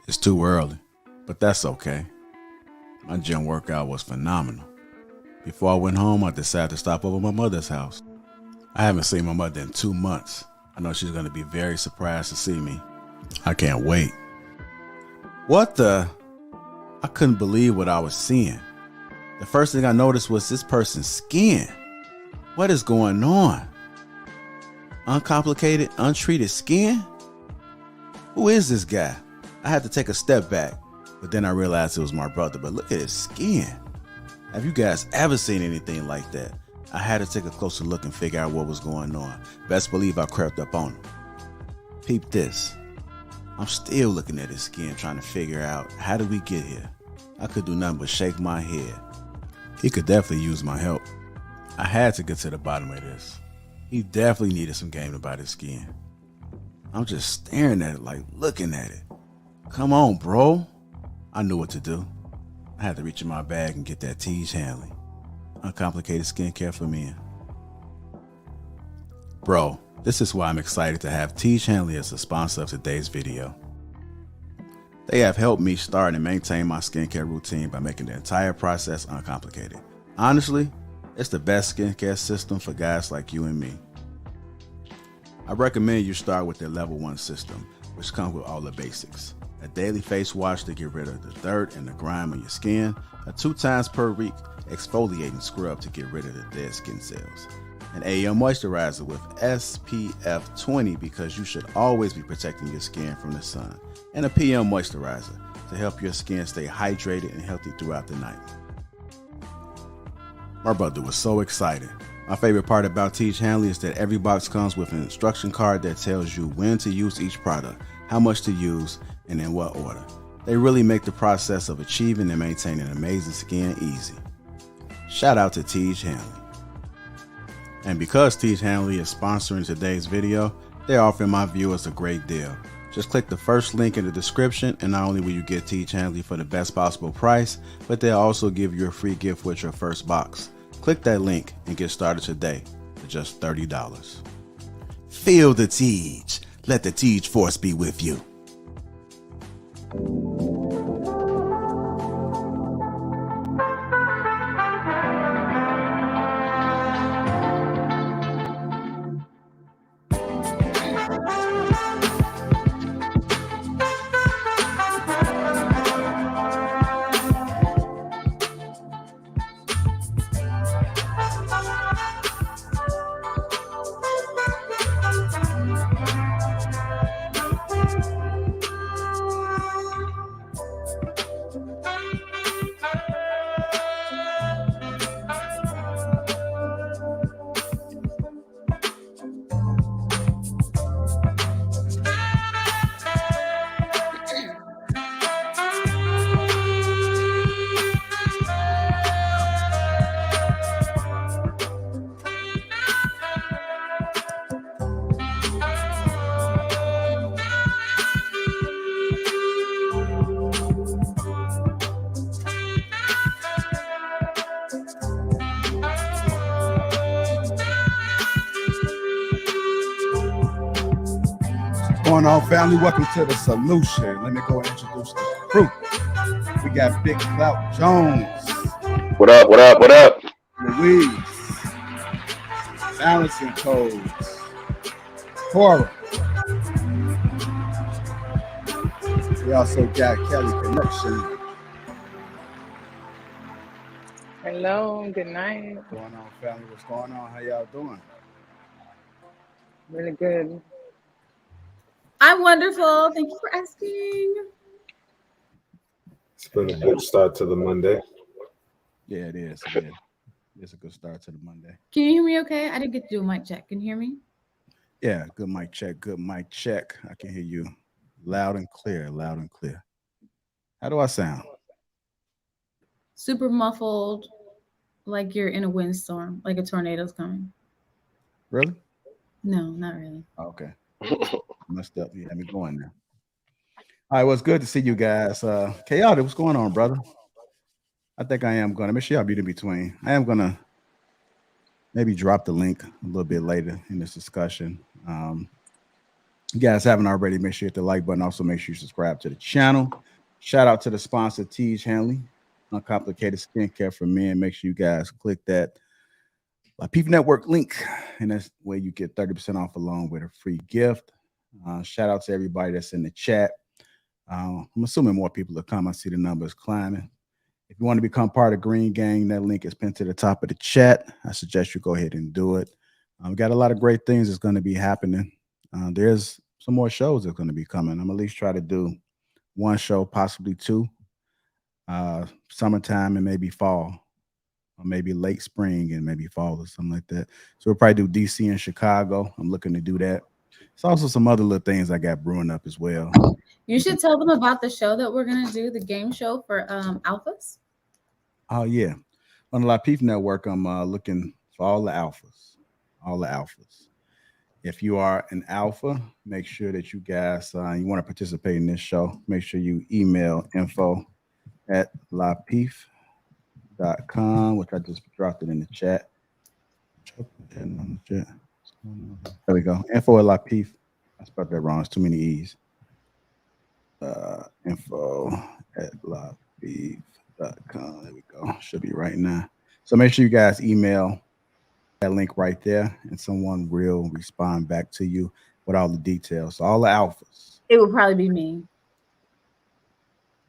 It's too early, but that's okay. My gym workout was phenomenal. Before I went home, I decided to stop over at my mother's house. I haven't seen my mother in 2 months. I know she's going to be very surprised to see me. I can't wait. What the? I couldn't believe what I was seeing. The first thing I noticed was this person's skin. What is going on? Uncomplicated, untreated skin? Who is this guy? I had to take a step back, but then I realized it was my brother. But look at his skin. Have you guys ever seen anything like that? I had to take a closer look and figure out what was going on. Best believe I crept up on him. Peep this. I'm still looking at his skin trying to figure out how did we get here. I could do nothing but shake my head. He could definitely use my help. I had to get to the bottom of this. He definitely needed some game about his skin. I'm just staring at it like looking at it. Come on, bro. I knew what to do. I had to reach in my bag and get that Tej Hanley. Uncomplicated skincare for men. Bro, this is why I'm excited to have Tej Hanley as the sponsor of today's video. They have helped me start and maintain my skincare routine by making the entire process uncomplicated. Honestly, it's the best skincare system for guys like you and me. I recommend you start with their level 1 system, which comes with all the basics. A daily face wash to get rid of the dirt and the grime on your skin, a 2 times per week exfoliating scrub to get rid of the dead skin cells, an AM moisturizer with SPF 20 because you should always be protecting your skin from the sun, and a PM moisturizer to help your skin stay hydrated and healthy throughout the night. My brother was so excited. My favorite part about Tej Hanley is that every box comes with an instruction card that tells you when to use each product, how much to use, and in what order. They really make the process of achieving and maintaining amazing skin easy. Shout out to Tej Hanley. And because Tej Hanley is sponsoring today's video, they're offering my viewers a great deal. Just click the first link in the description, and not only will you get Tej Hanley for the best possible price, but they'll also give you a free gift with your first box. Click that link and get started today for just $30. Feel the Tej. Let the Tej force be with you. Going on, family? Welcome to the solution. Let me go and introduce the crew. We got Big Clout Jones. What up? What up? What up? Louise. Balancing Codes. Cora. We also got Kelly Connection. Hello, good night. What's going on, family? What's going on? How y'all doing? Really good. I'm wonderful. Thank you for asking. It's been a good start to the Monday. Yeah, it is. Yeah. It's a good start to the Monday. Can you hear me okay? I didn't get to do a mic check. Can you hear me? Yeah, good mic check. Good mic check. I can hear you loud and clear. Loud and clear. How do I sound? Super muffled, like you're in a windstorm, like a tornado's coming. Really? No, not really. Okay. Messed up. Yeah, let me go in there. All right, well, it's good to see you guys. Chaotic, what's going on, brother? I think I am going to make sure y'all be in between. I am going to maybe drop the link a little bit later in this discussion. You guys haven't already, make sure you hit the like button. Also, make sure you subscribe to the channel. Shout out to the sponsor, Teej Hanley, Uncomplicated Skincare for Men. Make sure you guys click that Lapeef Network link, and that's where you get 30% off along with a free gift. Shout out to everybody that's in the chat. I'm assuming more people will come. I see the numbers climbing. If you want to become part of Green Gang, that link is pinned to the top of the chat. I suggest you go ahead and do it. We got a lot of great things that's going to be happening. There's some more shows that's going to be coming. I'm at least try to do one show, possibly two, summertime and maybe fall, or maybe late spring and maybe fall or something like that. So we'll probably do DC and Chicago. I'm looking to do that. There's also some other little things I got brewing up as well. You should tell them about the show that we're gonna do, the game show for alphas. Oh yeah, on the Lapeef Network, I'm looking for all the alphas. If you are an alpha, make sure that you guys you want to participate in this show. Make sure you email info@lapeef.com, which I just dropped it in the chat. There we go. Info@Lapeef. I spelled that wrong. It's too many E's. Info@Lapeef.com. There we go. Should be right now. So make sure you guys email that link right there, and someone will respond back to you with all the details. So all the alphas. It would probably be me.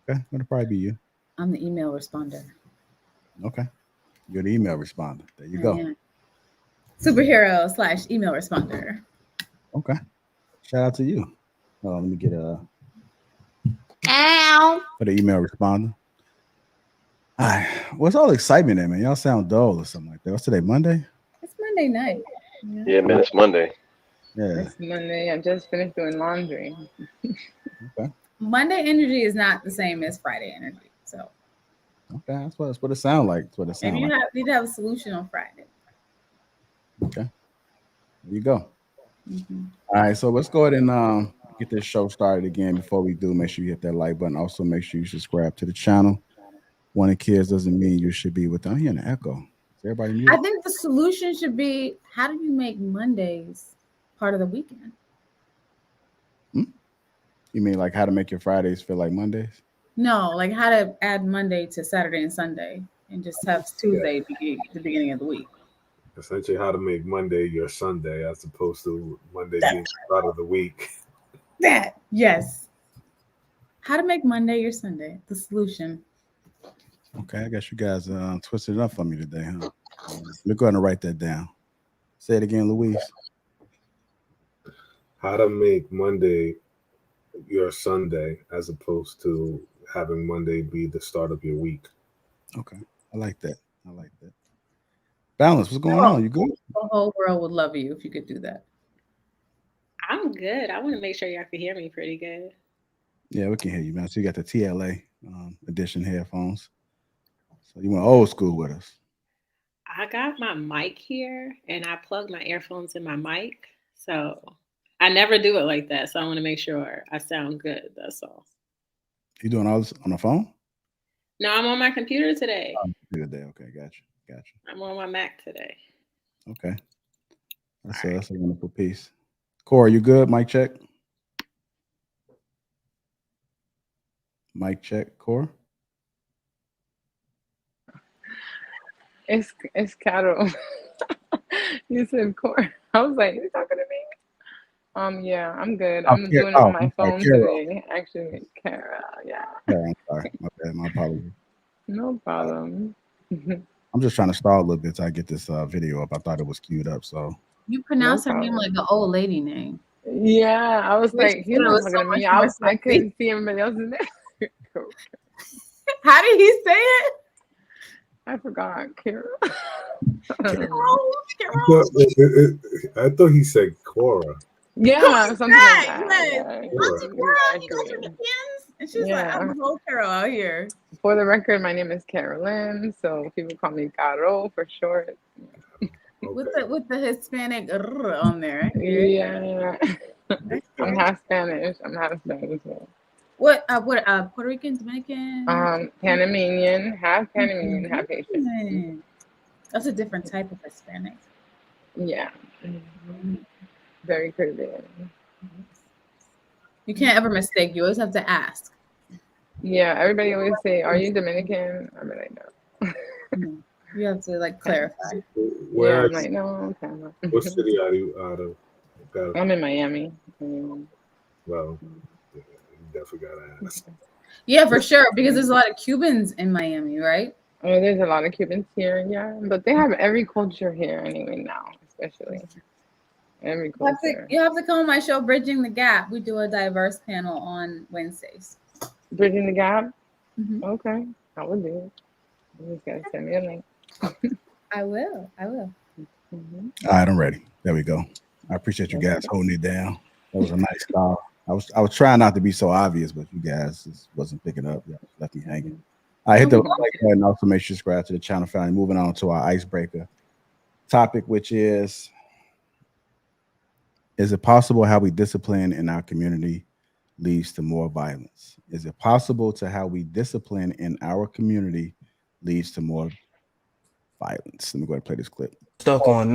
Okay, it'll probably be you. I'm the email responder. Okay, you're the email responder. There you go. Yeah. Superhero/email responder. Okay, shout out to you. Let me get Ow. for the email responder. All right, what's all the excitement in, man? Y'all sound dull or something like that. What's today, Monday? It's Monday night. Yeah, man, it's Monday. Yeah. It's Monday. I just finished doing laundry. Okay. Monday energy is not the same as Friday energy. So Okay, that's what it sounds like. That's what it sounds maybe you like. need to have a solution on Friday. Okay. There you go. Mm-hmm. All right, so let's go ahead and get this show started again. Before we do, make sure you hit that like button. Also, make sure you subscribe to the channel. One of kids doesn't mean you should be with them. I'm hearing an echo. Is everybody muted? I think the solution should be, how do you make Mondays part of the weekend? You mean like how to make your Fridays feel like Mondays? No, like how to add Monday to Saturday and Sunday and just have Tuesday be the beginning of the week. Essentially, how to make Monday your Sunday as opposed to Monday being the start of the week. That, yes. How to make Monday your Sunday, the solution. Okay, I guess you guys twisted it up for me today, huh? We're going to write that down. Say it again, Louise. How to make Monday your Sunday as opposed to having Monday be the start of your week. Okay, I like that. Balance, what's going on? You good? The whole world would love you if you could do that. I'm good. I want to make sure y'all can hear me pretty good. Yeah, we can hear you, man. So you got the TLA edition headphones. So you went old school with us. I got my mic here and I plugged my earphones in my mic. So I never do it like that. So I want to make sure I sound good. That's all. You doing all this on the phone? No, I'm on my computer today. Good day. Okay, gotcha. I'm on my Mac today. Okay. That's a wonderful piece. Corey, you good? Mic check. Mic check, Corey. It's Carol. You said Cor. I was like, you talking to me? Yeah, I'm good. I'm doing it on my phone today. Actually, Kara. Yeah. I'm sorry. My bad. My apologies. No problem. I'm just trying to stall a little bit till I get this video up. I thought it was queued up, so. You pronounce her name like an old lady name. Yeah, I was like, he's not talking to me. I couldn't see everybody else's name. How did he say it? I forgot, Kara. I thought he said Cora. Yeah, something like that. And she's like, I'm a whole Carol out here. For the record, my name is Carolyn, so people call me Caro for short. Okay. With the Hispanic on there. Yeah. I'm half Spanish. So. What Puerto Rican, Dominican? Panamanian, half Panamanian, half Haitian. That's a different type of Hispanic. Yeah. Mm-hmm. Very Caribbean. You can't ever mistake. You always have to ask. Yeah, everybody always say, "Are you Dominican?" I'm like, no. You have to like clarify. Where I'm like, no, okay. No. What city are you out of? I'm in Miami. Well, you definitely gotta ask. Yeah, for sure, because there's a lot of Cubans in Miami, right? Oh, there's a lot of Cubans here, yeah, but they have every culture here anyway now, especially every culture. You have to come on my show, Bridging the Gap. We do a diverse panel on Wednesdays. Bridging the Gap. Okay, I will do it. You just gotta send me a link. I will. All right, I'm ready. There we go. I appreciate you guys holding it down. That was a nice call. I was trying not to be so obvious, but you guys just wasn't picking up. You left me hanging. I hit the like button. Also, make sure you subscribe to the channel. Finally, moving on to our icebreaker topic, which is it possible how we discipline in our community leads to more violence? Is it possible to how we discipline in our community leads to more violence? Let me go ahead and play this clip. Stuck on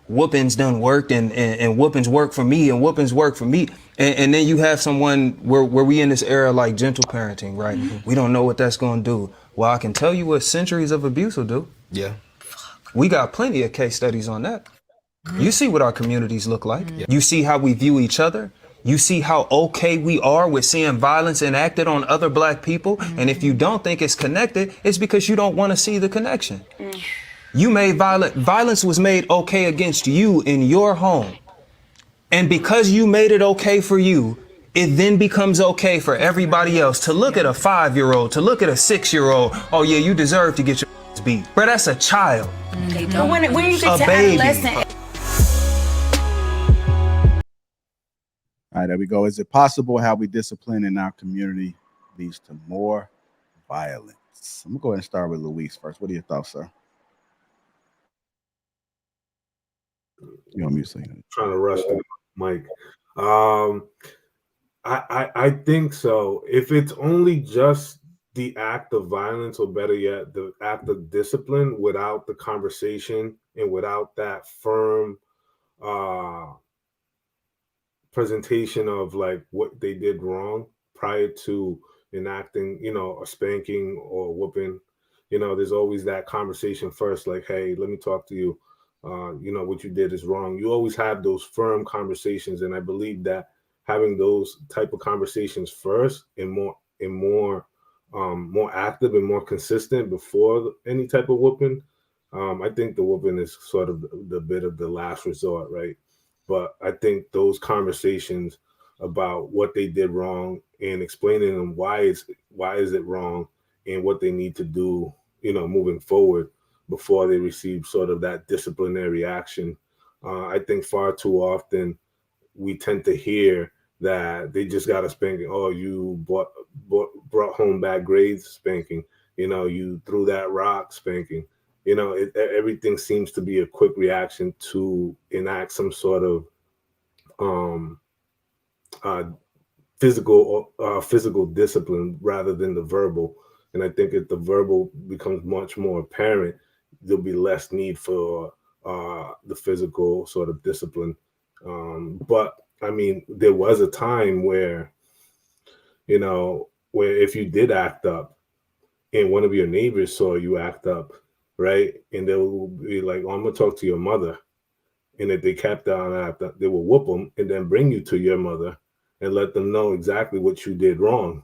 whoopings done worked and whoopings work for me and whoopings work for me, and then you have someone where we in this era like gentle parenting, right? We don't know what that's going to do. Well, I can tell you what centuries of abuse will do. Yeah, we got plenty of case studies on that. You see what our communities look like. You see how we view each other. You see how okay we are with seeing violence enacted on other Black people. And if you don't think it's connected, it's because you don't want to see the connection. You made violence was made okay against you in your home. And because you made it okay for you, it then becomes okay for everybody else to look at a 5-year-old, to look at a 6-year-old. Oh yeah, you deserve to get your beat. Bro, that's a child. But when you get to adolescent. All right, there we go. Is it possible how we discipline in our community leads to more violence? I'm gonna go ahead and start with Luis first. What are your thoughts, sir? You on mute, so trying to rush the mic. I think so. If it's only just the act of violence, or better yet, the act of discipline, without the conversation and without that firm presentation of like what they did wrong prior to enacting, a spanking or whooping, there's always that conversation first, like, hey, let me talk to you. What you did is wrong. You always have those firm conversations, and I believe that having those type of conversations first and more active and more consistent before any type of whooping. I think the whooping is sort of the bit of the last resort, right? But I think those conversations about what they did wrong and explaining them why is it wrong and what they need to do, moving forward before they receive sort of that disciplinary action. I think far too often we tend to hear that they just got a spanking. Oh, you brought home bad grades, spanking. You threw that rock, spanking. Everything seems to be a quick reaction to enact some sort of physical discipline rather than the verbal. And I think if the verbal becomes much more apparent, there'll be less need for the physical sort of discipline. But I mean, there was a time where, where if you did act up and one of your neighbors saw you act up, right? And they will be like, oh, I'm going to talk to your mother. And if they kept on after, they will whoop them and then bring you to your mother and let them know exactly what you did wrong.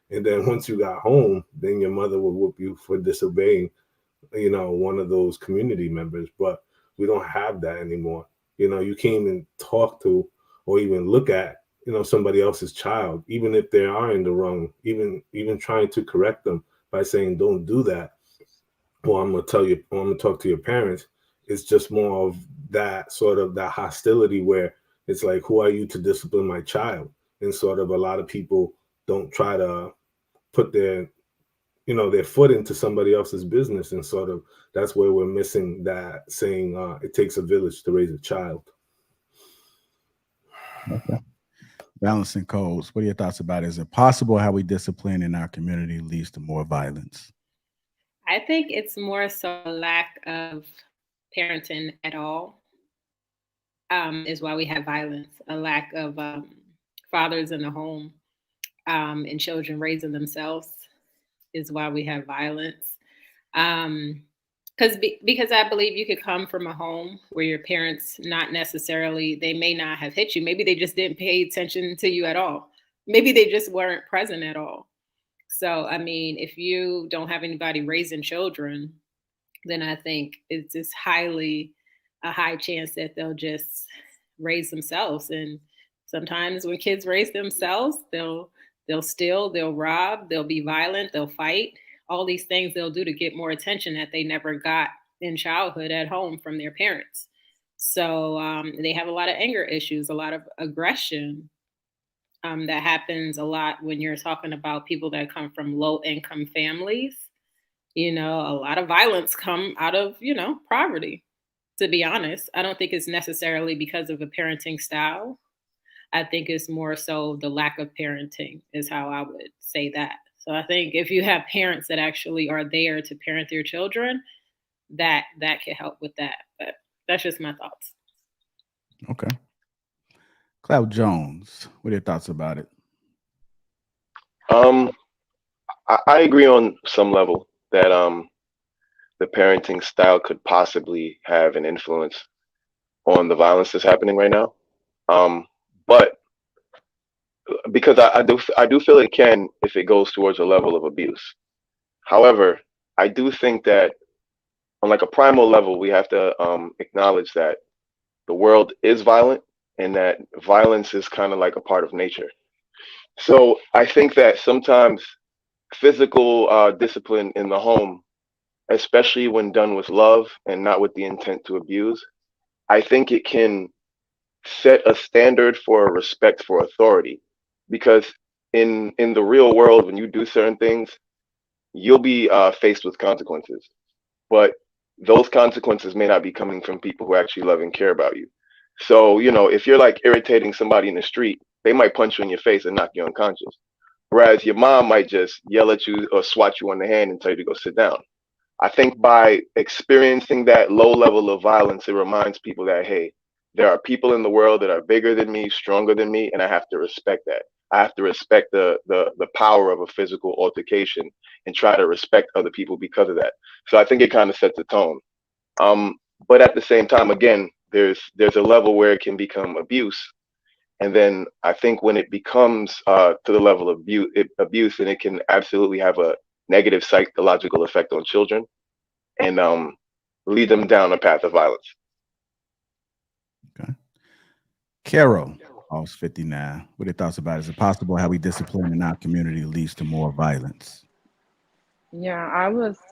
And then once you got home, then your mother will whoop you for disobeying, one of those community members. But we don't have that anymore. You can't even talk to or even look at, somebody else's child, even if they are in the wrong, even trying to correct them by saying, don't do that. Well, I'm going to tell you, I'm going to talk to your parents. It's just more of that sort of that hostility where it's like, who are you to discipline my child? And sort of a lot of people don't try to put their foot into somebody else's business. And sort of that's where we're missing that saying, it takes a village to raise a child. Okay. Balancing codes. What are your thoughts about it? Is it possible how we discipline in our community leads to more violence? I think it's more so a lack of parenting at all is why we have violence, a lack of fathers in the home and children raising themselves is why we have violence. Because I believe you could come from a home where your parents not necessarily, they may not have hit you. Maybe they just didn't pay attention to you at all. Maybe they just weren't present at all. So, I mean, if you don't have anybody raising children, then I think it's just a high chance that they'll just raise themselves. And sometimes when kids raise themselves, they'll steal, they'll rob, they'll be violent, they'll fight. All these things they'll do to get more attention that they never got in childhood at home from their parents. So they have a lot of anger issues, a lot of aggression that happens a lot when you're talking about people that come from low income families. You know, a lot of violence come out of, poverty, to be honest. I don't think it's necessarily because of a parenting style. I think it's more so the lack of parenting is how I would say that. So I think if you have parents that actually are there to parent their children, that can help with that. But that's just my thoughts. Okay. Cloud Jones, what are your thoughts about it? I agree on some level that the parenting style could possibly have an influence on the violence that's happening right now. But because I do feel it can if it goes towards a level of abuse. However, I do think that on like a primal level, we have to acknowledge that the world is violent and that violence is kind of like a part of nature. So I think that sometimes physical discipline in the home, especially when done with love and not with the intent to abuse, I think it can set a standard for respect for authority. Because in the real world, when you do certain things, you'll be faced with consequences. But those consequences may not be coming from people who actually love and care about you. So, if you're like irritating somebody in the street, they might punch you in your face and knock you unconscious. Whereas your mom might just yell at you or swat you on the hand and tell you to go sit down. I think by experiencing that low level of violence, it reminds people that, hey, there are people in the world that are bigger than me, stronger than me, and I have to respect that. I have to respect the power of a physical altercation and try to respect other people because of that. So I think it kind of sets a tone. But at the same time, again, there's a level where it can become abuse. And then I think when it becomes to the level of abuse, then it can absolutely have a negative psychological effect on children and lead them down a path of violence. Okay. Carol, House 59, what are your thoughts about it? Is it possible how we discipline in our community leads to more violence? Yeah,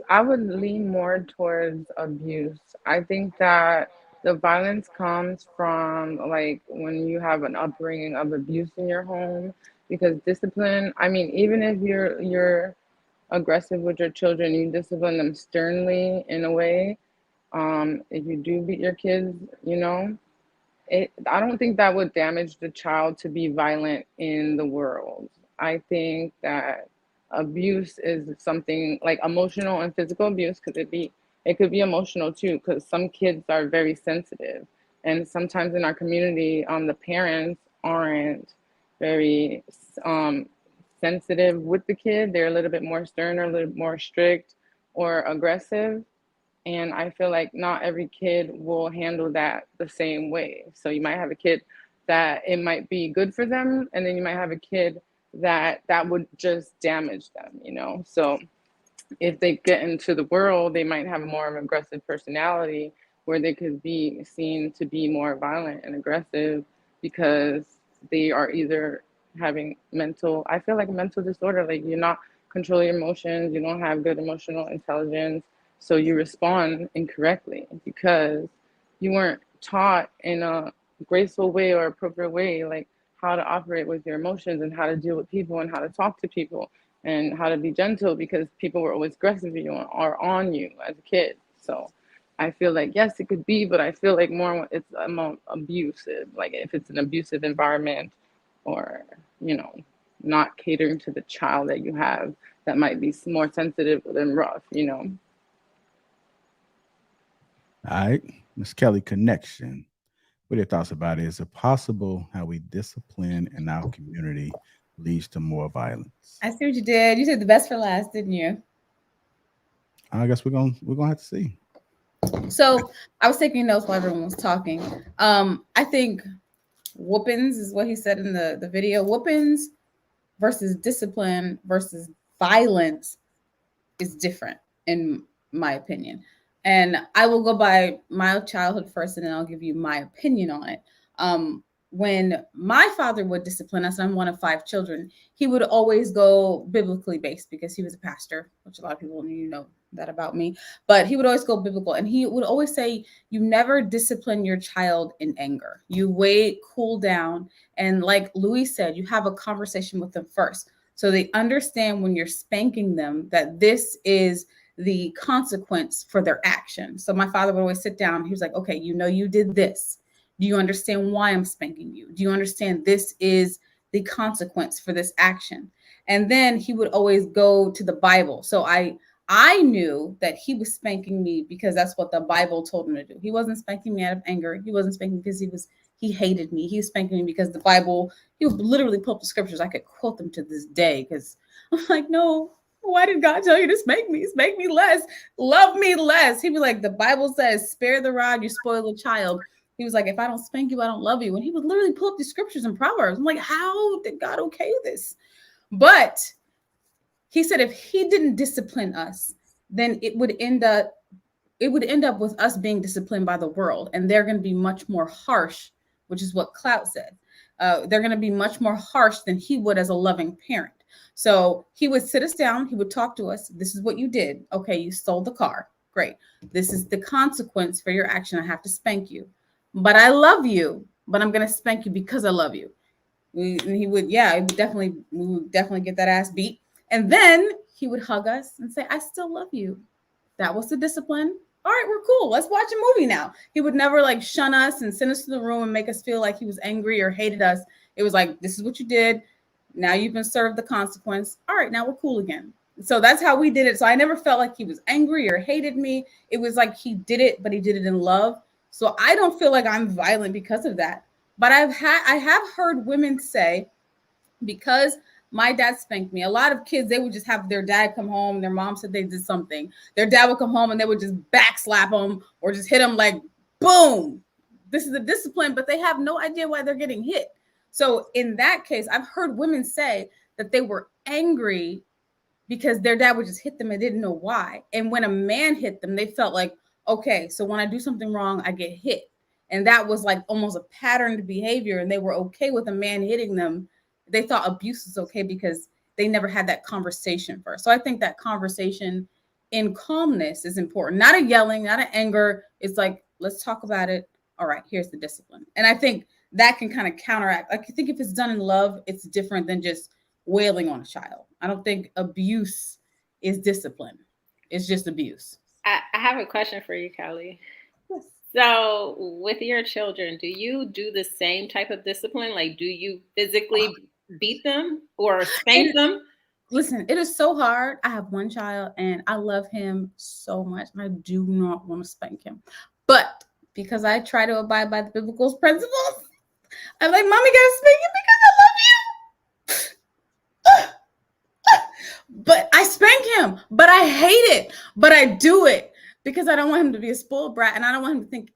I would lean more towards abuse. I think that the violence comes from like when you have an upbringing of abuse in your home, because discipline, I mean, even if you're aggressive with your children, you discipline them sternly in a way. If you do beat your kids, I don't think that would damage the child to be violent in the world. I think that abuse is something like emotional and physical abuse, because it could be emotional too, because some kids are very sensitive, and sometimes in our community, the parents aren't very sensitive with the kid. They're a little bit more stern or a little more strict or aggressive. And I feel like not every kid will handle that the same way. So you might have a kid that it might be good for them, and then you might have a kid that would just damage them. So if they get into the world, they might have more of an aggressive personality where they could be seen to be more violent and aggressive because they are either having I feel like a mental disorder, like you're not controlling your emotions, you don't have good emotional intelligence, so you respond incorrectly because you weren't taught in a graceful way or appropriate way, like how to operate with your emotions and how to deal with people and how to talk to people and how to be gentle, because people were always aggressive with you or on you as a kid. So I feel like, yes, it could be, but I feel like more it's more abusive, like if it's an abusive environment or, not catering to the child that you have that might be more sensitive than rough. All right. Miss Kelly Connection. What are your thoughts about it? Is it possible how we discipline in our community leads to more violence? I see what you did. You said the best for last, didn't you? I guess we're gonna have to see. So I was taking notes while everyone was talking. I think whoopings is what he said in the video. Whoopings versus discipline versus violence is different, in my opinion. And I will go by my childhood first, and then I'll give you my opinion on it. When my father would discipline us, I'm one of 5 children, he would always go biblically based because he was a pastor, which a lot of people know that about me. But he would always go biblical, and he would always say, you never discipline your child in anger. You wait, cool down, and like Louis said, you have a conversation with them first, so they understand when you're spanking them that this is the consequence for their action. So my father would always sit down. He was like, okay, you did this. Do you understand why I'm spanking you? Do you understand this is the consequence for this action? And then he would always go to the Bible. So I knew that he was spanking me because that's what the Bible told him to do. He wasn't spanking me out of anger. He wasn't spanking because he hated me. He was spanking me because the Bible, he would literally pull up the scriptures. I could quote them to this day because I'm like, no, why did God tell you to spank me? Spank me less. Love me less. He'd be like, the Bible says, spare the rod, you spoil the child. He was like, if I don't spank you, I don't love you. And he would literally pull up the scriptures and Proverbs. I'm like, how did God okay this? But he said if he didn't discipline us, then it would end up with us being disciplined by the world. And they're going to be much more harsh, which is what Clout said. They're going to be much more harsh than he would as a loving parent. So he would sit us down. He would talk to us. This is what you did. Okay, you stole the car. Great. This is the consequence for your action. I have to spank you. But I love you. But I'm going to spank you because I love you. We would definitely get that ass beat. And then he would hug us and say, I still love you. That was the discipline. All right, we're cool. Let's watch a movie now. He would never like shun us and send us to the room and make us feel like he was angry or hated us. It was like, this is what you did. Now you've been served the consequence. All right, now we're cool again. So that's how we did it. So I never felt like he was angry or hated me. It was like he did it, but he did it in love. So I don't feel like I'm violent because of that. But I have heard women say, because my dad spanked me, a lot of kids, they would just have their dad come home. Their mom said they did something. Their dad would come home and they would just backslap them or just hit them like, boom. This is a discipline, but they have no idea why they're getting hit. So in that case, I've heard women say that they were angry because their dad would just hit them and didn't know why. And when a man hit them, they felt like, okay, so when I do something wrong, I get hit. And that was like almost a patterned behavior. And they were okay with a man hitting them. They thought abuse was okay because they never had that conversation first. So I think that conversation in calmness is important. Not a yelling, not an anger. It's like, let's talk about it. All right, here's the discipline. And I think that can kind of counteract. Like, I think if it's done in love, it's different than just wailing on a child. I don't think abuse is discipline. It's just abuse. I have a question for you, Kelly. Yes. So with your children, do you do the same type of discipline? Like, do you physically beat them or spank them? Listen, it is so hard. I have one child and I love him so much. And I do not want to spank him. But because I try to abide by the biblical principles, I'm like, Mommy gotta spank you because I love you. But I spank him, but I hate it. But I do it because I don't want him to be a spoiled brat. And I don't want him to think,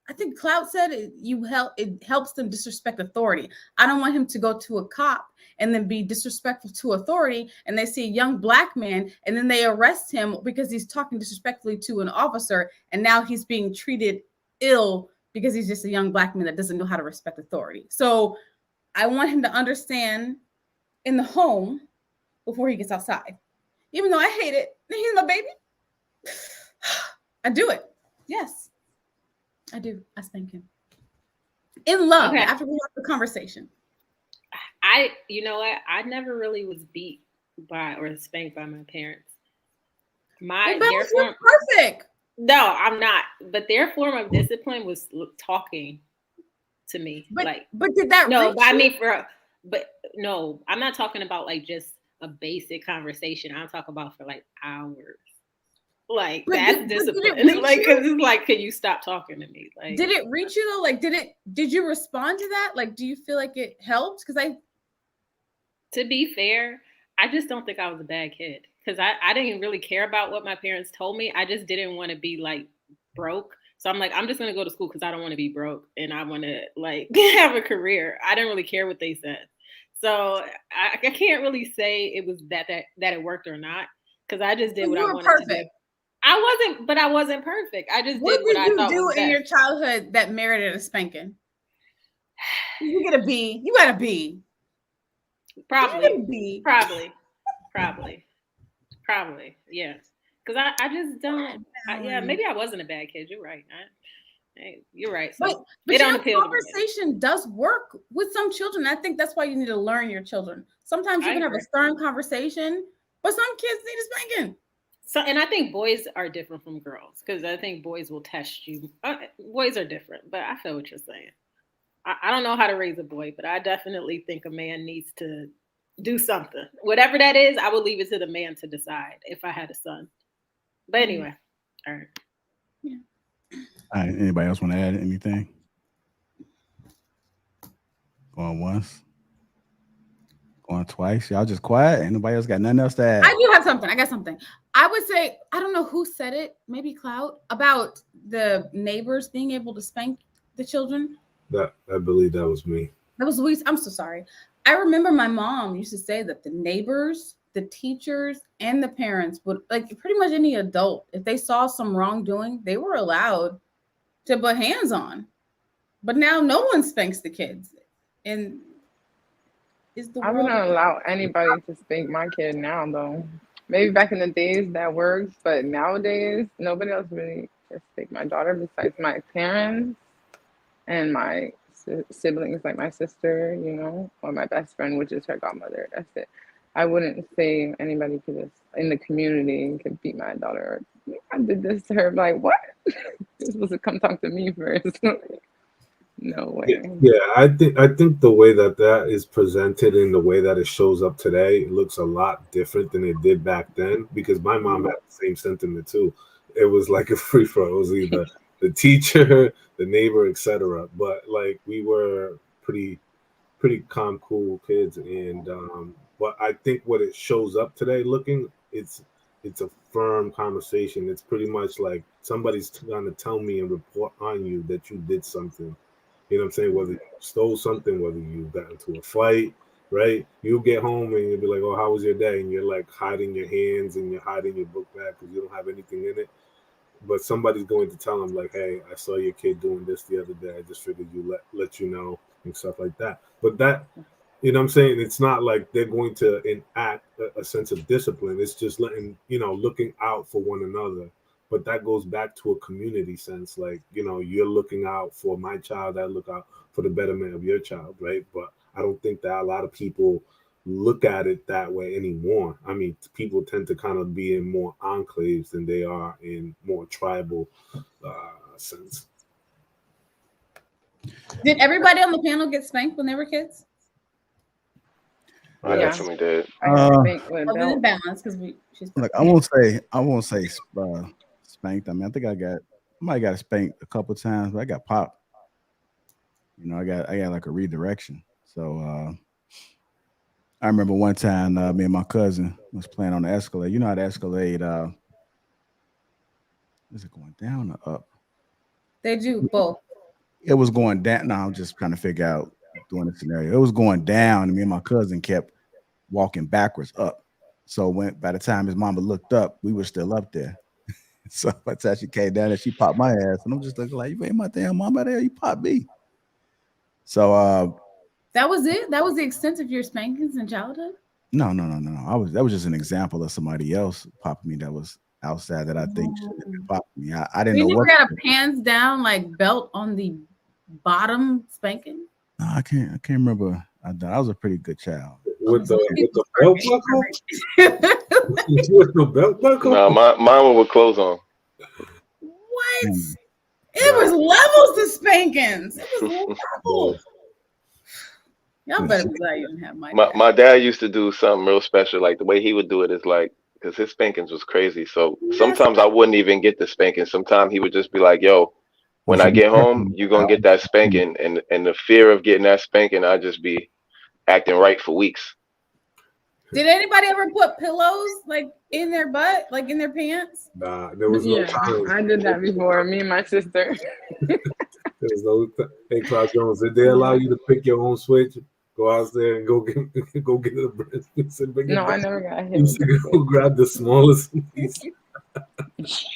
I think Clout said it helps them disrespect authority. I don't want him to go to a cop and then be disrespectful to authority. And they see a young Black man and then they arrest him because he's talking disrespectfully to an officer. And now he's being treated ill because he's just a young Black man that doesn't know how to respect authority. So I want him to understand in the home before he gets outside. Even though I hate it, he's my baby. I do it. Yes, I do. I spank him. In love, okay. After we have the conversation. You know what? I never really was beat by or spanked by my parents. Their form, perfect. No, I'm not. But their form of discipline was talking to me. But did that? No, but I mean no, I'm not talking about like just a basic conversation. I'm talking about for like hours. Like But that's did discipline. it reach Like, you? cause it's like, can you stop talking to me? Like, Did it reach you though? Like, did you respond to that? Like, do you feel like it helped? Because to be fair, I just don't think I was a bad kid because I didn't really care about what my parents told me. I just didn't want to be like broke. So I'm like, I'm just gonna go to school because I don't want to be broke and I want to like have a career. I didn't really care what they said. So I can't really say it was that it worked or not because I just did what I wanted to do. I wasn't perfect. I just did what I thought was best. What did you do in your childhood that merited a spanking? You get a B. You got a B. Probably. Yeah. Because I just don't. Maybe I wasn't a bad kid. You're right. You're right. So but it don't appeal. Conversation does work with some children. I think that's why you need to learn your children. Sometimes you can have a stern conversation, but some kids need a spanking. So, and I think boys are different from girls because I think boys will test you. Boys are different, but I feel what you're saying. I don't know how to raise a boy, but I definitely think a man needs to do something. Whatever that is, I would leave it to the man to decide if I had a son. But anyway, all right. Yeah. All right. Anybody else want to add anything? Going once? Going twice? Y'all just quiet? Anybody else got nothing else to add? I do have something. I got something. I would say, I don't know who said it, maybe Cloud, about the neighbors being able to spank the children. I believe that was me. That was Louise. I'm so sorry. I remember my mom used to say that the neighbors, the teachers, and the parents would, like pretty much any adult, if they saw some wrongdoing, they were allowed to put hands on. But now no one spanks the kids. And I wouldn't allow anybody to spank my kid now, though. Maybe back in the days that works, but nowadays nobody else really can spank my daughter besides my parents and my siblings, like my sister, you know, or my best friend, which is her godmother. That's it. I wouldn't say anybody could just in the community could beat my daughter. I did this to her. Like, what? You're supposed to come talk to me first. No way. Yeah, I think the way that is presented and the way that it shows up today looks a lot different than it did back then. Because my mom had the same sentiment too. It was like a free for all. It was either the teacher, the neighbor, etc. But like we were pretty calm, cool kids. And but I think what it shows up today, looking, it's a firm conversation. It's pretty much like somebody's trying to tell me and report on you that you did something. You know what I'm saying? Whether you stole something, whether you got into a fight, right? You'll get home and you'll be like, oh, how was your day? And you're like hiding your hands and you're hiding your book bag because you don't have anything in it. But somebody's going to tell them like, hey, I saw your kid doing this the other day. I just figured you let you know and stuff like that. But that, you know what I'm saying? It's not like they're going to enact a sense of discipline. It's just looking out for one another. But that goes back to a community sense. Like, you know, you're looking out for my child. I look out for the betterment of your child, right? But I don't think that a lot of people look at it that way anymore. I mean, people tend to kind of be in more enclaves than they are in more tribal sense. Did everybody on the panel get spanked when they were kids? I definitely did. Balance because she's like I won't say spanked. I mean, I think I might have got spanked a couple of times, but I got popped. You know, I got like a redirection. So I remember one time me and my cousin was playing on the Escalade. You know how the Escalade is it going down or up? They do both. It was going down. No, I'm just trying to figure out doing the scenario. It was going down, and me and my cousin kept walking backwards up. So by the time his mama looked up, we were still up there. So by the time she came down and she popped my ass, and I'm just looking like, you ain't my damn mama there, you popped me. So that was it? That was the extent of your spankings in childhood? No. That was just an example of somebody else popping me that was outside that I think should have popped me. I didn't know what. You what. never got a hands down like belt on the bottom spanking? No, I can't remember. I was a pretty good child. With the belt buckle? With the belt buckle? No, mine was with clothes on. What? It was levels to spankings. It was levels. Y'all better be glad you didn't have my dad used to do something real special. Like the way he would do it is like because his spankings was crazy. So sometimes I wouldn't even get the spanking. Sometimes he would just be like, "Yo, when I get home, you're gonna get that spanking," and the fear of getting that spanking, I'd just be acting right for weeks. Did anybody ever put pillows like in their butt, like in their pants? Nah, there was no time. I did that before. Me and my sister. There was no. Hey, Cloud Jones, did they allow you to pick your own switch? Go out there and go get a breast piece and bring it No, back. I never got hit. You used to go grab the smallest piece.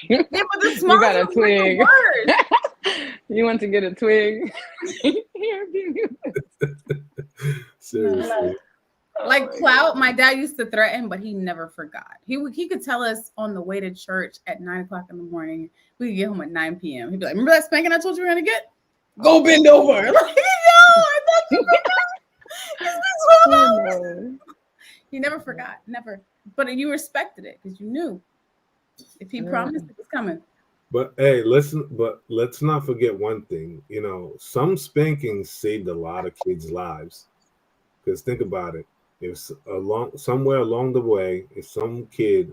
Yeah, but the You smallest got a one's like the twig. worst. You want to get a twig? Here, baby. Seriously. Like Clout, my dad used to threaten, but he never forgot. He could tell us on the way to church at 9 o'clock in the morning. We could get home at 9 p.m. He'd be like, "Remember that spanking I told you we were gonna get? Go bend over." Like, yo, I thought you forgot. It's been 12 hours. He never forgot, never. But you respected it because you knew if he promised it was coming. But hey, let's not forget one thing. You know, some spankings saved a lot of kids' lives. Because think about it. If somewhere along the way, if some kid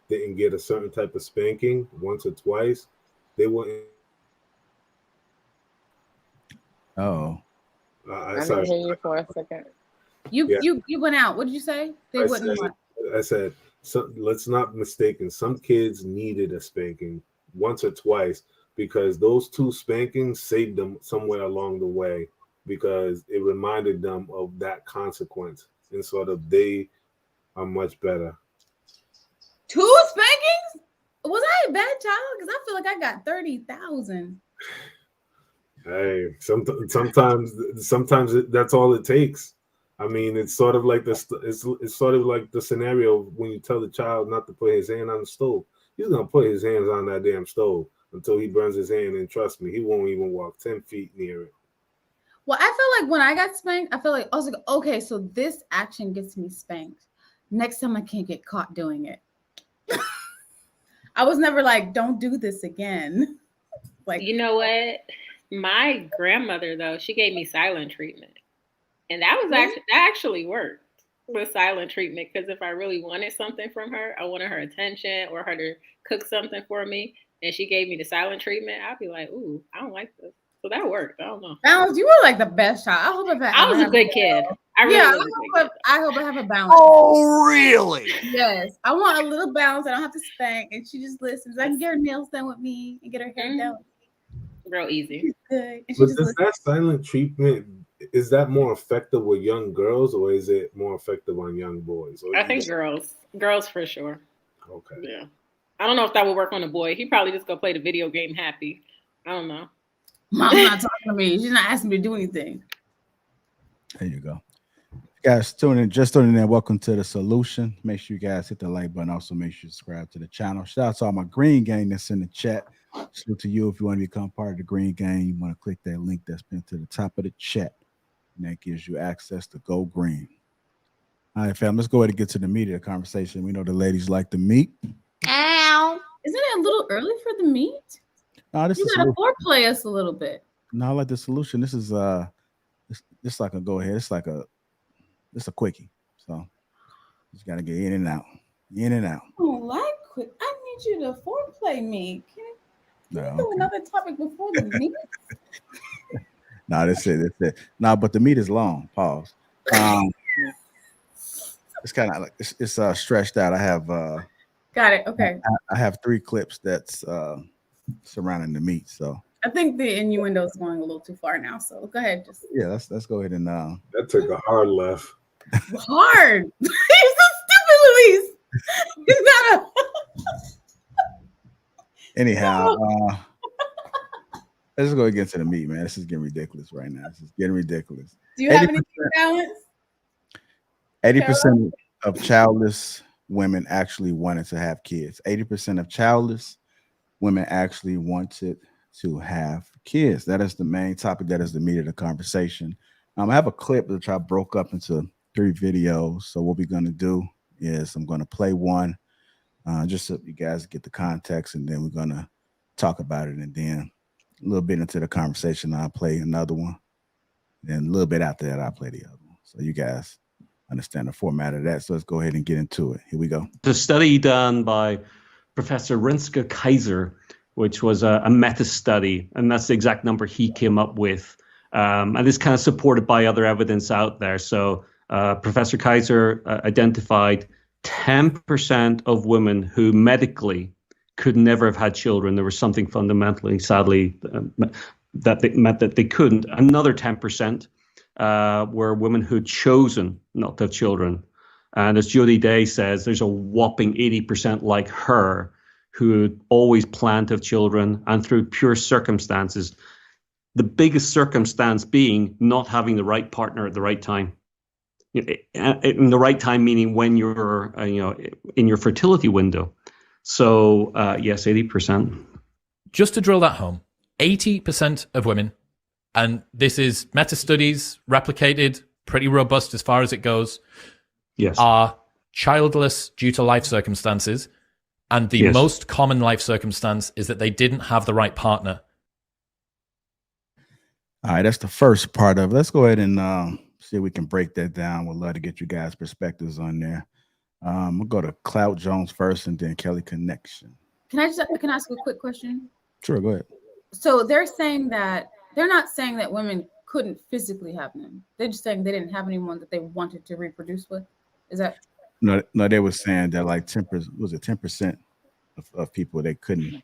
didn't get a certain type of spanking once or twice, they wouldn't. Oh. I didn't hear you for a second. You went out. What did you say? I said, so let's not mistaken. Some kids needed a spanking once or twice because those two spankings saved them somewhere along the way because it reminded them of that consequence and sort of they are much better. 2 spankings? Was I a bad child? Because I feel like I got 30,000. Hey, sometimes that's all it takes. I mean, it's sort of like it's sort of like the scenario when you tell the child not to put his hand on the stove. He's gonna put his hands on that damn stove until he burns his hand, and trust me, he won't even walk 10 feet near it. Well, I feel like when I got spanked, I was like, okay, so this action gets me spanked. Next time I can't get caught doing it. I was never like, don't do this again. Like, you know what? My grandmother, though, she gave me silent treatment. And that actually worked with silent treatment because if I really wanted something from her, I wanted her attention or her to cook something for me, and she gave me the silent treatment, I'd be like, ooh, I don't like this. So that worked. I don't know. Balance, you were like the best child. I was a good kid. I hope I have a balance. Oh, really? Yes. I want a little balance. I don't have to spank, and she just listens. I can get her nails done with me and get her hair done. Real easy. She's good. But does that silent treatment, is that more effective with young girls or is it more effective on young boys? I think girls for sure. Okay. Yeah. I don't know if that would work on a boy. He probably just go play the video game happy. I don't know. Mom's not talking to me. She's not asking me to do anything. There you go. Guys, tuning in. Welcome to The Solution. Make sure you guys hit the like button. Also, make sure you subscribe to the channel. Shout out to all my green gang that's in the chat. Salute to you if you want to become part of the green gang. You want to click that link that's been to the top of the chat. And that gives you access to go green. All right, fam, let's go ahead and get to the meat of the conversation. We know the ladies like the meat. Ow. Isn't it a little early for the meat? No, this you is gotta foreplay us a little bit. No, I like the solution. This is this like a go ahead. It's a quickie. So you just gotta get in and out. In and out. I don't like quick. I need you to foreplay me. Can you do another topic before the meat? No, that's it. That's it. No, but the meat is long. Pause. It's kind of like it's stretched out. I have got it. Okay. I have 3 clips that's surrounding the meat. So I think the innuendo is going a little too far now. So go ahead. Let's go ahead and that took a hard left. Hard. You're so stupid, Luis. He's not a anyhow. Let's go get to the meat, man. This is getting ridiculous right now. This is getting ridiculous. Do you have anything balanced? 80% of childless women actually wanted to have kids. 80% of childless women actually wanted to have kids. That is the main topic. That is the meat of the conversation. I have a clip which I broke up into 3 videos. So what we're going to do is I'm going to play one just so you guys get the context, and then we're going to talk about it. And then a little bit into the conversation, I'll play another one. Then a little bit after that, I'll play the other one. So you guys understand the format of that. So let's go ahead and get into it. Here we go. The study done by Professor Rinske Kaiser, which was a meta-study, and that's the exact number he came up with. And it's kind of supported by other evidence out there. So Professor Kaiser identified 10% of women who medically could never have had children. There was something fundamentally, sadly, that meant that they couldn't. Another 10% were women who'd chosen not to have children. And as Jody Day says, there's a whopping 80% like her who always planned to have children, and through pure circumstances, the biggest circumstance being not having the right partner at the right time. In the right time, meaning when you're in your fertility window. So yes, 80%. Just to drill that home, 80% of women, and this is meta-studies, replicated, pretty robust as far as it goes, yes, are childless due to life circumstances. And the most common life circumstance is that they didn't have the right partner. All right, that's the first part of it. Let's go ahead and see if we can break that down. We'd love to get you guys' perspectives on there. We'll go to Clout Jones first and then Kelly Connection. Can I ask a quick question? Sure, go ahead. So they're not saying that women couldn't physically have them. They're just saying they didn't have anyone that they wanted to reproduce with. Is that? No, they were saying that like 10% of people they couldn't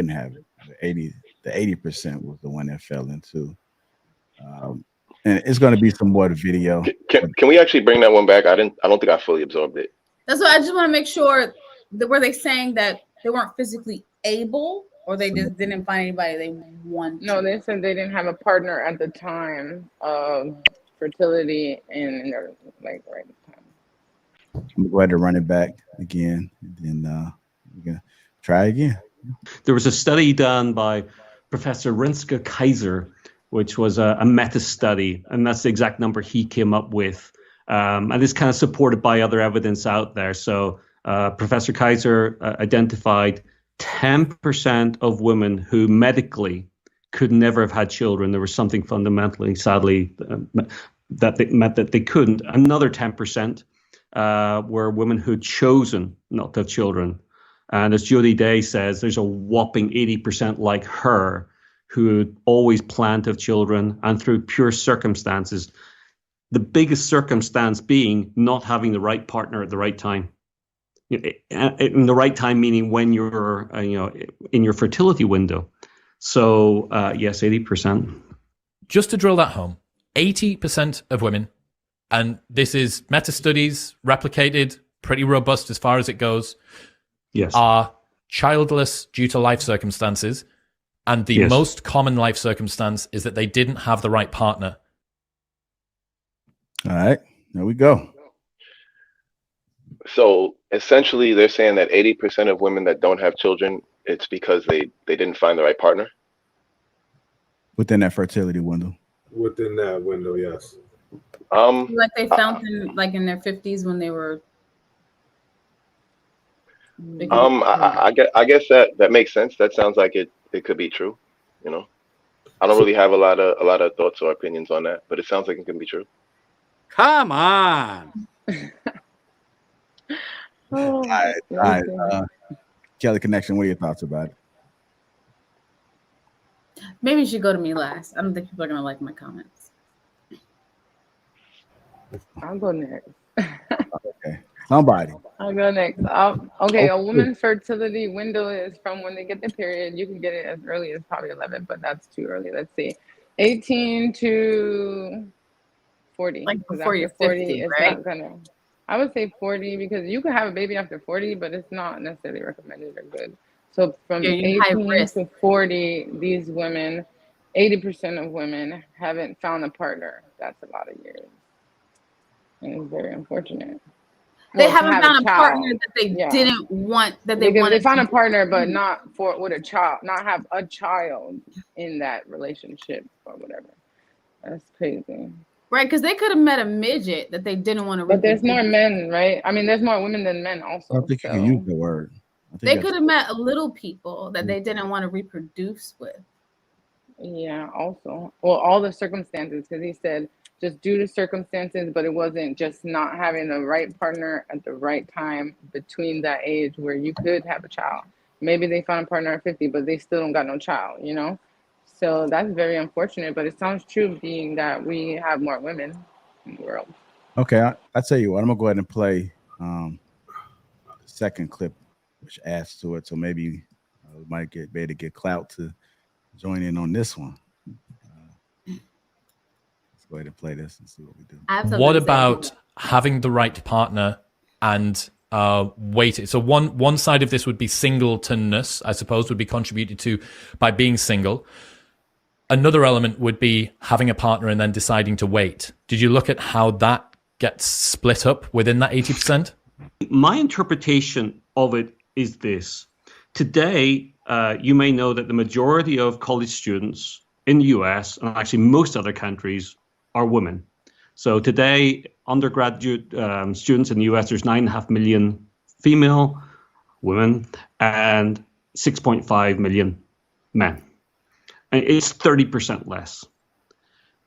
have it. The 80% was the one that fell into. And it's going to be some more video. Can we actually bring that one back? I don't think I fully absorbed it. That's why I just want to make sure that were they saying that they weren't physically able, or they just didn't find anybody they wanted? No, they said they didn't have a partner at the time of fertility in their right time. I'm gonna go ahead and run it back again, and then we're gonna try again. There was a study done by Professor Rinske Kaiser, which was a meta-study, and that's the exact number he came up with. And it's kind of supported by other evidence out there. So Professor Kaiser identified 10% of women who medically could never have had children. There was something fundamentally, sadly, that meant that they couldn't. Another 10% were women who'd chosen not to have children. And as Jody Day says, there's a whopping 80% like her who always planned to have children, and through pure circumstances, the biggest circumstance being not having the right partner at the right time. In the right time, meaning when you're in your fertility window. So yes, 80%. Just to drill that home, 80% of women, and this is meta-studies, replicated, pretty robust as far as it goes, are childless due to life circumstances. And the most common life circumstance is that they didn't have the right partner. All right, there we go. So essentially, they're saying that 80% of women that don't have children, it's because they didn't find the right partner? Within that fertility window. Within that window, yes. Like they found them like in their 50s when they were. I guess that makes sense. That sounds like it could be true. You know, I don't really have a lot of thoughts or opinions on that, but it sounds like it can be true. Come on. All right. Kelly Connection, what are your thoughts about it? Maybe you should go to me last. I don't think people are going to like my comments. I'll go next. Okay. Somebody. I'll go next. Okay, a woman's fertility window is from when they get the period. You can get it as early as probably 11, but that's too early. Let's see. 18 to 40. Like before you're 40, right? I would say 40 because you can have a baby after 40, but it's not necessarily recommended or good. So from 18 to 40, these women, 80% of women haven't found a partner. That's a lot of years. And it's very unfortunate. They haven't found a partner that they didn't want, that they wanted. They found a partner, but not with a child, not have a child in that relationship or whatever. That's crazy. Right, because they could have met a midget that they didn't want to. But there's more men, right? I mean, there's more women than men also. I don't think you can use the word. They could have met little people that they didn't want to reproduce with. Yeah, also. Well, all the circumstances, because he said just due to circumstances, but it wasn't just not having the right partner at the right time between that age where you could have a child. Maybe they found a partner at 50, but they still don't got no child, you know? So that's very unfortunate, but it sounds true being that we have more women in the world. Okay, I tell you what, I'm gonna go ahead and play the second clip, which adds to it. So maybe we might be able to get clout to join in on this one. Let's go ahead and play this and see what we do. What about having the right partner and waiting? So one side of this would be singletonness, I suppose, would be contributed to by being single. Another element would be having a partner and then deciding to wait. Did you look at how that gets split up within that 80%? My interpretation of it is this. Today, you may know that the majority of college students in the US, and actually most other countries, are women. So today, undergraduate students in the US, there's 9.5 million female women and 6.5 million men. And it's 30% less.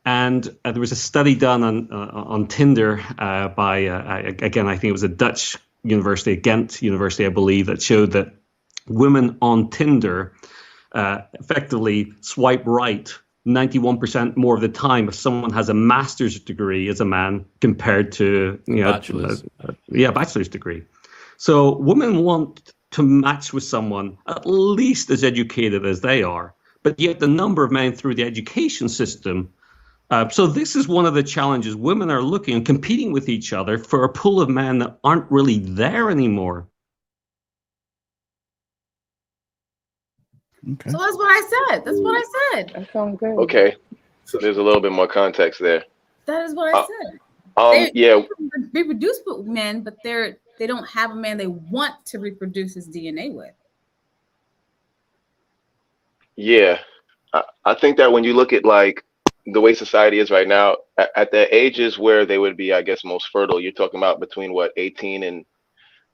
And there was a study done on Tinder by, again, I think it was a Dutch university, Ghent University, I believe, that showed that women on Tinder effectively swipe right 91% more of the time if someone has a master's degree as a man compared to bachelor's degree. So women want to match with someone at least as educated as they are, but yet the number of men through the education system. So this is one of the challenges. Women are looking and competing with each other for a pool of men that aren't really there anymore. Okay. So that's what I said. That's what I said. That sounds good. Okay, so there's a little bit more context there. That is what I said. Yeah. They reproduce with men, but they don't have a man they want to reproduce his DNA with. Yeah, I think that when you look at like the way society is right now, at the ages where they would be, I guess, most fertile, you're talking about between 18 and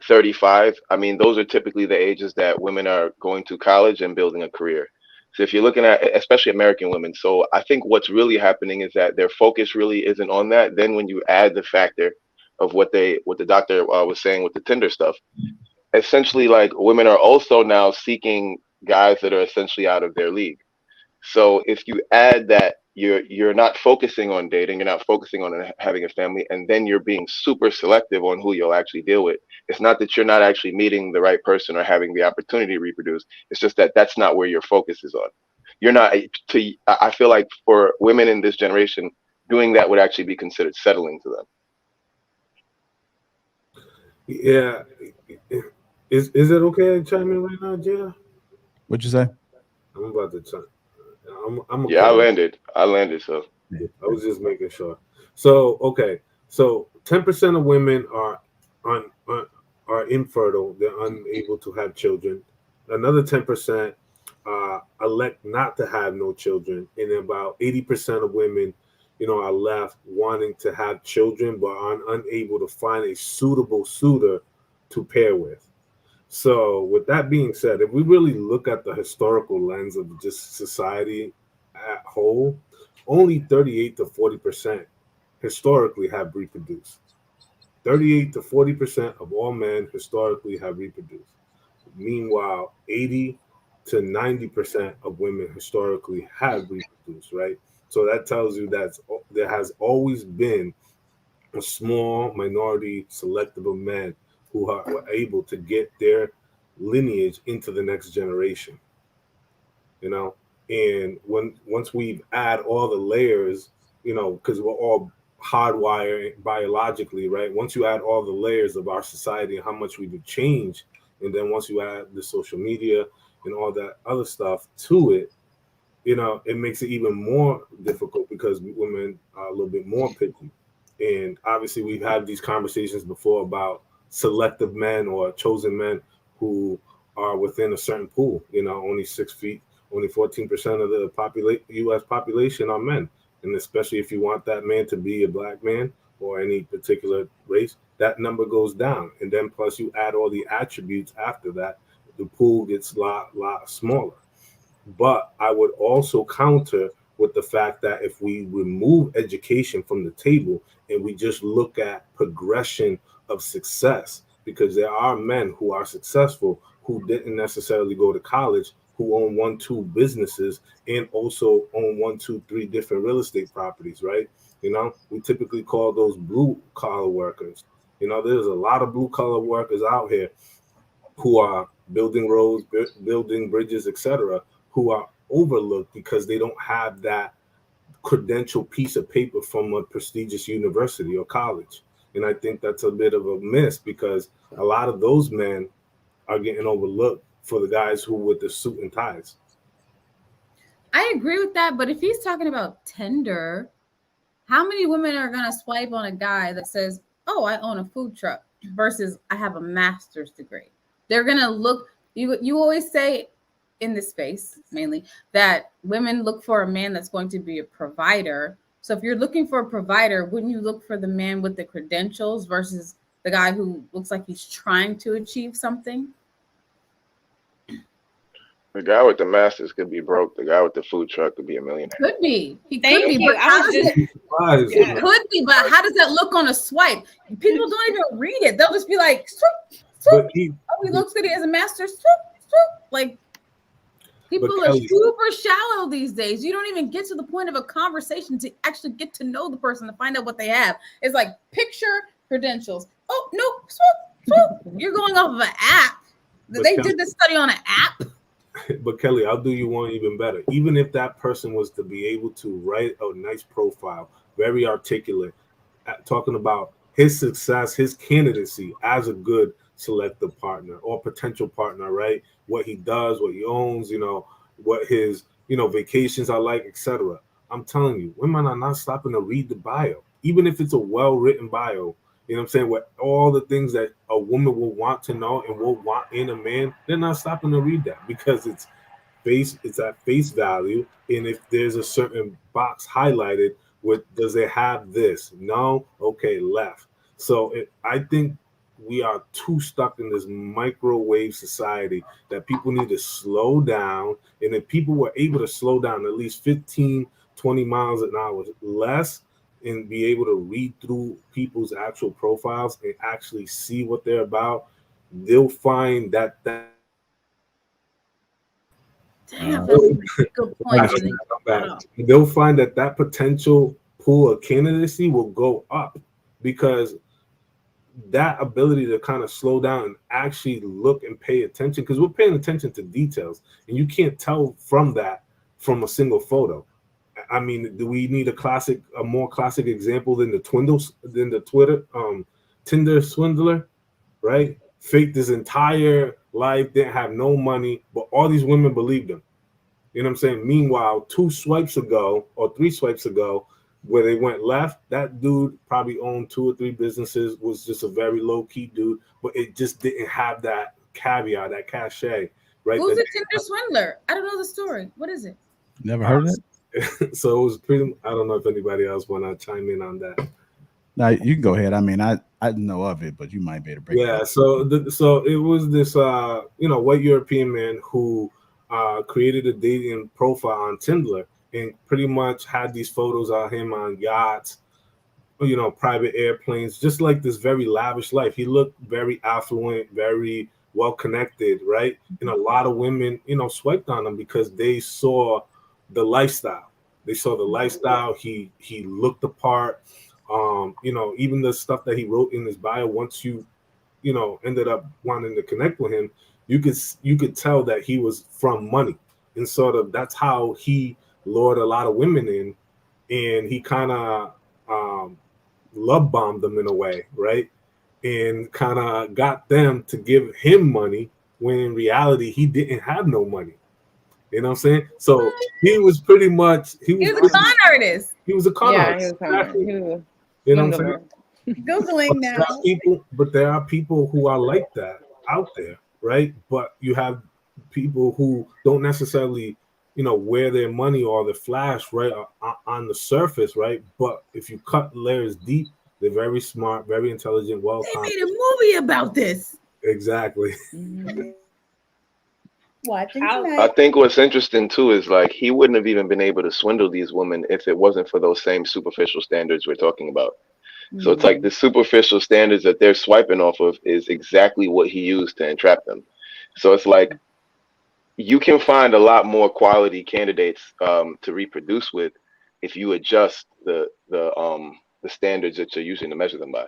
35. I mean, those are typically the ages that women are going to college and building a career. So if you're looking at, especially American women, so I think what's really happening is that their focus really isn't on that. Then when you add the factor of what the doctor was saying with the Tinder stuff, essentially like women are also now seeking guys that are essentially out of their league. So if you add that, you're not focusing on dating, you're not focusing on having a family, and then you're being super selective on who you'll actually deal with. It's not that you're not actually meeting the right person or having the opportunity to reproduce. It's just that that's not where your focus is on. You're not I feel like for women in this generation, doing that would actually be considered settling to them. Yeah. Is it okay to chime in right now, Jay? What'd you say? I'm about to chime. I landed. So I was just making sure. So okay, so 10% of women are infertile. They're unable to have children. Another 10% elect not to have no children, and about 80% of women, are left wanting to have children but are unable to find a suitable suitor to pair with. So with that being said, if we really look at the historical lens of just society at whole, only 38 to 40% historically have reproduced. 38 to 40% of all men historically have reproduced. Meanwhile, 80 to 90% of women historically have reproduced, right? So that tells you that there has always been a small minority selective of men who are able to get their lineage into the next generation, and once we add all the layers, because we're all hardwired biologically, right? Once you add all the layers of our society and how much we've changed, and then once you add the social media and all that other stuff to it, it makes it even more difficult because women are a little bit more picky. And obviously we've had these conversations before about selective men or chosen men who are within a certain pool, only 6 feet, only 14% of the U.S. population are men. And especially if you want that man to be a black man or any particular race, that number goes down. And then plus you add all the attributes after that, the pool gets a lot smaller. But I would also counter with the fact that if we remove education from the table and we just look at progression of success, because there are men who are successful who didn't necessarily go to college, who own 1-2 businesses and also own 1-2-3 different real estate properties, right? You know, we typically call those blue collar workers. You know, there's a lot of blue collar workers out here who are building roads, building bridges, etc., who are overlooked because they don't have that credential piece of paper from a prestigious university or college. And I think that's a bit of a miss, because a lot of those men are getting overlooked for the guys who with the suit and ties. I agree with that, but if he's talking about Tinder, how many women are going to swipe on a guy that says, oh, I own a food truck versus I have a master's degree? They're going to look, you always say in this space mainly that women look for a man that's going to be a provider. So if you're looking for a provider, wouldn't you look for the man with the credentials versus the guy who looks like he's trying to achieve something? The guy with the masters could be broke. The guy with the food truck could be a millionaire. Could be. He could Thank be. you. But how does it? Yeah. Could be, but how does that look on a swipe? People don't even read it. They'll just be like, swoop, swoop. He looks good. He has a master. Swoop, swoop. Like, people are super shallow these days. You don't even get to the point of a conversation to actually get to know the person, to find out what they have. It's like picture, credentials. Oh, no, swoop, swoop. You're going off of an app. They did this study on an app. But Kelly, I'll do you one even better. Even if that person was to be able to write a nice profile, very articulate, talking about his success, his candidacy as a good selective partner or potential partner, right? What he does, what he owns, you know, what his, you know, vacations are like, etc. I'm telling you, women are not stopping to read the bio, even if it's a well-written bio. You know what I'm saying? With all the things that a woman will want to know and will want in a man, they're not stopping to read that, because it's at face value. And if there's a certain box highlighted with, does it have this? No? Okay, left. So I think we are too stuck in this microwave society that people need to slow down. And if people were able to slow down at least 15, 20 miles an hour less, and be able to read through people's actual profiles and actually see what they're about, they'll find that Damn, that's a good point. They'll find that potential pool of candidacy will go up, because that ability to kind of slow down and actually look and pay attention, because we're paying attention to details, and you can't tell from a single photo. I mean, do we need a more classic example than the Tinder swindler, right? Faked his entire life, didn't have no money, but all these women believed him. You know what I'm saying? Meanwhile, 2 swipes ago or 3 swipes ago, where they went left, that dude probably owned 2 or 3 businesses, was just a very low-key dude, but it just didn't have that caveat, that cachet, right? Who's a Tinder swindler? I don't know the story. What is it? Never heard of it? So it was pretty. I don't know if anybody else want to chime in on that. No, you can go ahead. I mean, I know of it, but you might be able to break it down. So it was this white European man who created a dating profile on Tinder and pretty much had these photos of him on yachts, you know, private airplanes, just like this very lavish life. He looked very affluent, very well connected, right? And a lot of women, you know, swiped on him because they saw the lifestyle. They saw the lifestyle. He looked the part. You know, even the stuff that he wrote in his bio, once you know, ended up wanting to connect with him, you could tell that he was from money, and sort of that's how he lured a lot of women in, and he kind of love bombed them in a way, right? And kind of got them to give him money when in reality he didn't have no money. You know what I'm saying? So he was pretty much he was a con artist. He was a con artist. Exactly. You know what I'm saying? Googling now. But there are people who are like that out there, right? But you have people who don't necessarily, you know, wear their money or the flash right on the surface, right? But if you cut layers deep, they're very smart, very intelligent, well. They made a movie about this. Exactly. Watching I tonight. think what's interesting too is like he wouldn't have even been able to swindle these women if it wasn't for those same superficial standards we're talking about. So it's like the superficial standards that they're swiping off of is exactly what he used to entrap them. So it's like you can find a lot more quality candidates to reproduce with if you adjust the standards that you're using to measure them by.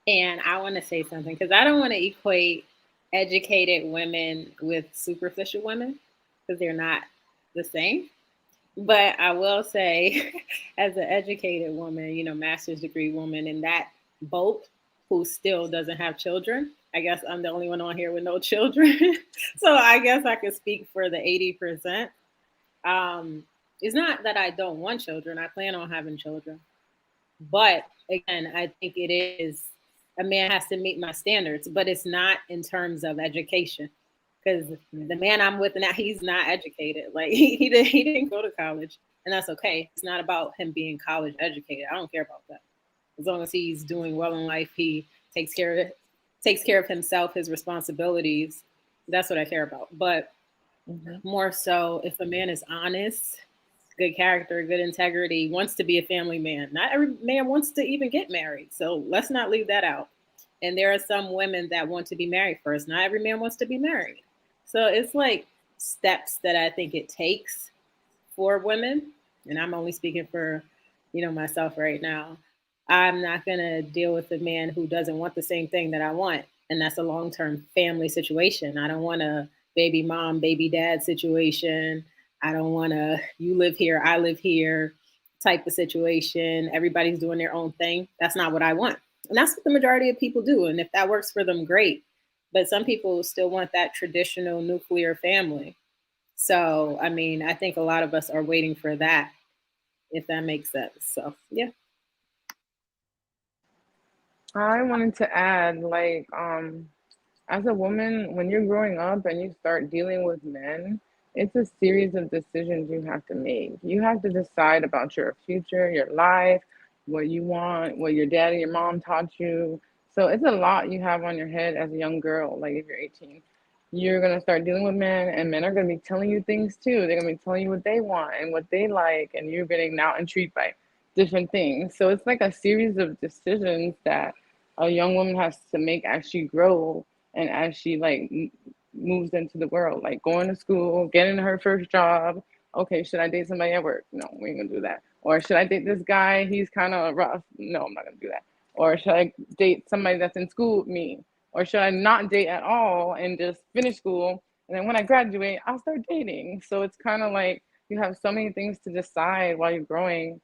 And I want to say something because I don't want to equate educated women with superficial women because they're not the same. But I will say, as an educated woman, you know, master's degree woman in that boat who still doesn't have children, I guess I'm the only one on here with no children. So I guess I could speak for the 80%. It's not that I don't want children. I plan on having children. But again, I think it is a man has to meet my standards, but it's not in terms of education. Because the man I'm with now, he's not educated. Like he didn't go to college, and that's okay. It's not about him being college educated. I don't care about that. As long as he's doing well in life, he takes care of himself, his responsibilities. That's what I care about. But more so, if a man is honest, good character, good integrity, wants to be a family man. Not every man wants to even get married. So let's not leave that out. And there are some women that want to be married first. Not every man wants to be married. So it's like steps that I think it takes for women. And I'm only speaking for, you know, myself right now. I'm not going to deal with a man who doesn't want the same thing that I want. And that's a long-term family situation. I don't want a baby mom, baby dad situation. I don't want to, you live here, I live here type of situation. Everybody's doing their own thing. That's not what I want. And that's what the majority of people do. And if that works for them, great. But some people still want that traditional nuclear family. So, I mean, I think a lot of us are waiting for that, if that makes sense. So, yeah. I wanted to add, like, as a woman, when you're growing up and you start dealing with men, it's a series of decisions you have to make. You have to decide about your future, your life, what you want, what your dad and your mom taught you. So it's a lot you have on your head as a young girl. Like if you're 18, you're going to start dealing with men, and men are going to be telling you things too. They're going to be telling you what they want and what they like, and you're getting now intrigued by different things. So it's like a series of decisions that a young woman has to make as she grows and as she like moves into the world, like going to school, getting her first job. Okay, should I date somebody at work? No, we ain't gonna do that. Or should I date this guy? He's kind of rough. No, I'm not gonna do that. Or should I date somebody that's in school with me? Or should I not date at all and just finish school? And then when I graduate, I'll start dating. So it's kind of like you have so many things to decide while you're growing,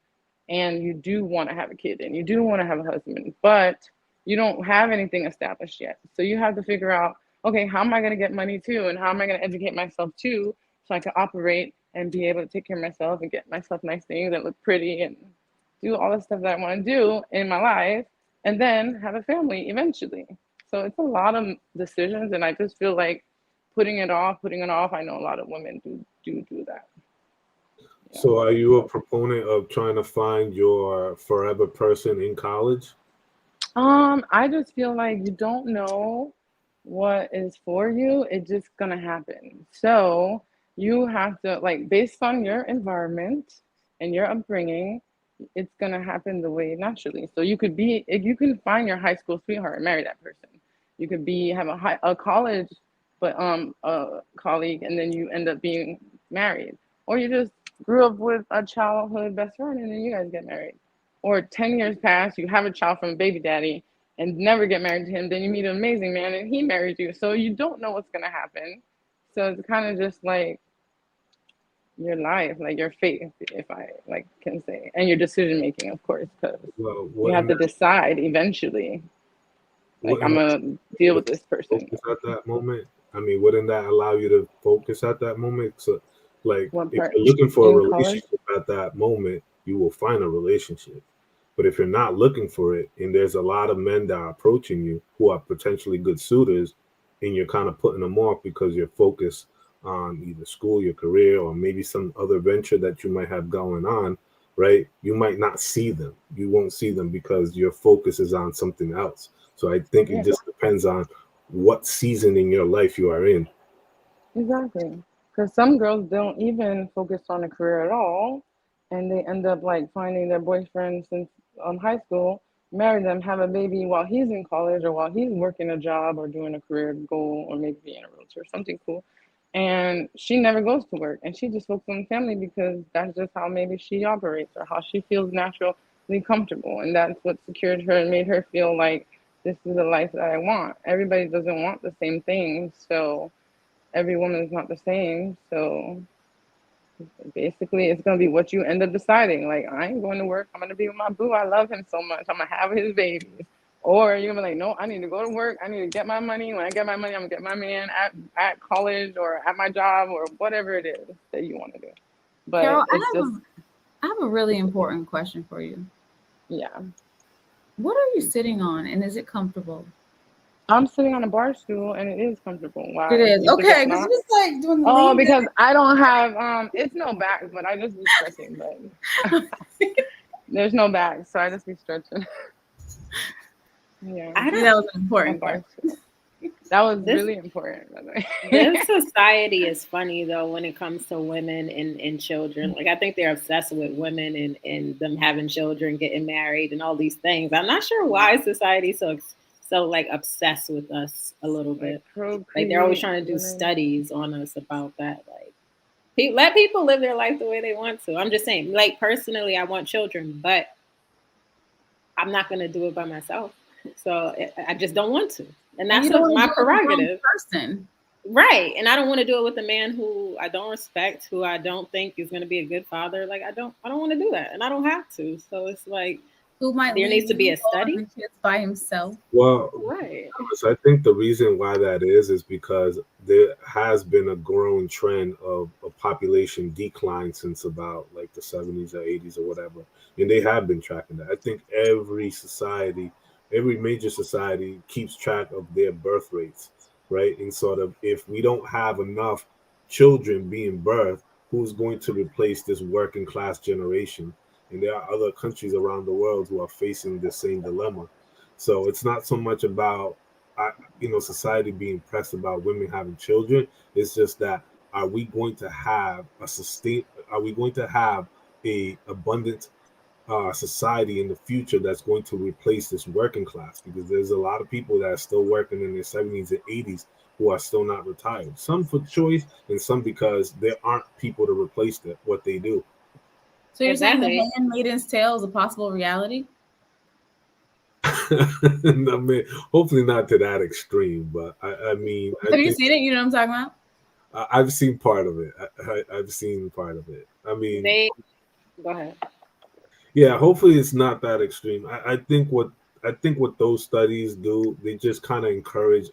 and you do want to have a kid and you do want to have a husband, but you don't have anything established yet. So you have to figure out, okay, how am I going to get money too? And how am I going to educate myself too so I can operate and be able to take care of myself and get myself nice things that look pretty and do all the stuff that I want to do in my life and then have a family eventually. So it's a lot of decisions, and I just feel like putting it off. I know a lot of women do that. Yeah. So are you a proponent of trying to find your forever person in college? I just feel like you don't know what is for you. It's just gonna happen. So you have to, like, based on your environment and your upbringing, it's gonna happen the way naturally. So you can find your high school sweetheart and marry that person. You could have a college, but a colleague, and then you end up being married. Or you just grew up with a childhood best friend, and then you guys get married. Or 10 years pass, you have a child from a baby daddy and never get married to him. Then you meet an amazing man and he marries you. So you don't know what's gonna happen. So it's kind of just like your life, like your fate, if I can say, and your decision making, of course, because you have to decide eventually. Like, I'm gonna deal with this person. Focus at that moment. I mean, wouldn't that allow you to focus at that moment? So, like, if you're looking for a relationship at that moment, you will find a relationship. But if you're not looking for it, and there's a lot of men that are approaching you who are potentially good suitors, and you're kind of putting them off because you're focused on either school, your career, or maybe some other venture that you might have going on, right? You might not see them. You won't see them because your focus is on something else. So I think it just depends on what season in your life you are in. Exactly. Because some girls don't even focus on a career at all, and they end up like finding their boyfriend since high school, marry them, have a baby while he's in college or while he's working a job or doing a career goal or maybe being a realtor or something cool. And she never goes to work and she just focuses on family because that's just how maybe she operates or how she feels naturally comfortable. And that's what secured her and made her feel like this is the life that I want. Everybody doesn't want the same thing. So every woman is not the same. So basically, it's going to be what you end up deciding. Like, I ain't going to work. I'm going to be with my boo. I love him so much. I'm going to have his babies. Or you're going to be like, no, I need to go to work. I need to get my money. When I get my money, I'm going to get my man at college or at my job or whatever it is that you want to do. But Carol, it's I have a really important question for you. Yeah. What are you sitting on and is it comfortable? I'm sitting on a bar stool and it is comfortable. Why? It is. Okay, because it's like doing the lean because there. I don't have it's no back, but I just be stretching, but there's no back, so I just be stretching. Yeah. I think that was an important question. That was really important, by the way. This society is funny though when it comes to women and children. Like I think they're obsessed with women and them having children, getting married, and all these things. I'm not sure why society is so like obsessed with us a little bit. Like they're always trying to do studies on us about that. Like let people live their life the way they want to. I'm just saying, like personally, I want children, but I'm not going to do it by myself. So I just don't want to. And that's my prerogative. Person. Right. And I don't want to do it with a man who I don't respect, who I don't think is going to be a good father. Like I don't want to do that. And I don't have to. So it's like, who might there needs to be a study by himself. Well, right. So I think the reason why that is because there has been a growing trend of a population decline since about like the 70s or 80s or whatever. And they have been tracking that. I think every major society keeps track of their birth rates, right? And sort of if we don't have enough children being birthed, who's going to replace this working class generation? And there are other countries around the world who are facing the same dilemma. So it's not so much about, society being pressed about women having children. It's just that are we going to have a abundant society in the future that's going to replace this working class? Because there's a lot of people that are still working in their 70s and 80s who are still not retired. Some for choice and some because there aren't people to replace what they do. So you're saying The Handmaid's Tale is a possible reality? I mean, hopefully not to that extreme, but I mean. Have you seen it? You know what I'm talking about? I've seen part of it. I've seen part of it. I mean. Go ahead. Yeah, hopefully it's not that extreme. I think what those studies do, they just kind of encourage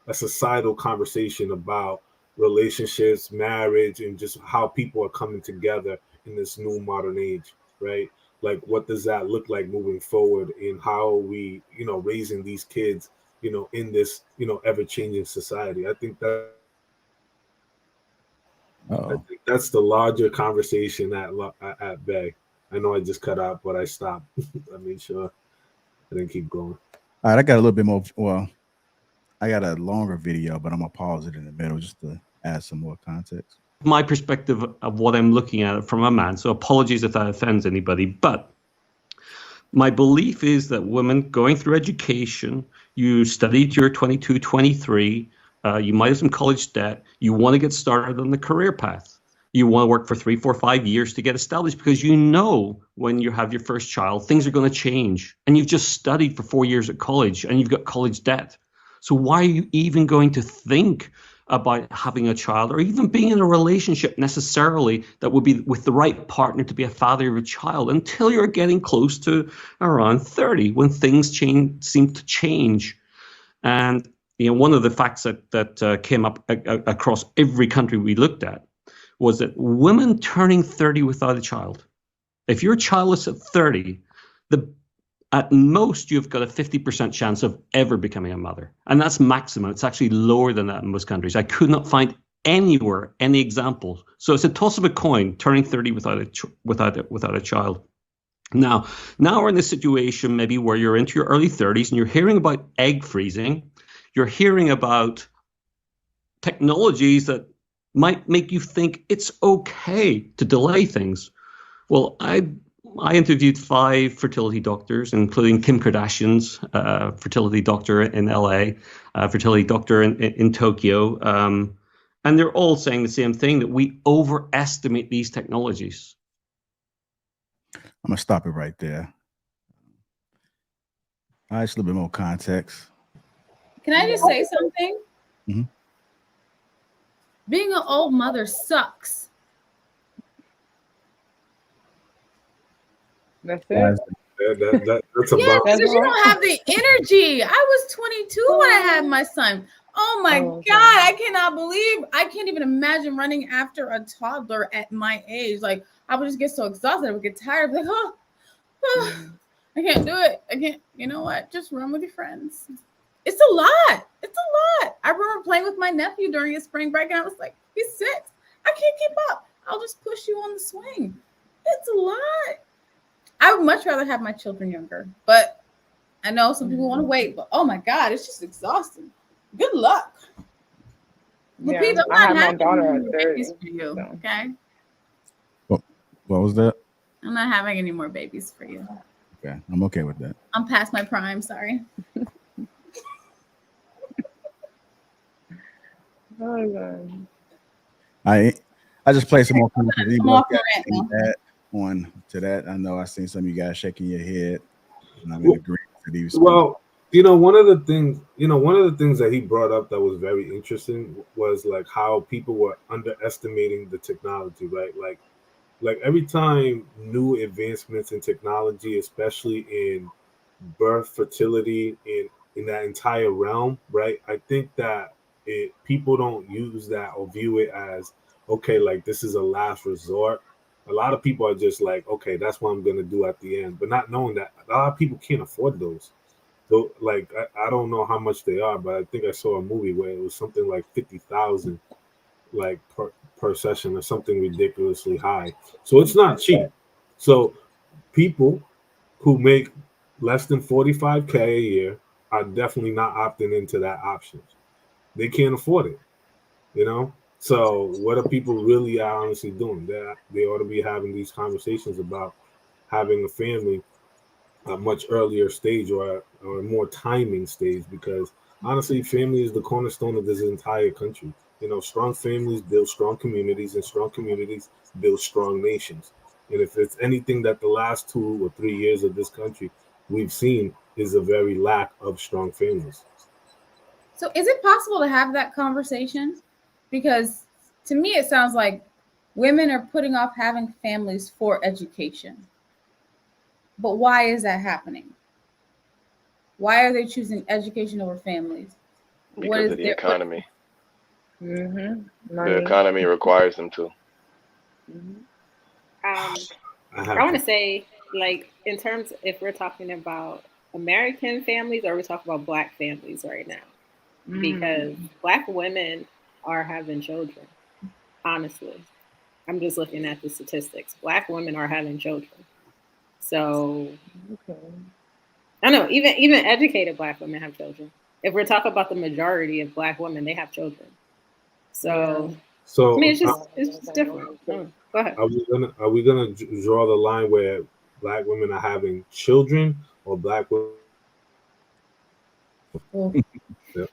a societal conversation about relationships, marriage, and just how people are coming together in this new modern age, right? Like, what does that look like moving forward, and how are we, raising these kids, in this, ever-changing society? I think that's the larger conversation at bay. I know I just cut out, but I stopped. I made sure I didn't keep going. All right, I got a little bit more. Well, I got a longer video, but I'm gonna pause it in the middle just to add some more context. My perspective of what I'm looking at from a man. So apologies if that offends anybody, but my belief is that women going through education, you studied your 22, 23, you might have some college debt, you want to get started on the career path. You want to work for 3, 4, 5 years to get established because when you have your first child, things are going to change. And you've just studied for 4 years at college and you've got college debt. So why are you even going to think about having a child or even being in a relationship necessarily that would be with the right partner to be a father of a child until you're getting close to around 30 when things seem to change? And one of the facts that came up across every country we looked at was that women turning 30 without a child, if you're childless at 30, at most you've got a 50% chance of ever becoming a mother. And that's maximum. It's actually lower than that in most countries. I could not find anywhere any examples. So it's a toss of a coin turning 30 without a child. Now we're in this situation maybe where you're into your early 30s and you're hearing about egg freezing. You're hearing about technologies that might make you think it's okay to delay things. Well, I interviewed 5 fertility doctors, including Kim Kardashian's fertility doctor in LA, fertility doctor in Tokyo, and they're all saying the same thing, that we overestimate these technologies. I'm gonna stop it right there. All right, just a little bit more context. Can I just say something? Mm-hmm. Being an old mother sucks. That's it. That's a yes, bomb. because you don't have the energy. I was 22 when I had my son. Oh my God, I can't even imagine running after a toddler at my age. Like, I would just get so exhausted. I would get tired. Like, I can't do it. I can't, you know what? Just run with your friends. It's a lot. It's a lot. I remember playing with my nephew during his spring break, and I was like, he's 6. I can't keep up. I'll just push you on the swing. It's a lot. I would much rather have my children younger, but I know some people want to wait, but oh my God, it's just exhausting. Good luck. Yeah, Lapeef, I had my having daughter any at more 30. babies for you, So. okay? What was that? I'm not having any more babies for you. Okay, I'm okay with that. I'm past my prime, sorry. Oh, God. I just played some more content. I'm off my rant now. On to that. I know I seen some of you guys shaking your head, and I'm in agreement with you. Well, one of the things that he brought up that was very interesting was like how people were underestimating the technology, right? Like every time new advancements in technology, especially in birth, fertility, in that entire realm, right? I think that people don't use that or view it as, okay, like this is a last resort. A lot of people are just like, okay, that's what I'm going to do at the end, but not knowing that a lot of people can't afford those. So, like, I don't know how much they are, but I think I saw a movie where it was something like 50,000, like per session, or something ridiculously high. So it's not cheap. So people who make less than 45K a year are definitely not opting into that option. They can't afford it, you know? So what are people really honestly doing? They ought to be having these conversations about having a family at a much earlier stage or a more timing stage, because honestly, family is the cornerstone of this entire country. You know, strong families build strong communities, and strong communities build strong nations. And if it's anything that the last 2 or 3 years of this country we've seen is a very lack of strong families. So is it possible to have that conversation? Because to me, it sounds like women are putting off having families for education. But why is that happening? Why are they choosing education over families? Because of the economy. Mm-hmm. The economy requires them to. I want to say, like, in terms, if we're talking about American families, or we're talking about Black families right now, because Black women are having children. Honestly, I'm just looking at the statistics. Black women are having children. So, I know even educated Black women have children. If we're talking about the majority of Black women, they have children. So I mean, it's just different. Go ahead. Are we gonna draw the line where Black women are having children, or Black women?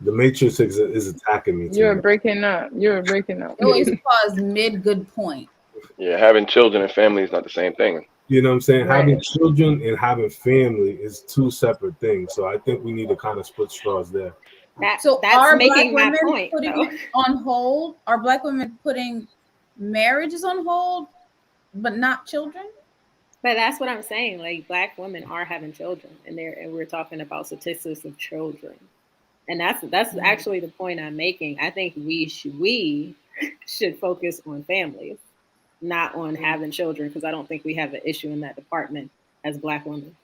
The Matrix is attacking me. You're breaking up. It always pause mid good point. Yeah, having children and family is not the same thing. You know what I'm saying? Right. Having children and having family is 2 separate things. So I think we need to kind of split straws there. That's are making Black my women point. putting it on hold? Are Black women putting marriages on hold, but not children? But that's what I'm saying. Like, Black women are having children, and we're talking about statistics of children, and that's actually the point I'm making. I think we should focus on families, not on having children, because I don't think we have an issue in that department as Black women.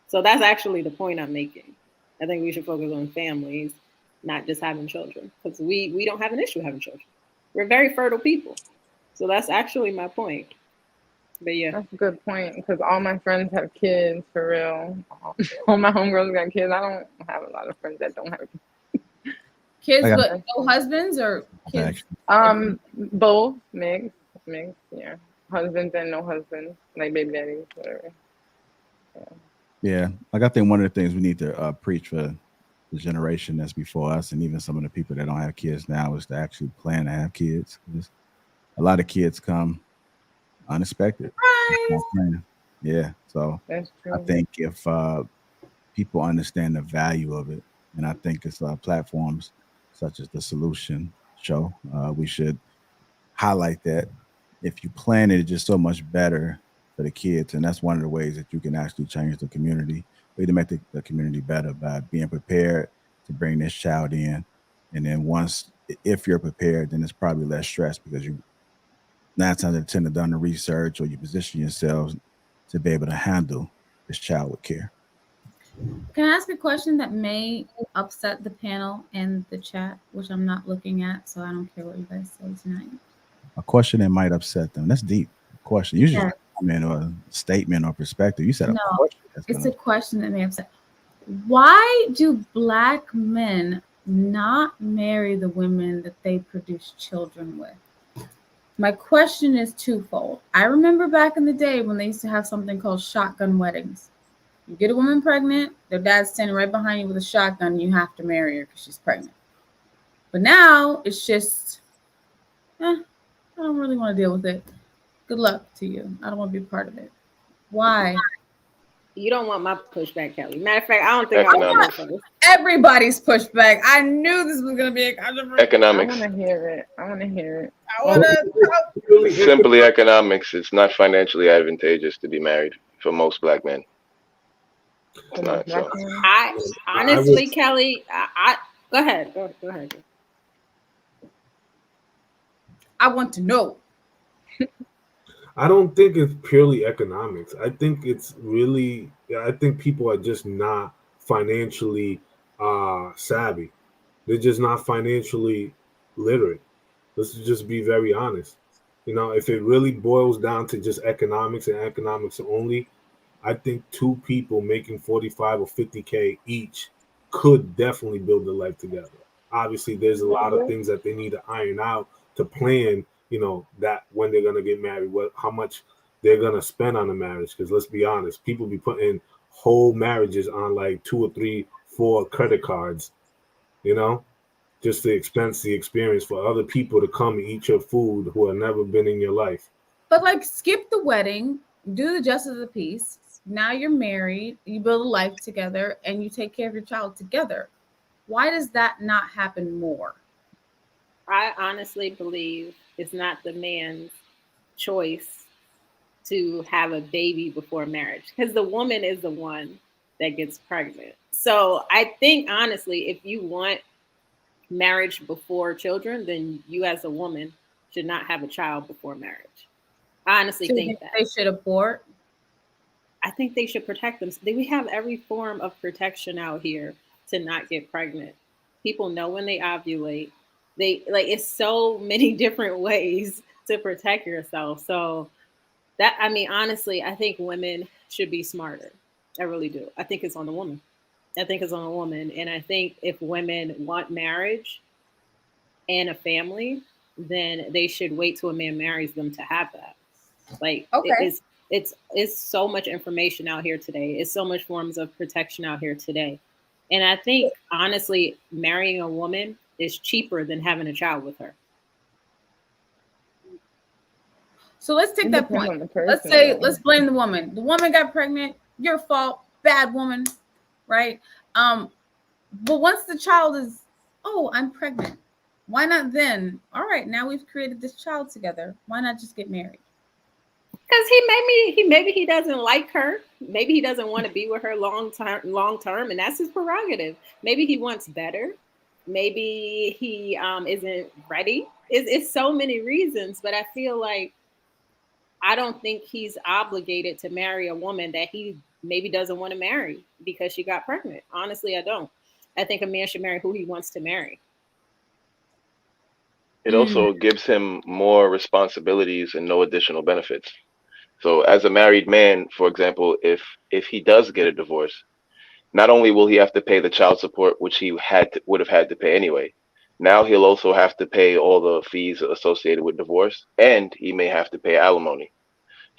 So that's actually the point I'm making. I think we should focus on families, not just having children, because we don't have an issue having children. We're very fertile people. So that's actually my point. But yeah. That's a good point, because all my friends have kids, for real. All my homegirls got kids. I don't have a lot of friends that don't have kids. Kids but no husbands or kids? Both mixed, yeah. Husbands and no husbands, like baby daddies, whatever. Yeah, like I think one of the things we need to preach for the generation that's before us, and even some of the people that don't have kids now, is to actually plan to have kids. A lot of kids come unexpected. Yeah, so that's true. I think if people understand the value of it, and I think it's platforms such as the Solution Show, we should highlight that. If you plan it, it's just so much better for the kids, and that's one of the ways that you can actually change the community, way to make the community better by being prepared to bring this child in. And then once, if you're prepared, then it's probably less stress because you 9 times out of 10 have done the research, or you position yourselves to be able to handle this child with care. Can I ask a question that may upset the panel and the chat, which I'm not looking at, so I don't care what you guys say tonight? A question that might upset them. That's deep question. Usually, or a statement or perspective. You said a question. It's a question that may upset. Why do Black men not marry the women that they produce children with? My question is twofold. I remember back in the day when they used to have something called shotgun weddings. You get a woman pregnant, their dad's standing right behind you with a shotgun, and you have to marry her because she's pregnant. But now it's just, I don't really want to deal with it. Good luck to you. I don't want to be part of it. Why? You don't want my pushback, Kelly. Matter of fact, I don't think I want this. Everybody's pushback. I knew this was going to be a controversy. Economics. I want to hear it. I want to. Simply economics. It's not financially advantageous to be married for most Black men. It's not. So. I honestly, Kelly, I go ahead. Go ahead. I want to know. I don't think it's purely economics. I think it's really, I think people are just not financially savvy. They're just not financially literate. Let's just be very honest. You know, if it really boils down to just economics and economics only, I think 2 people making 45 or 50K each could definitely build a life together. Obviously, there's a lot of things that they need to iron out to plan, you know, that when they're going to get married, how much they're going to spend on the marriage. Because let's be honest, people be putting whole marriages on like 2 or 3, 4 credit cards, you know, just the experience for other people to come and eat your food who have never been in your life. But like, skip the wedding, do the justice of the peace. Now you're married, you build a life together, and you take care of your child together. Why does that not happen more? I honestly believe it's not the man's choice to have a baby before marriage, because the woman is the one that gets pregnant. So I think, honestly, if you want marriage before children, then you as a woman should not have a child before marriage. I honestly think that. They should abort? I think they should protect them. We have every form of protection out here to not get pregnant. People know when they ovulate. It's so many different ways to protect yourself. So that, I mean, honestly, I think women should be smarter. I really do. I think it's on the woman. And I think if women want marriage and a family, then they should wait till a man marries them to have that. It's so much information out here today. It's so much forms of protection out here today. And I think, honestly, marrying a woman is cheaper than having a child with her. So let's take that point. Let's blame the woman. The woman got pregnant, your fault, bad woman, right? But once the child is, I'm pregnant, why not then? All right, now we've created this child together. Why not just get married? Because maybe he doesn't like her. Maybe he doesn't want to be with her long term, and that's his prerogative. Maybe he wants better. Maybe he isn't ready. It's so many reasons, but I feel like I don't think he's obligated to marry a woman that he maybe doesn't want to marry because she got pregnant. Honestly, I don't. I think a man should marry who he wants to marry. It also gives him more responsibilities and no additional benefits. So as a married man, for example, if he does get a divorce, not only will he have to pay the child support, which he would have had to pay anyway, Now he'll also have to pay all the fees associated with divorce, and he may have to pay alimony.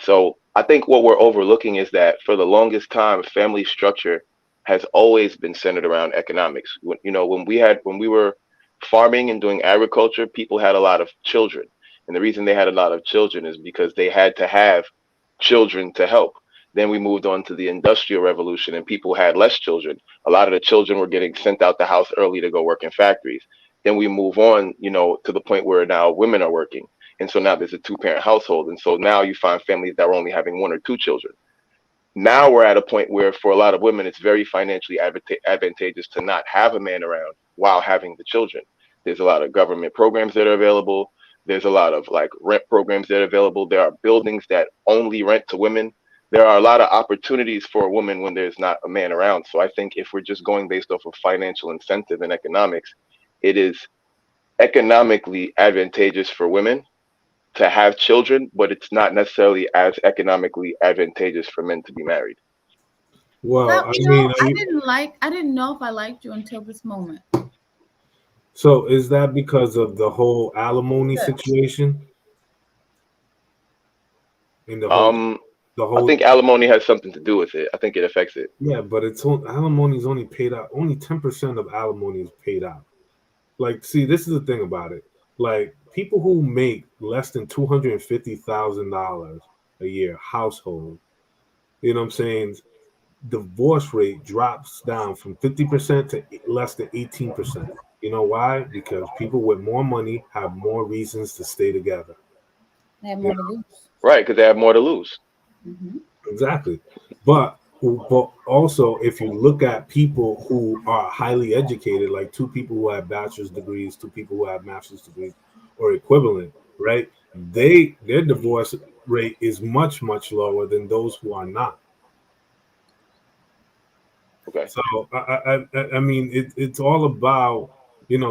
So I think what we're overlooking is that for the longest time, family structure has always been centered around economics. When we were farming and doing agriculture, people had a lot of children. And the reason they had a lot of children is because they had to have children to help. Then we moved on to the Industrial Revolution and people had less children. A lot of the children were getting sent out the house early to go work in factories. Then we move on, to the point where now women are working. And so now there's a two-parent household. And so now you find families that are only having one or two children. Now we're at a point where for a lot of women, it's very financially advantageous to not have a man around while having the children. There's a lot of government programs that are available. There's a lot of like rent programs that are available. There are buildings that only rent to women. There are a lot of opportunities for a woman when there's not a man around. So I think if we're just going based off of financial incentive and economics, it is economically advantageous for women to have children, but it's not necessarily as economically advantageous for men to be married. Well, I didn't know if I liked you until this moment. So is that because of the whole alimony situation? And I think alimony has something to do with it. I think it affects it. Yeah, but alimony is only paid out. Only 10% of alimony is paid out. Like, see, this is the thing about it. Like, people who make less than $250,000 a year household, you know what I'm saying? Divorce rate drops down from 50% to less than 18%. You know why? Because people with more money have more reasons to stay together. They have more to lose. Right, because they have more to lose. Mm-hmm. Exactly. But also, if you look at people who are highly educated, like two people who have bachelor's degrees, two people who have master's degrees or equivalent, right? Their divorce rate is much, much lower than those who are not. Okay. So I mean, it's all about,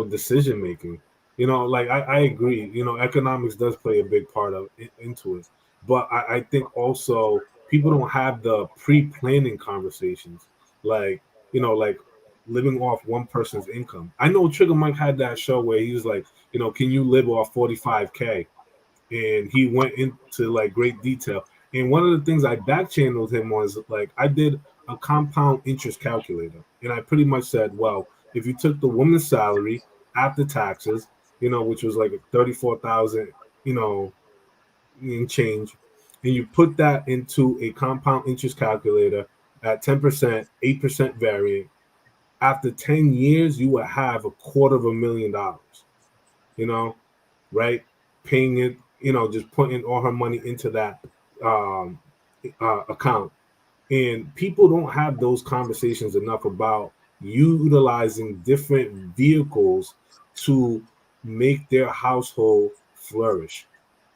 decision making. Like I agree. Economics does play a big part into it, but I think also people don't have the pre-planning conversations, like living off one person's income. I know Trigger Mike had that show where he was like, can you live off 45K? And he went into like great detail. And one of the things I back channeled him was like, I did a compound interest calculator. And I pretty much said, well, if you took the woman's salary after taxes, which was like 34,000, in change, and you put that into a compound interest calculator at 10%, 8% variant, after 10 years, you would have $250,000, right? Paying it, just putting all her money into that account. And people don't have those conversations enough about utilizing different vehicles to make their household flourish.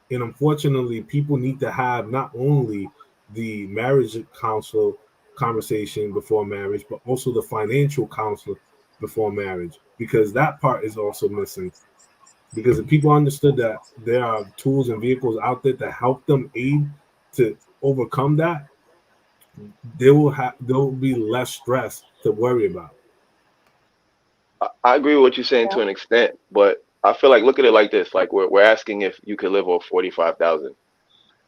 And unfortunately, people need to have not only the marriage counsel conversation before marriage, but also the financial counsel before marriage, because that part is also missing. Because if people understood that there are tools and vehicles out there to help them aid to overcome that, there will be less stress to worry about. I agree with what you're saying to an extent, but I feel like, look at it like this: like we're asking if you could live off 45,000,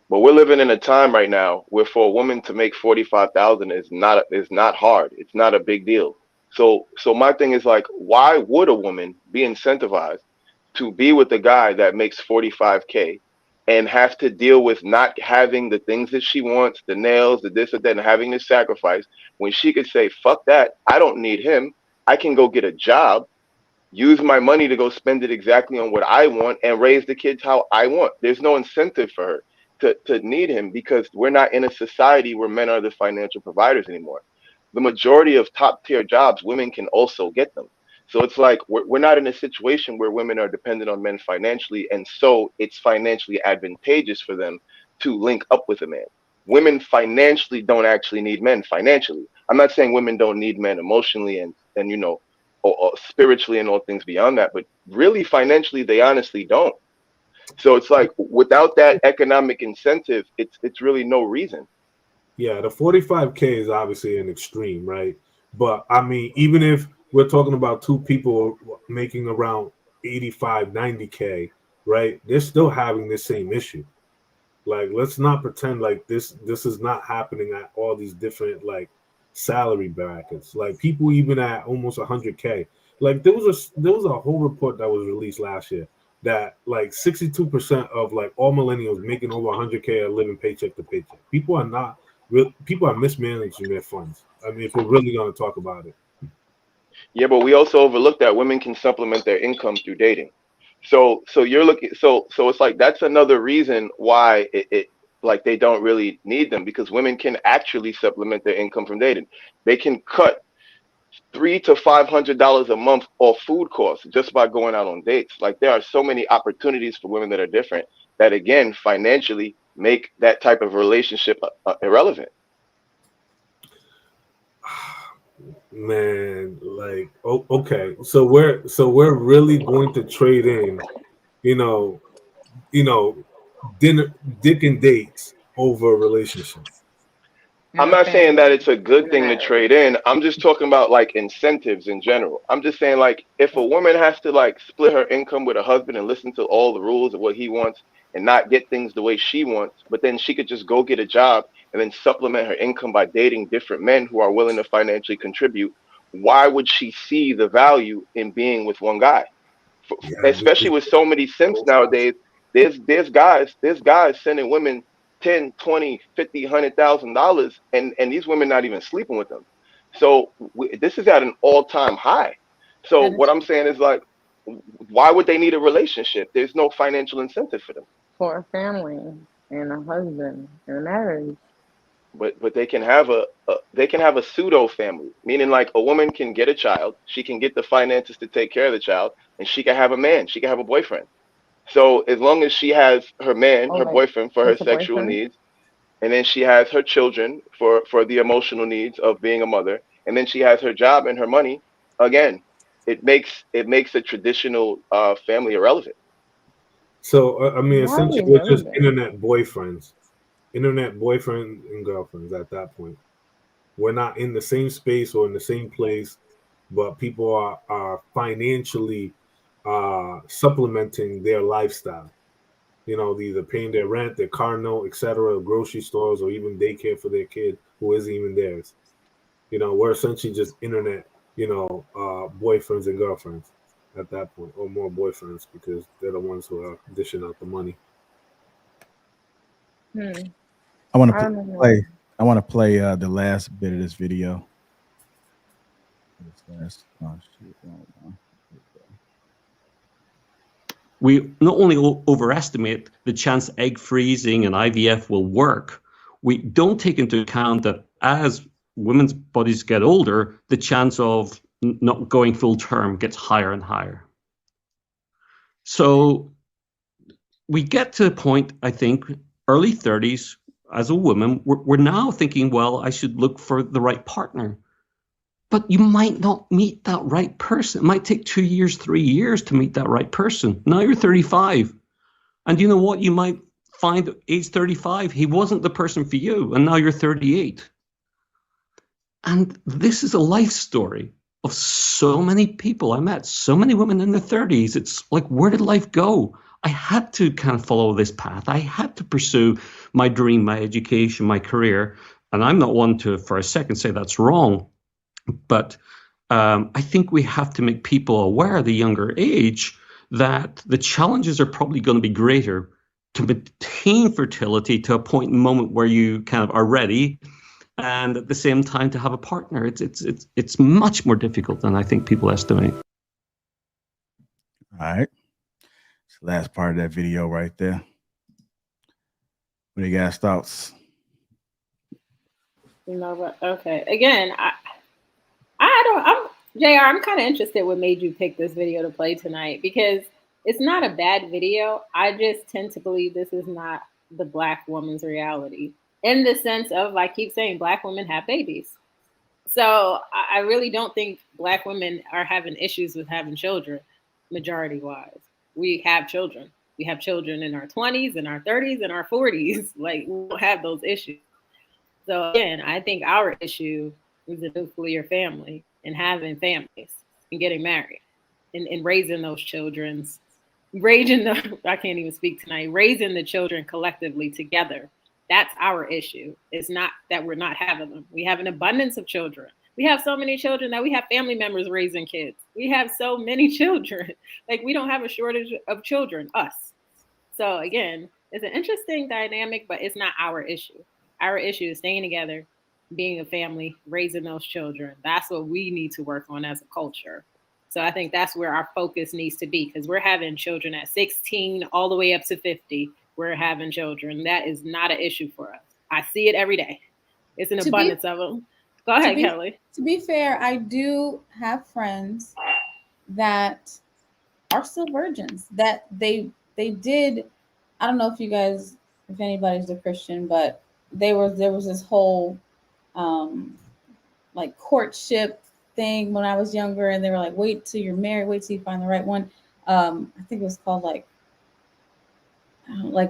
but we're living in a time right now where for a woman to make 45,000 is not hard. It's not a big deal. So my thing is like, why would a woman be incentivized to be with a guy that makes 45K and have to deal with not having the things that she wants, the nails, the this or that, and having to sacrifice, when she could say, fuck that, I don't need him. I can go get a job, use my money to go spend it exactly on what I want, and raise the kids how I want. There's no incentive for her to need him, because we're not in a society where men are the financial providers anymore. The majority of top tier jobs, women can also get them. So it's like we're not in a situation where women are dependent on men financially, and so it's financially advantageous for them to link up with a man. Women financially don't actually need men financially. I'm not saying women don't need men emotionally and or spiritually and all things beyond that, but really financially they honestly don't. So it's like without that economic incentive, it's really no reason. Yeah, the 45K is obviously an extreme, right? But I mean, even if we're talking about two people making around 85, 90K, right? They're still having the same issue. Like, let's not pretend like this is not happening at all these different like salary brackets. Like people even at almost 100K. Like there was a whole report that was released last year that like 62% of like all millennials making over 100K are living paycheck to paycheck. People are mismanaging their funds. I mean, if we're really going to talk about it. Yeah, but we also overlook that women can supplement their income through dating. So you're looking, so it's like that's another reason why it like they don't really need them, because women can actually supplement their income from dating. They can cut $300 to $500 a month off food costs just by going out on dates. Like there are so many opportunities for women that are different that again financially make that type of relationship irrelevant. Man, like okay, so we're really going to trade in, dinner, dick and dates over relationships. I'm not saying that it's a good thing to trade in. I'm just talking about like incentives in general. I'm just saying like if a woman has to like split her income with a husband and listen to all the rules of what he wants and not get things the way she wants, but then she could just go get a job and then supplement her income by dating different men who are willing to financially contribute, why would she see the value in being with one guy? Especially with so many simps nowadays, there's guys sending women 10, 20, 50, $100,000 and these women not even sleeping with them. So this is at an all-time high. So what I'm saying is like, why would they need a relationship? There's no financial incentive for them. For a family and a husband and a marriage. But they can have a pseudo family, meaning like a woman can get a child, she can get the finances to take care of the child, and she can have a man, she can have a boyfriend. So as long as she has her man, her boyfriend for her sexual needs, and then she has her children for the emotional needs of being a mother, and then she has her job and her money, again, it makes a traditional family irrelevant. So I mean, essentially, we're just internet boyfriends and girlfriends at that point. We're not in the same space or in the same place, but people are financially supplementing their lifestyle. Either paying their rent, their car note, etc., grocery stores, or even daycare for their kid who isn't even theirs. We're essentially just internet, boyfriends and girlfriends at that point, or more boyfriends because they're the ones who are dishing out the money. I want to play the last bit of this video. We not only overestimate the chance egg freezing and IVF will work, we don't take into account that as women's bodies get older, the chance of not going full term gets higher and higher. So we get to a point, I think, early 30s, as a woman, we're now thinking, well, I should look for the right partner. But you might not meet that right person. It might take 2 years, 3 years to meet that right person. Now you're 35. And you know what? You might find at age 35, he wasn't the person for you. And now you're 38. And this is a life story of so many people I met, so many women in their 30s. It's like, where did life go? I had to kind of follow this path. I had to pursue my dream, my education, my career. And I'm not one to, for a second, say that's wrong. But I think we have to make people aware at a younger age that the challenges are probably going to be greater to maintain fertility to a point in the moment where you kind of are ready, and at the same time to have a partner. It's much more difficult than I think people estimate. All right. It's the last part of that video right there. What do you guys' thoughts? Okay. Again, I'm kind of interested what made you pick this video to play tonight, because it's not a bad video. I just tend to believe this is not the Black woman's reality, in the sense of, I keep saying, Black women have babies. So I really don't think Black women are having issues with having children, majority wise. We have children. We have children in our 20s, in our 30s, and our 40s. Like, we don't have those issues. So again, I think our issue is the nuclear family and having families and getting married in raising those children's, I can't even speak tonight, raising the children collectively together. That's our issue. It's not that we're not having them. We have an abundance of children. We have so many children that we have family members raising kids. We have so many children. Like, we don't have a shortage of children, us. So again, it's an interesting dynamic, but it's not our issue. Our issue is staying together, being a family, raising those children. That's what we need to work on as a culture. So I think that's where our focus needs to be, because we're having children at 16 all the way up to 50. We're having children. That is not an issue for us. I see it every day. It's an abundance of them. Go ahead, Kelly. To be fair, I do have friends that are still virgins, that they did. I don't know if you guys, if anybody's a Christian, but there was this whole like courtship thing when I was younger, and they were like, wait till you're married, wait till you find the right one. I think it was called like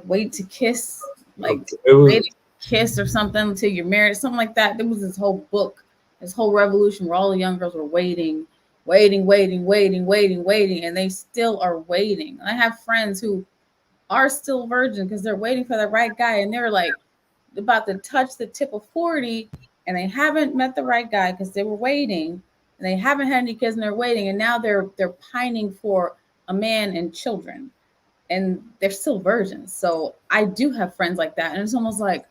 wait to kiss, like wait to kiss or something until you're married, something like that. There was this whole book, this whole revolution where all the young girls were waiting, and they still are waiting. I have friends who are still virgin because they're waiting for the right guy, and they're like about to touch the tip of 40, and they haven't met the right guy because they were waiting, and they haven't had any kids, and they're waiting, and now they're pining for a man and children, and they're still virgins. So I do have friends like that, and it's almost like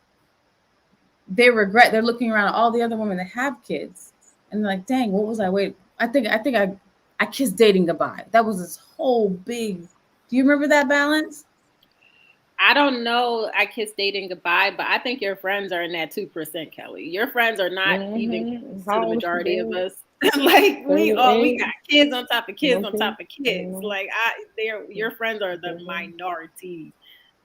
they regret. They're looking around at all the other women that have kids, and they're like, "Dang, what was I waiting? I think I kissed dating goodbye." That was this whole big. Do you remember that, Balance? I don't know. I kissed dating goodbye, but I think your friends are in that 2%, Kelly. Your friends are not even to the majority of us. Like we got kids on top of kids on top of kids. Like your friends are the minority.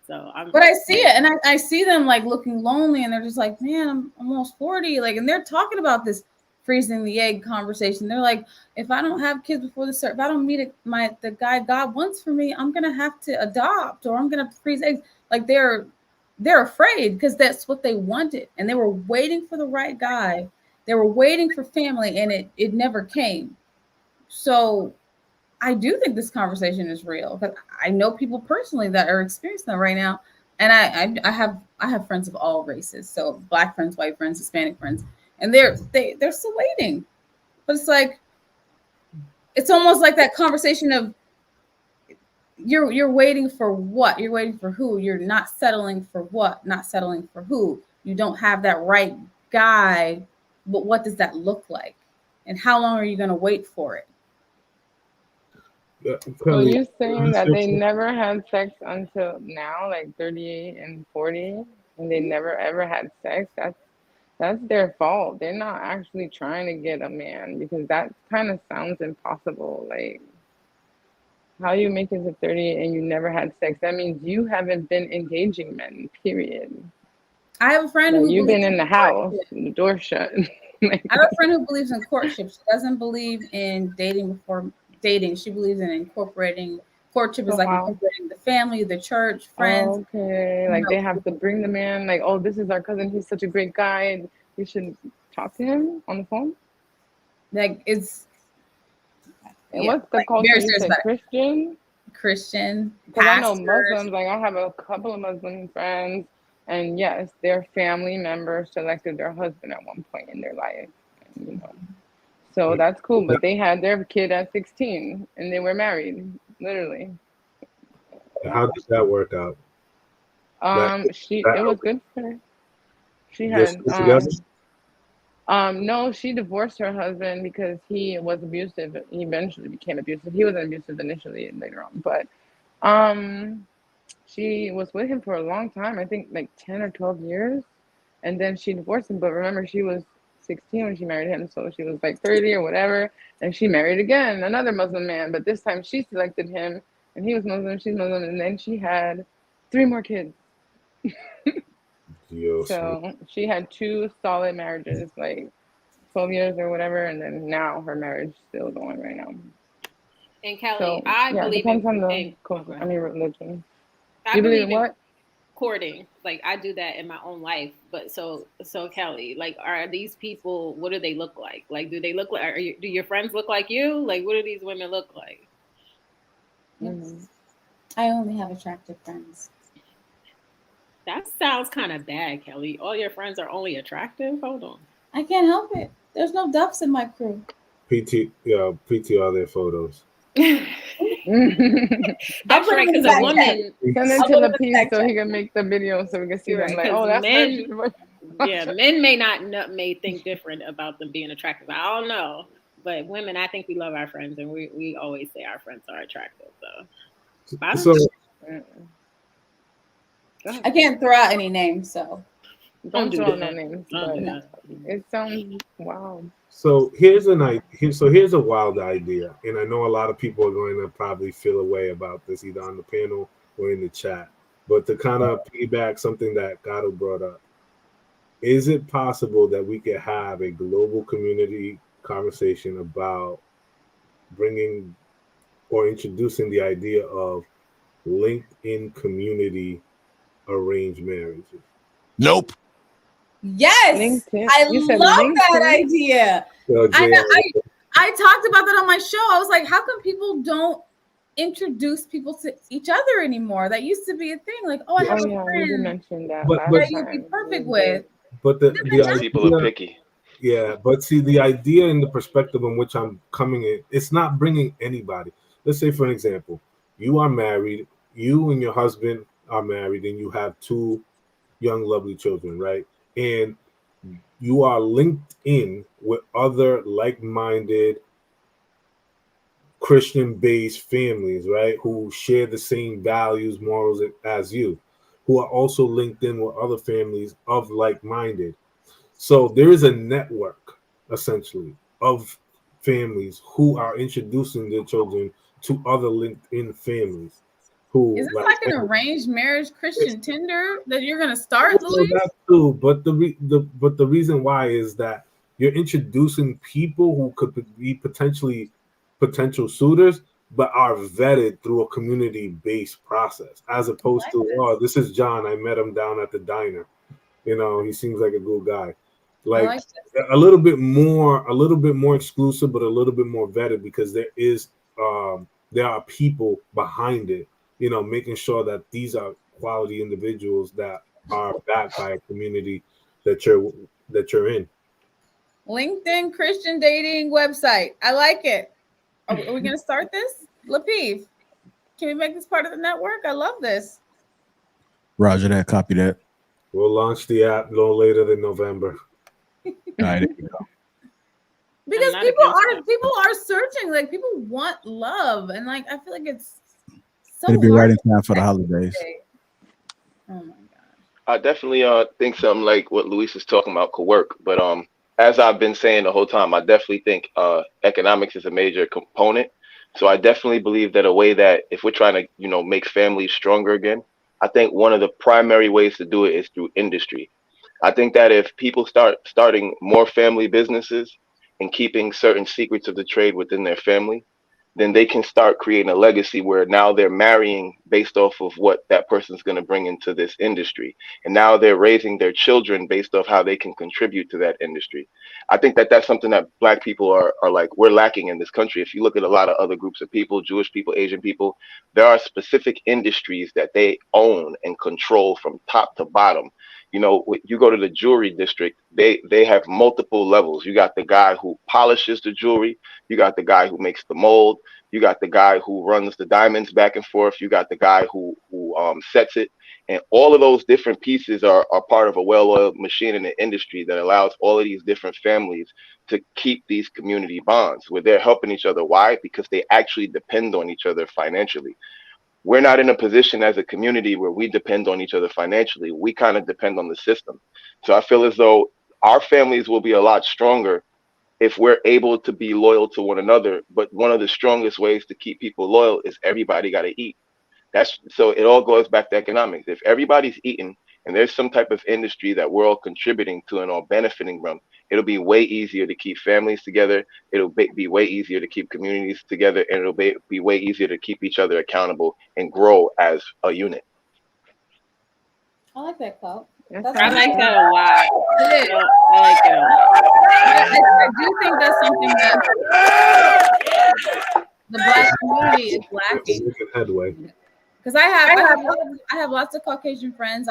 So but I see it, and I see them like looking lonely, and they're just like, man, I'm almost 40. Like, and they're talking about this freezing the egg conversation. They're like, if I don't have kids before the start, if I don't meet the guy God wants for me, I'm gonna have to adopt, or I'm gonna freeze eggs. Like they're afraid because that's what they wanted, and they were waiting for the right guy. They were waiting for family, and it never came. So I do think this conversation is real, because I know people personally that are experiencing that right now, and I have friends of all races, so Black friends, white friends, Hispanic friends, and they're still waiting. But it's like, it's almost like that conversation of you're waiting for what? You're waiting for who? You're not settling for what? Not settling for who? You don't have that right guy, but what does that look like? And how long are you going to wait for it? So you're saying that they never had sex until now, like 38 and 40, and they never ever had sex? That's their fault. They're not actually trying to get a man, because that kind of sounds impossible. Like, how you make it to 38 and you never had sex? That means you haven't been engaging men, period. I have a friend who you've been in the house, the door shut. I have a friend who believes in courtship. She doesn't believe in dating before dating. She believes in incorporating. Courtship is like incorporating the family, the church, friends. Okay, like they have to bring the man. Like, oh, this is our cousin. He's such a great guy. We should talk to him on the phone. Like it's. And what's the culture? You said Christian. Because I know Muslims. Like, I have a couple of Muslim friends, and yes, their family members selected their husband at one point in their life. And, so that's cool. But they had their kid at 16, and they were married, literally. How did that work out? It was good for her. She had no, she divorced her husband because he was abusive. He eventually became abusive. He wasn't abusive initially and later on, but she was with him for a long time. I think like 10 or 12 years, and then she divorced him. But remember, she was 16 when she married him, so she was like 30 or whatever, and she married again another Muslim man. But this time she selected him, and he was Muslim, she's Muslim, and then she had 3 more kids. So she had 2 solid marriages, like 12 years or whatever, and then now her marriage is still going right now. And Kelly, I believe depends on the religion. I believe in what? Courting. Like, I do that in my own life. But so Kelly, like, are these people? What do they look like? Like, do they look like? Do your friends look like you? Like, what do these women look like? Yes. I only have attractive friends. That sounds kind of bad, Kelly. All your friends are only attractive? Hold on. I can't help it. There's no ducks in my crew. PTR their photos. That's right, because a woman send it to Lapeef so he can make the video so we can see them. Like, oh, that's men. Yeah, men may think different about them being attractive. I don't know, but women, I think we love our friends, and we always say our friends are attractive. So I can't throw out any names, so don't throw out no names. But it sounds wow. So here's here's a wild idea, and I know a lot of people are going to probably feel a way about this, either on the panel or in the chat. But to kind of piggyback something that Gato brought up, is it possible that we could have a global community conversation about bringing or introducing the idea of linked-in community arranged marriages? Nope. Yes, LinkedIn. I love that idea. I talked about that on my show. I was like, how come people don't introduce people to each other anymore? That used to be a thing. Like, oh, I have a friend you mentioned that that you'd be perfect with. But the people are picky. Yeah, but see, the idea and the perspective in which I'm coming in, it's not bringing anybody. Let's say, for an example, you are married, you and your husband are married, and you have 2 young, lovely children, right? And you are linked in with other like-minded Christian-based families, right? Who share the same values, morals as you, who are also linked in with other families of like-minded. So there is a network, essentially, of families who are introducing their children to other linked-in families. Is this like an arranged marriage Christian Tinder that you're gonna start, Louis? That too, but the reason why is that you're introducing people who could be potential suitors, but are vetted through a community-based process, as opposed to oh, this is John. I met him down at the diner. You know, he seems like a good guy. Like a little bit more exclusive, but a little bit more vetted, because there are people behind it. You know, making sure that these are quality individuals that are backed by a community that you're in. LinkedIn Christian dating website. I like it. Are we going to start this? Lapeef, can we make this part of the network? I love this. Roger that. Copy that. We'll launch the app no later than November. All right, there you go. Because people are searching. Like, people want love, and like I feel like it's so it'll be hard right in time for the holidays. Oh my god. I definitely think something like what Luis is talking about could work, but as I've been saying the whole time, I definitely think economics is a major component. So I definitely believe that a way that if we're trying to make families stronger again, I think one of the primary ways to do it is through industry. I think that if people starting more family businesses and keeping certain secrets of the trade within their family, then they can start creating a legacy where now they're marrying based off of what that person's going to bring into this industry. And now they're raising their children based off how they can contribute to that industry. I think that that's something that Black people are like, we're lacking in this country. If you look at a lot of other groups of people, Jewish people, Asian people, there are specific industries that they own and control from top to bottom. You go to the jewelry district, they have multiple levels. You got the guy who polishes the jewelry. You got the guy who makes the mold. You got the guy who runs the diamonds back and forth. You got the guy who sets it. And all of those different pieces are part of a well-oiled machine in the industry that allows all of these different families to keep these community bonds where they're helping each other. Why? Because they actually depend on each other financially. We're not in a position as a community where we depend on each other financially. We kind of depend on the system. So I feel as though our families will be a lot stronger if we're able to be loyal to one another. But one of the strongest ways to keep people loyal is everybody got to eat. So it all goes back to economics. If everybody's eating and there's some type of industry that we're all contributing to and all benefiting from, it'll be way easier to keep families together. It'll be way easier to keep communities together, and it'll be way easier to keep each other accountable and grow as a unit. I like that quote. I like that a lot. I like it a lot. I do think that's something that the Black community is lacking. Headway. Because I have lots of Caucasian friends.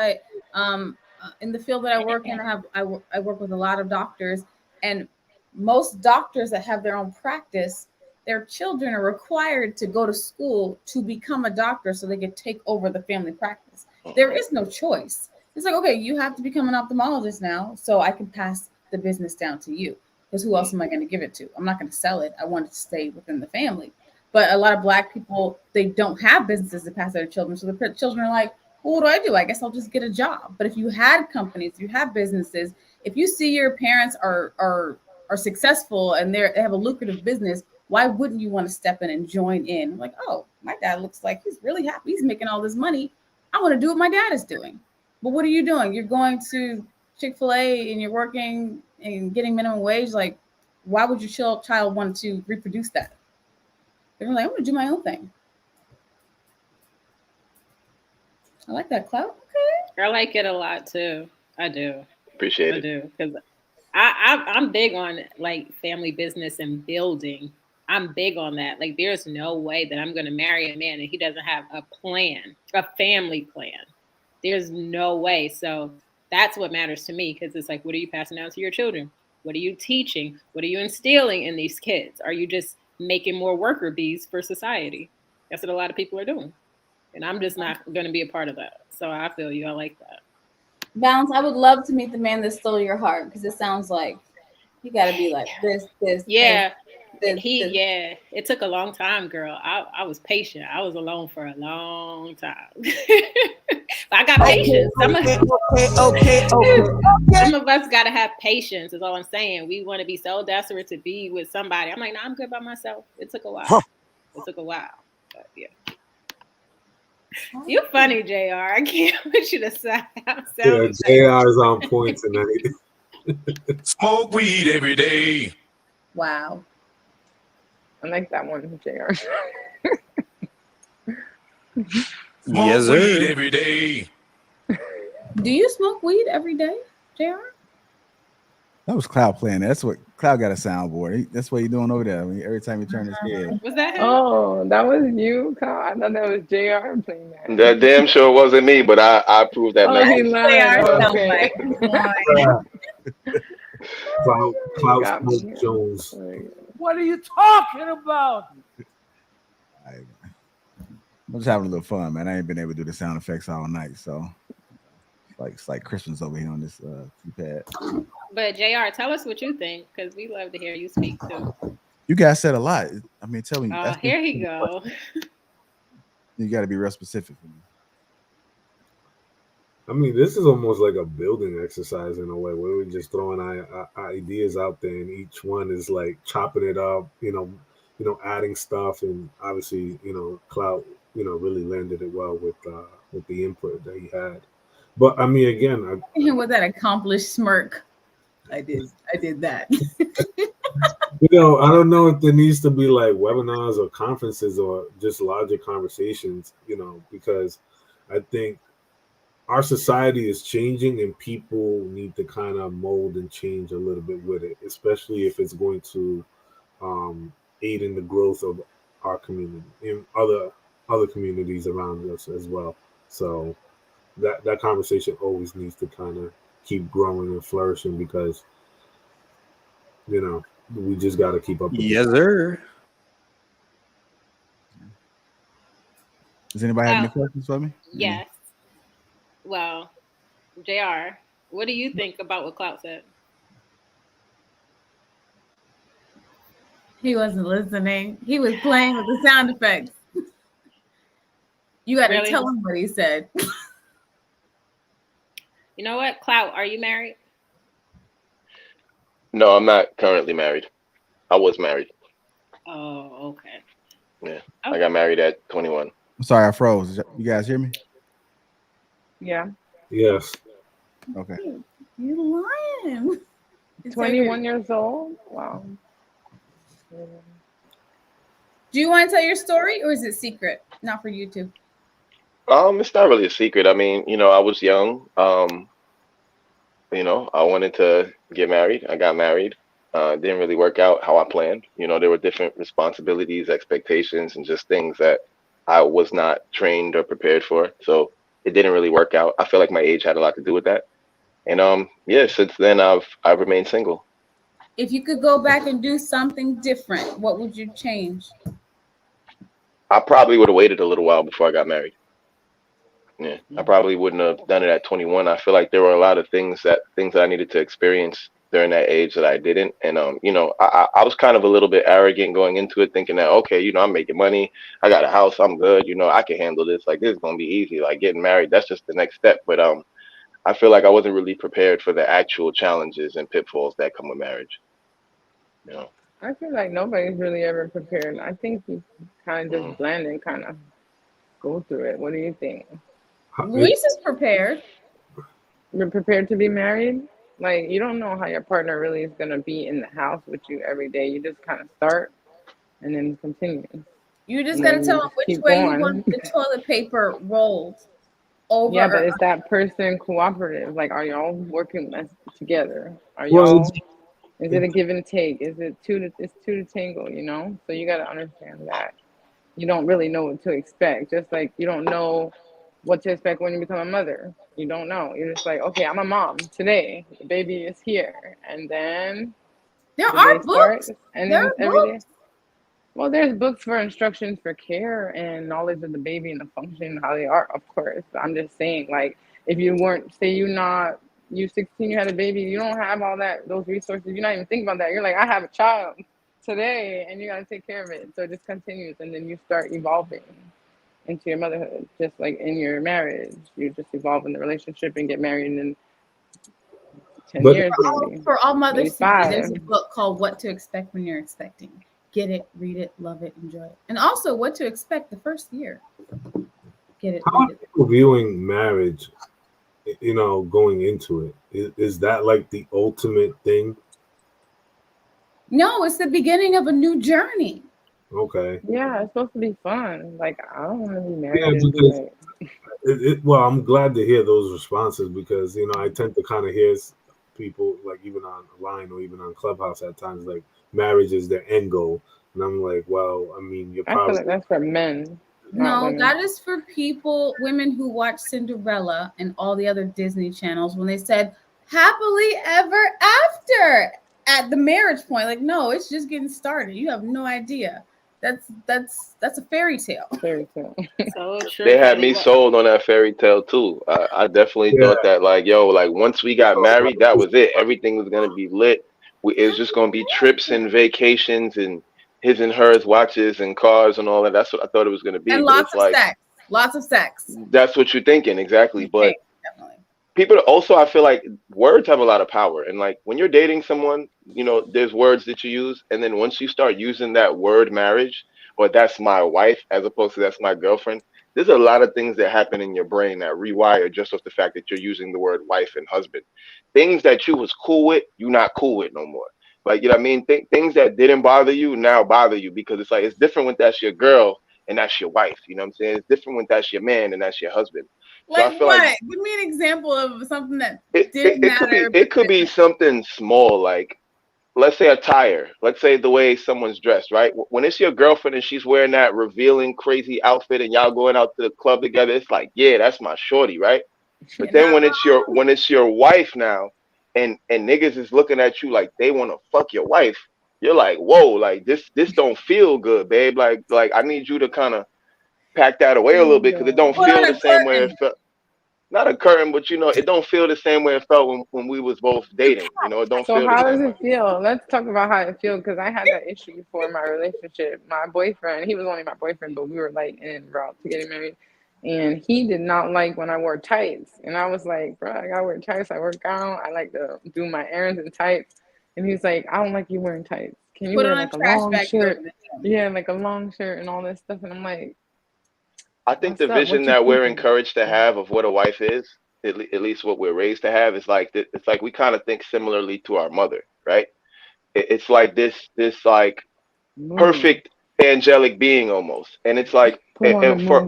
In the field that I work in, I work with a lot of doctors, and most doctors that have their own practice, their children are required to go to school to become a doctor so they can take over the family practice. There is no choice. It's like, okay, you have to become an ophthalmologist now, so I can pass the business down to you. Because who else am I going to give it to? I'm not going to sell it. I want it to stay within the family. But a lot of Black people, they don't have businesses to pass their children. So the children are like, well, what do? I guess I'll just get a job. But if you had companies, if you have businesses, if you see your parents are successful and they have a lucrative business, why wouldn't you want to step in and join in? Like, oh, my dad looks like he's really happy. He's making all this money. I want to do what my dad is doing. But what are you doing? You're going to Chick-fil-A and you're working and getting minimum wage. Like, why would your child want to reproduce that? They're like, I'm going to do my own thing. I like that, Clout. Okay. I like it a lot too. I do. Appreciate it. I do, because I'm big on like family business and building. I'm big on that. Like, there's no way that I'm going to marry a man and he doesn't have a plan, a family plan. There's no way. So that's what matters to me, because it's like, what are you passing down to your children? What are you teaching? What are you instilling in these kids? Are you just making more worker bees for society? That's what a lot of people are doing. And I'm just not going to be a part of that. So I feel you. I like that. Bounce, I would love to meet the man that stole your heart, because it sounds like you got to be like this. Yeah. This. Yeah. It took a long time, girl. I was patient. I was alone for a long time. I got patience. Some of us got to have patience, is all I'm saying. We want to be so desperate to be with somebody. I'm like, no, I'm good by myself. It took a while. It took a while. But yeah. You're funny, JR. I can't put you to sound. Yeah, JR is on point tonight. Smoke weed every day. Wow. I like that one, JR. Smoke weed every day. Do you smoke weed every day, JR? That was Cloud playing. That's what Cloud got a soundboard. That's what he's doing over there. I mean, every time he turns his head. Was that him? Oh, that was you, Kyle? I thought that was JR playing that. That damn sure wasn't me, but I proved that. Oh, he lied. Okay. Cloud Smoke Jones. What are you talking about? I'm just having a little fun, man. I ain't been able to do the sound effects all night, so it's like Christmas over here on this keypad. But JR, tell us what you think, because we love to hear you speak too. You guys said a lot. I mean, tell me. Oh, here he go. You got to be real specific for me. I mean, this is almost like a building exercise in a way, where we're just throwing ideas out there, and each one is like chopping it up, adding stuff, and obviously, Cloud, really landed it well with the input that he had. But I mean, again, with that accomplished smirk, I did that. I don't know if there needs to be like webinars or conferences or just larger conversations, because I think our society is changing and people need to kind of mold and change a little bit with it, especially if it's going to aid in the growth of our community and other communities around us as well. So that conversation always needs to kind of keep growing and flourishing, because we just got to keep up with yes, sir. Does anybody have any questions for me? Yes. Well, JR, what do you think about what Clout said? He wasn't listening. He was playing with the sound effects. You got to tell him what he said. You know what, Clout, are you married? No, I'm not currently married. I was married. Oh, okay. Yeah, okay. I got married at 21. I'm sorry, I froze. You guys hear me? Yeah. Yes. Okay. You're lying. 21 years old? Wow. Do you want to tell your story, or is it secret? Not for YouTube. It's not really a secret. I mean, I was young. I wanted to get married. I got married. Didn't really work out how I planned. There were different responsibilities, expectations, and just things that I was not trained or prepared for. So it didn't really work out. I feel like my age had a lot to do with that. And yeah, since then I've remained single. If you could go back and do something different, what would you change? I probably would have waited a little while before I got married. Yeah, I probably wouldn't have done it at 21. I feel like there were a lot of things that I needed to experience during that age that I didn't. And I was kind of a little bit arrogant going into it, thinking that, okay, I'm making money, I got a house, I'm good, I can handle this. Like, this is gonna be easy. Like, getting married, that's just the next step. But I feel like I wasn't really prepared for the actual challenges and pitfalls that come with marriage. I feel like nobody's really ever prepared. I think you kind of just blend and kind of go through it. What do you think? Luis is prepared. You're prepared to be married? Like, you don't know how your partner really is going to be in the house with you every day. You just kind of start and then continue. You just got to tell them which way you want the toilet paper rolled over. Yeah, but is that person cooperative? Like, are y'all working together? Are y'all... Is it a give and take? Is it two to tango, So you got to understand that you don't really know what to expect. Just like you don't know what to expect when you become a mother. You don't know. You're just like, okay, I'm a mom today. The baby is here. And then there are books. And then every day. Well, there's books for instructions for care and knowledge of the baby and the function, how they are, of course. I'm just saying, like, if you weren't, say you 16, you had a baby, you don't have all those resources, you're not even thinking about that. You're like, I have a child today and you got to take care of it. So it just continues, and then you start evolving into your motherhood. Just like in your marriage, you just evolve in the relationship and get married in 10 years maybe. For all mothers, there's a book called What to Expect When You're Expecting. Get it, read it, love it, enjoy it. And also what to expect the first year. Get it. How are people viewing marriage, going into it? Is that like the ultimate thing? No, it's the beginning of a new journey. Okay. Yeah, it's supposed to be fun. Like, I don't want to be married. Yeah, well, I'm glad to hear those responses because, I tend to kind of hear people, like, even online or even on Clubhouse at times, like, marriage is their end goal. And I'm like, well, I mean, I feel like that's for men. No, that is for women who watch Cinderella and all the other Disney channels when they said happily ever after at the marriage point. Like, no, it's just getting started. You have no idea. That's a fairy tale. Fairy tale. So true. They had me sold on that fairy tale too. I definitely thought that, like, once we got married, that was it. Everything was gonna be lit. It was just gonna be trips and vacations and his and hers watches and cars and all that. That's what I thought it was going to be. And lots of sex. That's what you're thinking. Exactly. But people also, I feel like words have a lot of power. And like when you're dating someone, there's words that you use. And then once you start using that word marriage, or that's my wife, as opposed to that's my girlfriend, there's a lot of things that happen in your brain that rewire just off the fact that you're using the word wife and husband. Things that you was cool with, you're not cool with no more. Like, you know what I mean? Things that didn't bother you now bother you because it's like, it's different when that's your girl and that's your wife. You know what I'm saying? It's different when that's your man and that's your husband. Like, so what? Give me an example of something that didn't matter. It could be something small, like, let's say a tire. Let's say the way someone's dressed, right? When it's your girlfriend and she's wearing that revealing crazy outfit and y'all going out to the club together, it's like, yeah, that's my shorty, right? But then when it's your wife now, and niggas is looking at you like they want to fuck your wife, you're like, whoa, like this don't feel good, babe. Like I need you to kind of pack that away a little bit because it don't feel the same way it felt. Not a curtain, but it don't feel the same way it felt when we was both dating. It don't feel. So how does it feel? Let's talk about how it feels because I had that issue before my relationship. My boyfriend, he was only my boyfriend, but we were like en route to getting married. And he did not like when I wore tights. And I was like, bro, I gotta wear tights. I work out. I like to do my errands in tights. And he's like, I don't like you wearing tights. Can you wear like a long shirt? Yeah, like a long shirt and all this stuff. And I'm like, I think the vision that we're encouraged to have of what a wife is, at least what we're raised to have, is like, it's like we kind of think similarly to our mother, right? It's like this like perfect angelic being almost. And it's like, and for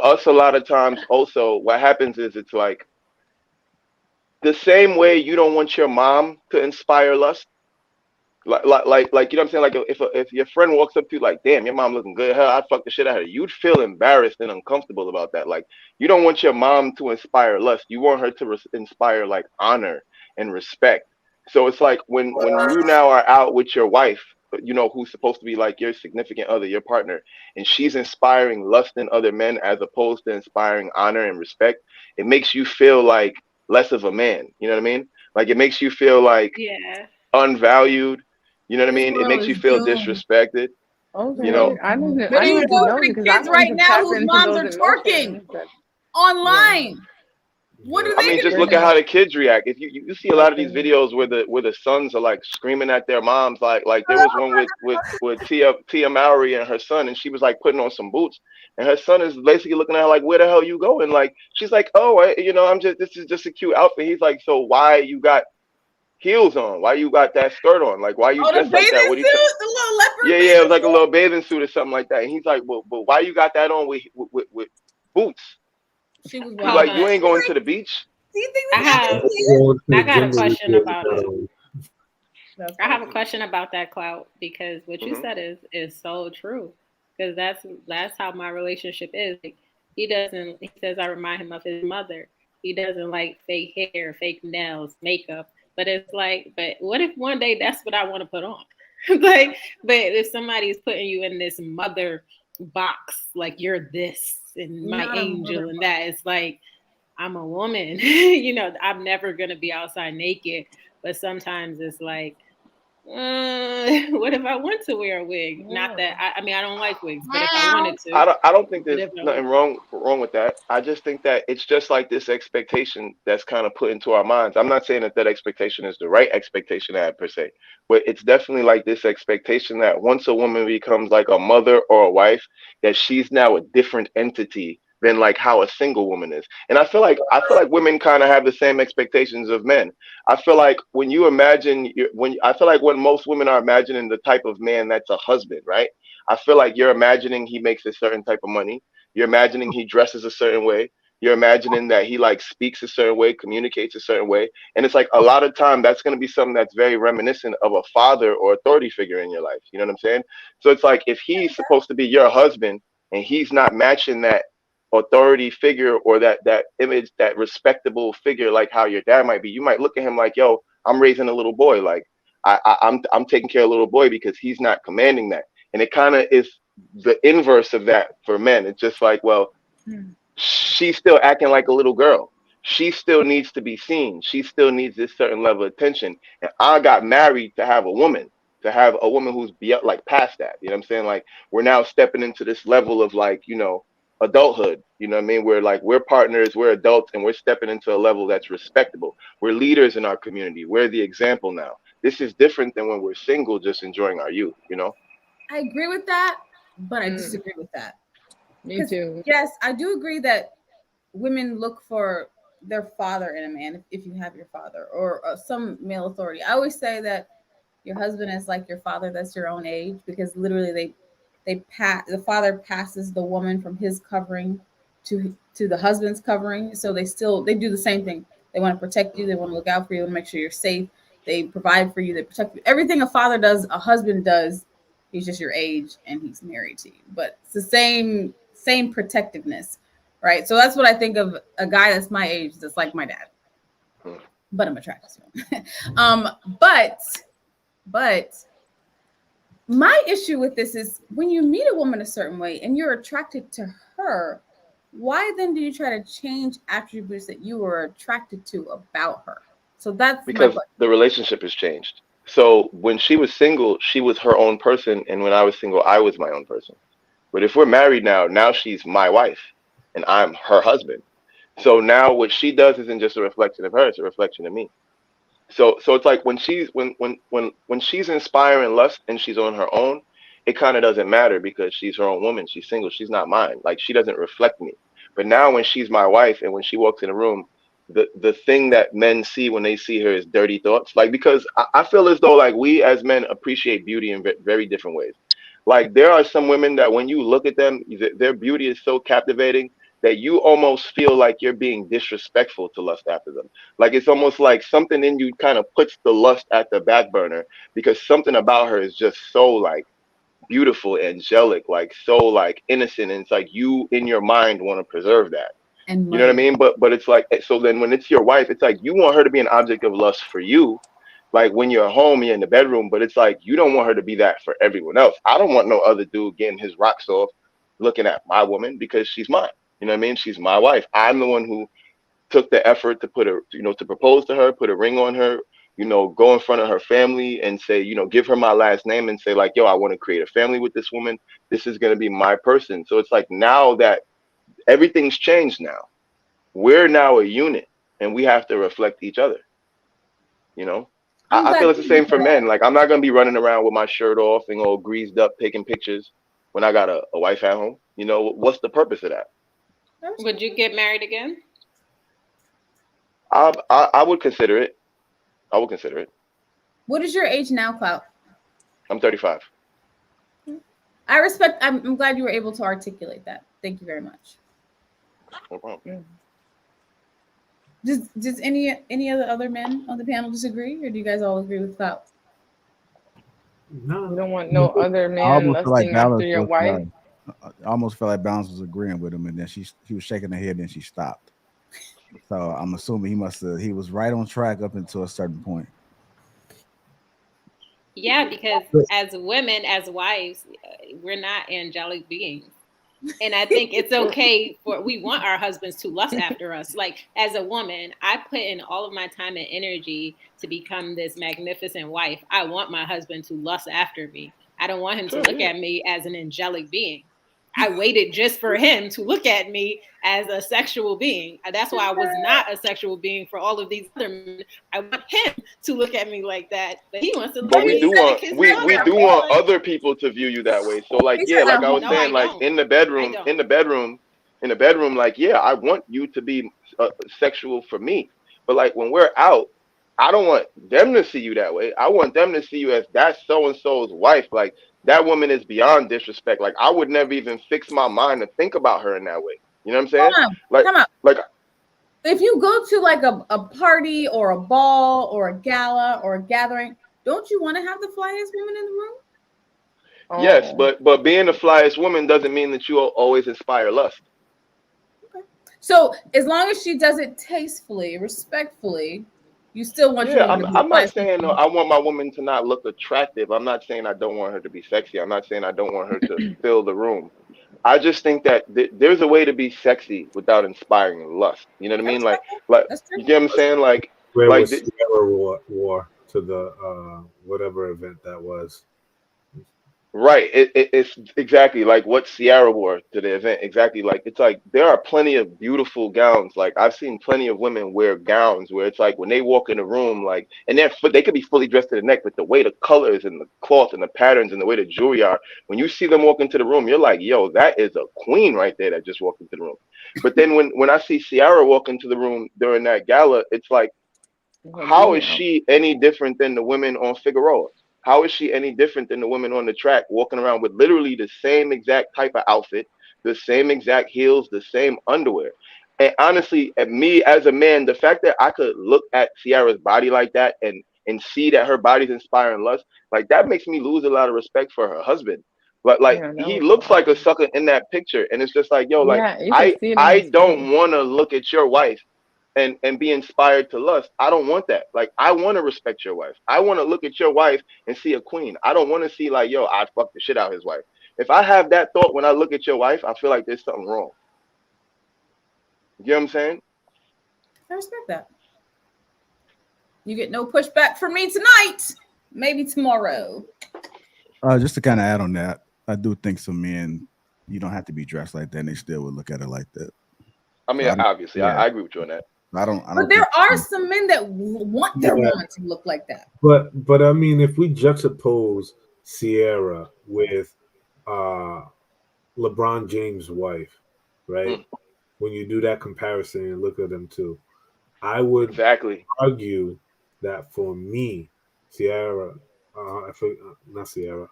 us a lot of times also what happens is it's like the same way you don't want your mom to inspire lust. Like, you know what I'm saying? Like, if your friend walks up to you like, damn, your mom looking good, hell, I'd fuck the shit out of her. You'd feel embarrassed and uncomfortable about that. Like, you don't want your mom to inspire lust. You want her to inspire like honor and respect. So it's like when you now are out with your wife, you know, who's supposed to be like your significant other, your partner, and she's inspiring lust in other men as opposed to inspiring honor and respect, it makes you feel like less of a man. You know what I mean? Like, it makes you feel like unvalued. You know what I mean? It makes you feel disrespected. Okay. You know, I didn't What are you know doing for the because I kids wanted right to now tap whose into moms those are twerking emotions, but online? What are they I mean, just gonna look do? at how the kids react. If you see a lot of these videos where the sons are like screaming at their moms, like there was one with Tia Mowry and her son, and she was like putting on some boots, and her son is basically looking at her like, where the hell you going? Like, she's like, oh, this is just a cute outfit. He's like, so why you got heels on? Why you got that skirt on? Like, why you The dressed like that? bathing What suit, are you the little leopard. Yeah, it was like a little bathing suit or something like that. And he's like, well, but why you got that on with boots? She was He's like, you ain't going to the beach. Do you think I got a question about it. I have a question about that, Clout, because what you said is so true. Because that's how my relationship is. Like, he says I remind him of his mother. He doesn't like fake hair, fake nails, makeup. But it's like, but what if one day that's what I want to put on? Like, but if somebody's putting you in this mother box, like you're this and my angel and that, it's like, I'm a woman. You know, I'm never gonna be outside naked. But sometimes it's like, what if I want to wear a wig? Not that I mean I don't like wigs, but if I wanted to, I don't think there's nothing wrong with that. I just think that it's just like this expectation that's kind of put into our minds. I'm not saying that expectation is the right expectation per se, but it's definitely like this expectation that once a woman becomes like a mother or a wife, that she's now a different entity than like how a single woman is. And I feel like women kind of have the same expectations of men. I feel like when most women are imagining the type of man that's a husband, right? I feel like you're imagining he makes a certain type of money. You're imagining he dresses a certain way. You're imagining that he like speaks a certain way, communicates a certain way. And it's like a lot of time that's going to be something that's very reminiscent of a father or authority figure in your life. You know what I'm saying? So it's like if he's supposed to be your husband and he's not matching that authority figure or that image, that respectable figure, like how your dad might be, you might look at him like, yo, I'm raising a little boy. Like I'm taking care of a little boy because he's not commanding that. And it kind of is the inverse of that for men. It's just like, well, she's still acting like a little girl. She still needs to be seen. She still needs this certain level of attention. And I got married to have a woman who's like past that. You know what I'm saying? Like, we're now stepping into this level of like, you know, adulthood. You know what I mean? We're partners, we're adults, and we're stepping into a level that's respectable. We're leaders in our community. We're the example now. This is different than when we're single, just enjoying our youth, you know? I agree with that, but I disagree with that. Me too. Yes, I do agree that women look for their father in a man, if you have your father or some male authority. I always say that your husband is like your father that's your own age, because literally the father passes the woman from his covering to the husband's covering. So they do the same thing. They want to protect you. They want to look out for you and make sure you're safe. They provide for you. They protect you. Everything a father does, a husband does. He's just your age and he's married to you. But it's the same protectiveness, right? So that's what I think of a guy that's my age, that's like my dad. But I'm attracted to him. But my issue with this is when you meet a woman a certain way and you're attracted to her, why then do you try to change attributes that you were attracted to about her? So that's because the relationship has changed. So when she was single, she was her own person, and when I was single, I was my own person. But if we're married now she's my wife, and I'm her husband. So now what she does isn't just a reflection of her; it's a reflection of me. So it's like when she's inspiring lust and she's on her own, it kind of doesn't matter because she's her own woman. She's single. She's not mine. Like, she doesn't reflect me. But now when she's my wife and when she walks in a room, the thing that men see when they see her is dirty thoughts. Like, because I feel as though like we as men appreciate beauty in very different ways. Like, there are some women that when you look at them, their beauty is so captivating that you almost feel like you're being disrespectful to lust after them. Like it's almost like something in you kind of puts the lust at the back burner because something about her is just so like beautiful, angelic, like so like innocent, and it's like you in your mind want to preserve that. And you know what I mean? But it's like, so then when it's your wife, it's like you want her to be an object of lust for you, like when you're home, you're in the bedroom, but it's like you don't want her to be that for everyone else. I don't want no other dude getting his rocks off looking at my woman because she's mine. You know what I mean? She's my wife. I'm the one who took the effort to put her, to propose to her, put a ring on her, go in front of her family and say, give her my last name and say like, yo, I want to create a family with this woman. This is going to be my person. So it's like now that everything's changed now, we're now a unit and we have to reflect each other. I feel it's the same for men. Like I'm not going to be running around with my shirt off and all greased up, taking pictures when I got a wife at home. What's the purpose of that? Would you get married again? I would consider it. I would consider it. What is your age now, Clout? I'm 35. I respect. I'm glad you were able to articulate that. Thank you very much. No problem. Does any of the other men on the panel disagree, or do you guys all agree with Clout? No, you don't want no other man lusting after your wife. I almost felt like Balance was agreeing with him, and then she was shaking her head, and then she stopped. So I'm assuming he was right on track up until a certain point. Yeah, because as women, as wives, we're not angelic beings. And I think it's okay we want our husbands to lust after us. Like as a woman, I put in all of my time and energy to become this magnificent wife. I want my husband to lust after me. I don't want him to look at me as an angelic being. I waited just for him to look at me as a sexual being. That's why I was not a sexual being for all of these other men. I want him to look at me like that, but he wants to look But at we me do want other people to view you that way. So like, yeah, like I was saying, like in the bedroom, like, yeah, I want you to be sexual for me. But like when we're out, I don't want them to see you that way. I want them to see you as that so-and-so's wife. Like that woman is beyond disrespect. Like I would never even fix my mind to think about her in that way. You know what I'm saying? Come on. Like if you go to like a party or a ball or a gala or a gathering, don't you want to have the flyest woman in the room? Yes, but being the flyest woman doesn't mean that you always inspire lust. Okay. So as long as she does it tastefully, respectfully, you still want I'm not saying no, I want my woman to not look attractive. I'm not saying I don't want her to be sexy. I'm not saying I don't want her to fill the room. I just think that there's a way to be sexy without inspiring lust. You know what I mean? Like you get what I'm saying? Like Sierra wore to the whatever event that was. Right. It's exactly like what Ciara wore to the event. Exactly. Like it's like there are plenty of beautiful gowns. Like I've seen plenty of women wear gowns where it's like when they walk in the room, like, and they could be fully dressed to the neck, but the way the colors and the cloth and the patterns and the way the jewelry are, when you see them walk into the room, you're like, yo, that is a queen right there that just walked into the room. But then when I see Ciara walk into the room during that gala, it's like, how is she any different than the women on Figueroa? How is she any different than the women on the track walking around with literally the same exact type of outfit, the same exact heels, the same underwear? And honestly, at me as a man, the fact that I could look at Ciara's body like that and see that her body's inspiring lust, like that makes me lose a lot of respect for her husband. But like he looks like a sucker in that picture, and it's just like, yo, like I don't want to look at your wife and be inspired to lust. I don't want that. Like, I want to respect your wife. I want to look at your wife and see a queen. I don't want to see like, yo, I fucked the shit out of his wife. If I have that thought when I look at your wife, I feel like there's something wrong. You know what I'm saying? I respect that. You get no pushback from me tonight. Maybe tomorrow. Just to kind of add on that, I do think some men, you don't have to be dressed like that, and they still would look at it like that. I mean, obviously, I agree with you on that. But there are some men that want their woman to look like that. But I mean, if we juxtapose Ciara with LeBron James' wife, right? When you do that comparison and look at them too, I would argue that for me, Ciara, not Ciara,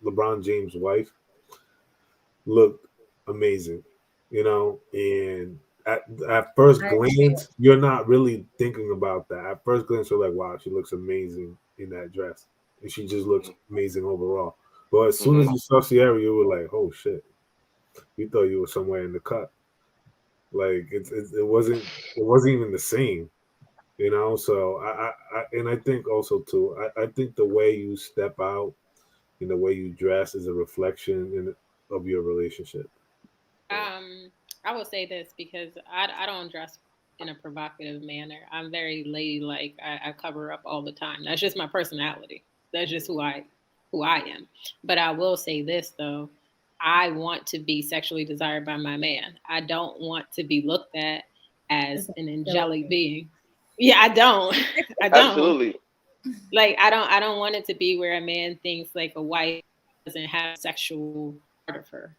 LeBron James' wife looked amazing. and at first glance, you're not really thinking about that. At first glance, you're like, wow, she looks amazing in that dress. And she just looks amazing overall. But as soon as you saw Sierra, you were like, oh shit. You thought you were somewhere in the cut. Like it wasn't even the same. So I think also too, I think the way you step out and the way you dress is a reflection of your relationship. I will say this because I don't dress in a provocative manner. I'm very ladylike. I cover up all the time. That's just my personality. That's just who I am. But I will say this though. I want to be sexually desired by my man. I don't want to be looked at as an angelic being. Yeah, I don't. I don't. Absolutely. Like I don't want it to be where a man thinks like a wife doesn't have sexual part of her.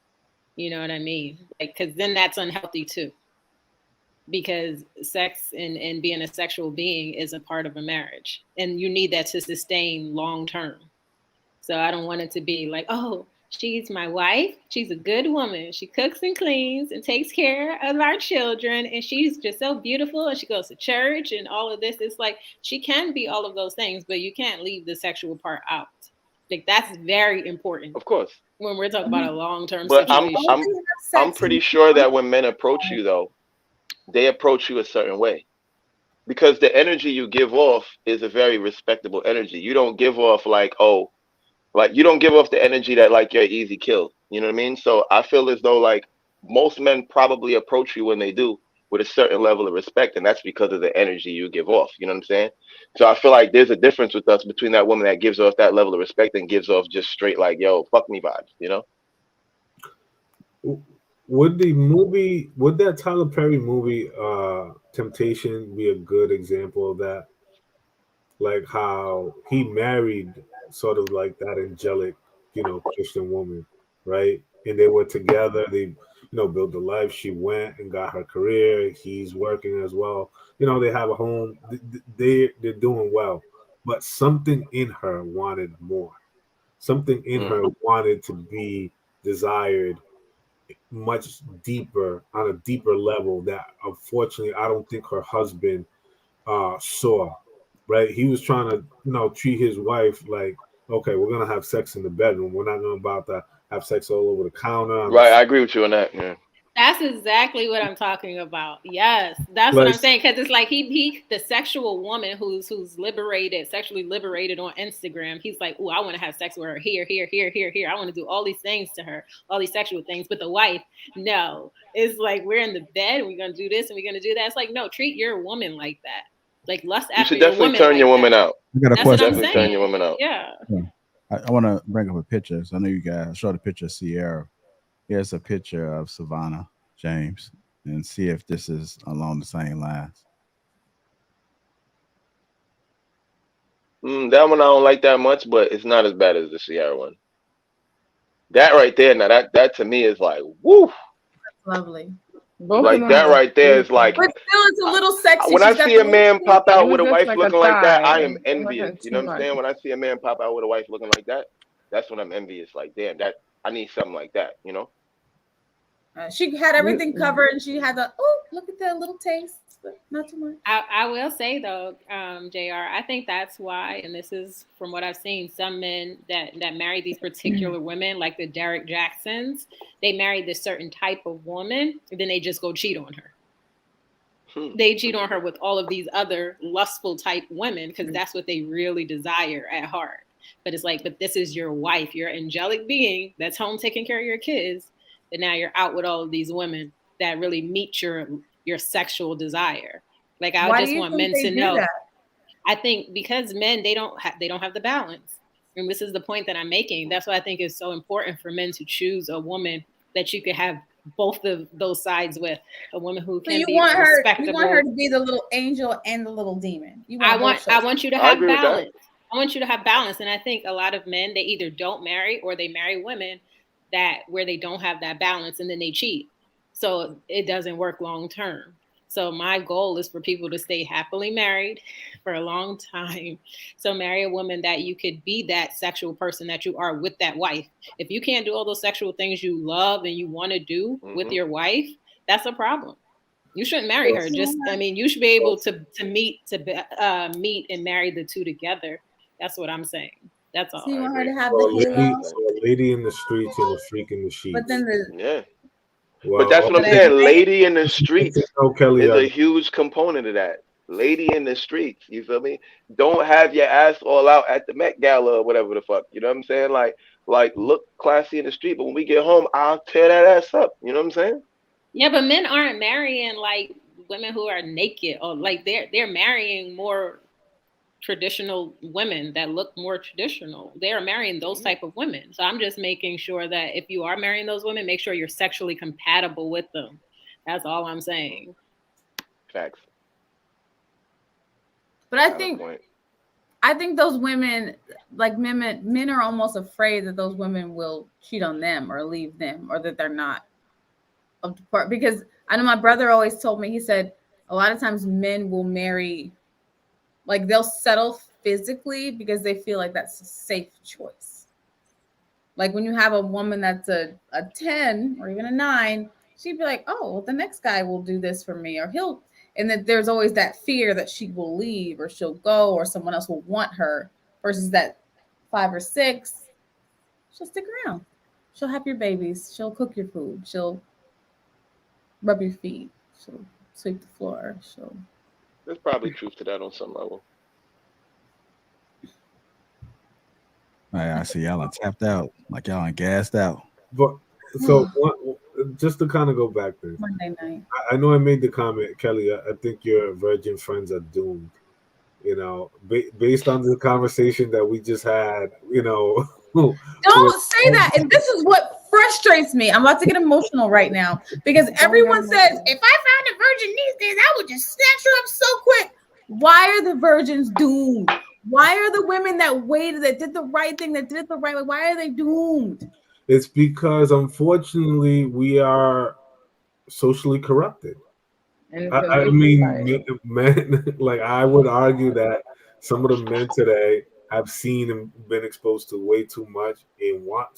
You know what I mean? Like, because then that's unhealthy too. Because sex and being a sexual being is a part of a marriage, and you need that to sustain long term. So I don't want it to be like, oh, she's my wife. She's a good woman. She cooks and cleans and takes care of our children, and she's just so beautiful. And she goes to church and all of this. It's like she can be all of those things, but you can't leave the sexual part out. Like that's very important. Of course. When we're talking about a long-term But situation. I'm pretty sure that when men approach you though, they approach you a certain way. Because the energy you give off is a very respectable energy. You don't give off like, oh, like you don't give off the energy that like you're easy kill. You know what I mean? So I feel as though like most men probably approach you when they do with a certain level of respect, and that's because of the energy you give off. You know what I'm saying? So I feel like there's a difference with us between that woman that gives off that level of respect and gives off just straight like, yo, fuck me vibes, you know? Would that Tyler Perry movie, Temptation, be a good example of that? Like how he married sort of like that angelic, Christian woman, right? And they were together. They, built a life. She went and got her career. He's working as well. They have a home. They're doing well. But something in her wanted more. Something in her wanted to be desired much deeper, on a deeper level that unfortunately I don't think her husband saw. Right? He was trying to, treat his wife like, okay, we're gonna have sex in the bedroom. We're not gonna about to have sex all over the counter. Right, I agree with you on that. Yeah. That's exactly what I'm talking about. Yes, that's what I'm saying. Because it's like he the sexual woman who's sexually liberated on Instagram. He's like, oh, I want to have sex with her here. I want to do all these things to her, all these sexual things. But the wife, no, it's like we're in the bed and we're gonna do this and we're gonna do that. It's like, no, treat your woman like that. Like lust after your woman. You should definitely turn your woman out. I got a question. Definitely turn your woman out. Yeah. I want to bring up a picture. So I know you guys showed a picture of Sierra. Here's a picture of Savannah James, and see if this is along the same lines. That one I don't like that much, but it's not as bad as the Sierra one. That right there, now that to me is like, woo. That's lovely. Like that right there is like, but still it's a little sexy. When I see a man pop out with a wife looking like that, I am envious. You know what I'm saying? When I see a man pop out with a wife looking like that, that's when I'm envious. Like, damn, that I need something like that, She had everything covered, and she had look at that little taste, but not too much. I will say though, JR, I think that's why, and this is from what I've seen, some men that marry these particular women, like the Derek Jacksons, they marry this certain type of woman, and then they just go cheat on her. They cheat on her with all of these other lustful type women because that's what they really desire at heart. But it's like, but this is your wife, your angelic being that's home taking care of your kids. And now you're out with all of these women that really meet your sexual desire. Like I just want men to know. That? I think because men they don't have the balance, and this is the point that I'm making. That's why I think it's so important for men to choose a woman that you could have both of those sides with. A woman who can be respectable. You want her to be the little angel and the little demon. I want you to have balance. I want you to have balance, and I think a lot of men they either don't marry or they marry women that where they don't have that balance and then they cheat. So it doesn't work long term. So my goal is for people to stay happily married for a long time. So marry a woman that you could be that sexual person that you are with that wife. If you can't do all those sexual things you love and you want to do with your wife, that's a problem. You shouldn't marry her. Just, I mean, you should be able to meet and marry the two together. That's what I'm saying. That's all. So you want her to have So the halo? a lady in the streets and a freak in the sheets. But then yeah. Well, but that's what I'm saying. Lady in the streets is Kelly, a huge component of that. Lady in the streets. You feel me? Don't have your ass all out at the Met Gala or whatever the fuck. You know what I'm saying? Like look classy in the street, but when we get home, I'll tear that ass up. You know what I'm saying? Yeah, but men aren't marrying like women who are naked, or like they're marrying more traditional women that look more traditional. They are marrying those type of women. So I'm just making sure that if you are marrying those women, make sure you're sexually compatible with them. That's all I'm saying. Facts. But I think those women, like men are almost afraid that those women will cheat on them or leave them, or that they're not up to par. Because I know my brother always told me, he said a lot of times men will marry, like they'll settle physically because they feel like that's a safe choice. Like when you have a woman that's a 10 or even a 9, she'd be like, oh, well, the next guy will do this for me, or he'll, and then there's always that fear that she will leave or she'll go or someone else will want her, versus that 5 or 6, she'll stick around. She'll have your babies. She'll cook your food. She'll rub your feet. She'll sweep the floor. There's probably truth to that on some level. I see y'all are tapped out, like y'all are gassed out. But so just to kind of go back then, Monday night. I know I made the comment, Kelly. I think your virgin friends are doomed. You know, based on the conversation that we just had. You know, don't say that. And this is what frustrates me. I'm about to get emotional right now because everyone says, if I found a virgin these days, I would just snatch her up so quick. Why are the virgins doomed? Why are the women that waited, that did the right thing, that did it the right way, why are they doomed? It's because, unfortunately, we are socially corrupted. I mean, men, like I would argue that some of the men today have seen and been exposed to way too much and want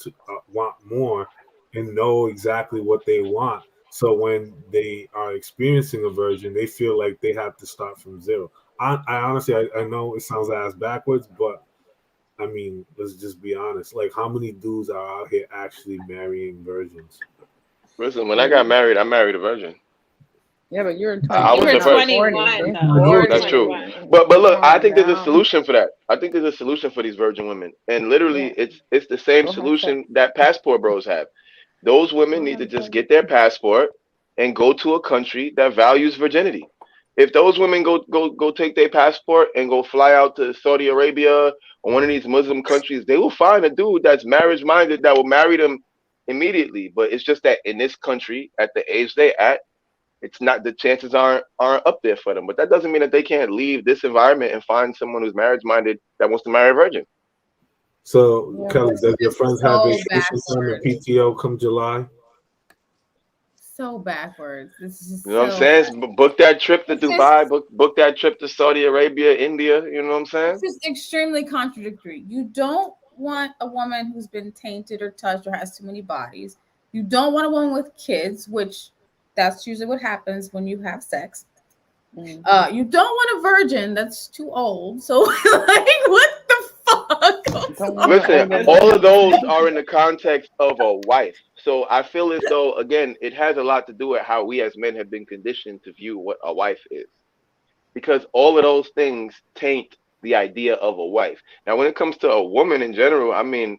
more and know exactly what they want. So when they are experiencing a virgin, they feel like they have to start from zero. I honestly, I know it sounds ass backwards, but I mean, let's just be honest. Like, how many dudes are out here actually marrying virgins? Listen, when I got married, I married a virgin. Yeah, but you're 21. That's true. But look, I think there's a solution for that. I think there's a solution for these virgin women, and literally, it's the same solution that passport bros have. Those women need to just get their passport and go to a country that values virginity. If those women go take their passport and go fly out to Saudi Arabia or one of these Muslim countries, they will find a dude that's marriage minded that will marry them immediately. But it's just that in this country, at the age they're at, it's not, the chances aren't up there for them. But that doesn't mean that they can't leave this environment and find someone who's marriage minded that wants to marry a virgin. So, Kelly, does your friends have vacation time and PTO come July? So backwards. This is you know what I'm saying? Book that trip to Dubai, book that trip to Saudi Arabia, India. You know what I'm saying? This is extremely contradictory. You don't want a woman who's been tainted or touched or has too many bodies. You don't want a woman with kids, which that's usually what happens when you have sex. You don't want a virgin that's too old. So, like, what the fuck? Listen, all of those are in the context of a wife. So I feel as though, again, it has a lot to do with how we as men have been conditioned to view what a wife is. Because all of those things taint the idea of a wife. Now, when it comes to a woman in general, I mean,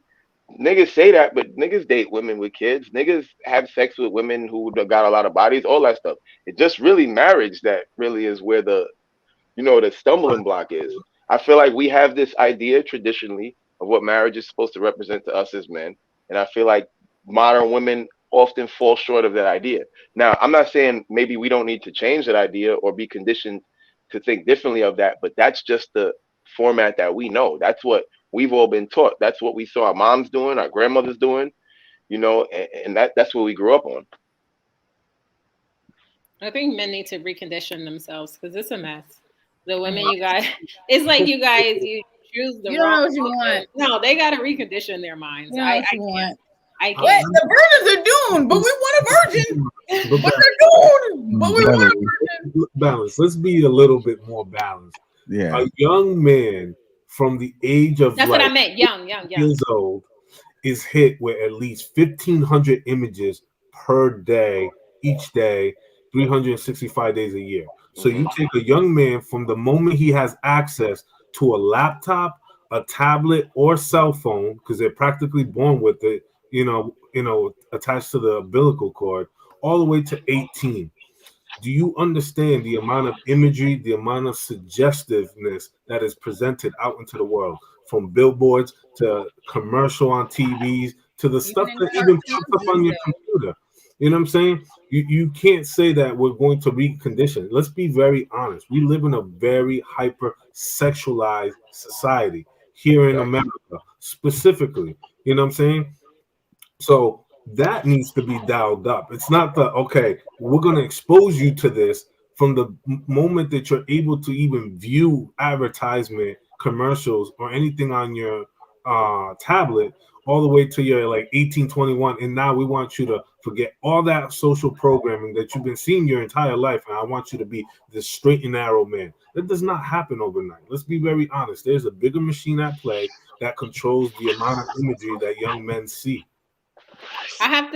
niggas say that, but niggas date women with kids. Niggas have sex with women who got a lot of bodies, all that stuff. It just really marriage that really is where the stumbling block is. I feel like we have this idea traditionally of what marriage is supposed to represent to us as men. And I feel like modern women often fall short of that idea. Now, I'm not saying maybe we don't need to change that idea or be conditioned to think differently of that, but that's just the format that we know. That's what we've all been taught. That's what we saw our moms doing, our grandmothers doing, and that's what we grew up on. I think men need to recondition themselves because it's a mess. The women you guys, it's like you guys, you choose the you don't wrong know what you want. No, they got to recondition their minds. You know what you want. I What can't. the virgins are doing, but we want a virgin. What they're doing, but we want a virgin. Balance. Let's be a little bit more balanced. Yeah. A young man from the age of That's like what I meant. Young. years old is hit with at least 1,500 images per day, each day, 365 days a year. So you take a young man from the moment he has access to a laptop, a tablet, or cell phone, because they're practically born with it, attached to the umbilical cord, all the way to 18. Do you understand the amount of imagery, the amount of suggestiveness that is presented out into the world, from billboards to commercial on TVs to the stuff that even pops up on your computer? You know what I'm saying? You can't say that we're going to recondition. Let's be very honest. We live in a very hyper sexualized society here in America, specifically. You know what I'm saying? So that needs to be dialed up. It's not okay, we're going to expose you to this from the moment that you're able to even view advertisement, commercials, or anything on your tablet, all the way to your like 18, 21. And now we want you to forget all that social programming that you've been seeing your entire life. And I want you to be this straight and narrow man. That does not happen overnight. Let's be very honest. There's a bigger machine at play that controls the amount of imagery that young men see. I have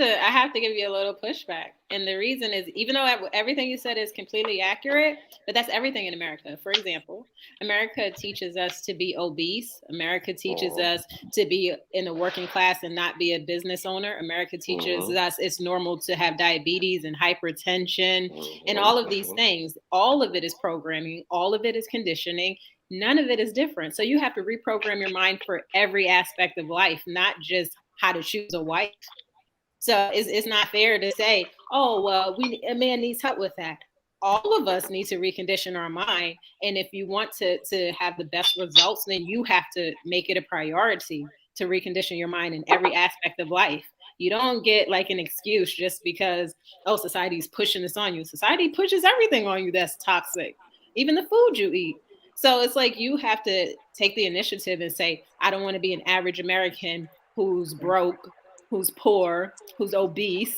to give you a little pushback. And the reason is, even though everything you said is completely accurate, but that's everything in America. For example, America teaches us to be obese. America teaches us to be in the working class and not be a business owner. America teaches us it's normal to have diabetes and hypertension and all of these things. All of it is programming. All of it is conditioning. None of it is different. So you have to reprogram your mind for every aspect of life, not just how to choose a wife. So it's not fair to say, oh, well, a man needs help with that. All of us need to recondition our mind. And if you want to have the best results, then you have to make it a priority to recondition your mind in every aspect of life. You don't get like an excuse just because, oh, society's pushing this on you. Society pushes everything on you that's toxic, even the food you eat. So it's like you have to take the initiative and say, I don't want to be an average American who's broke, who's poor, who's obese,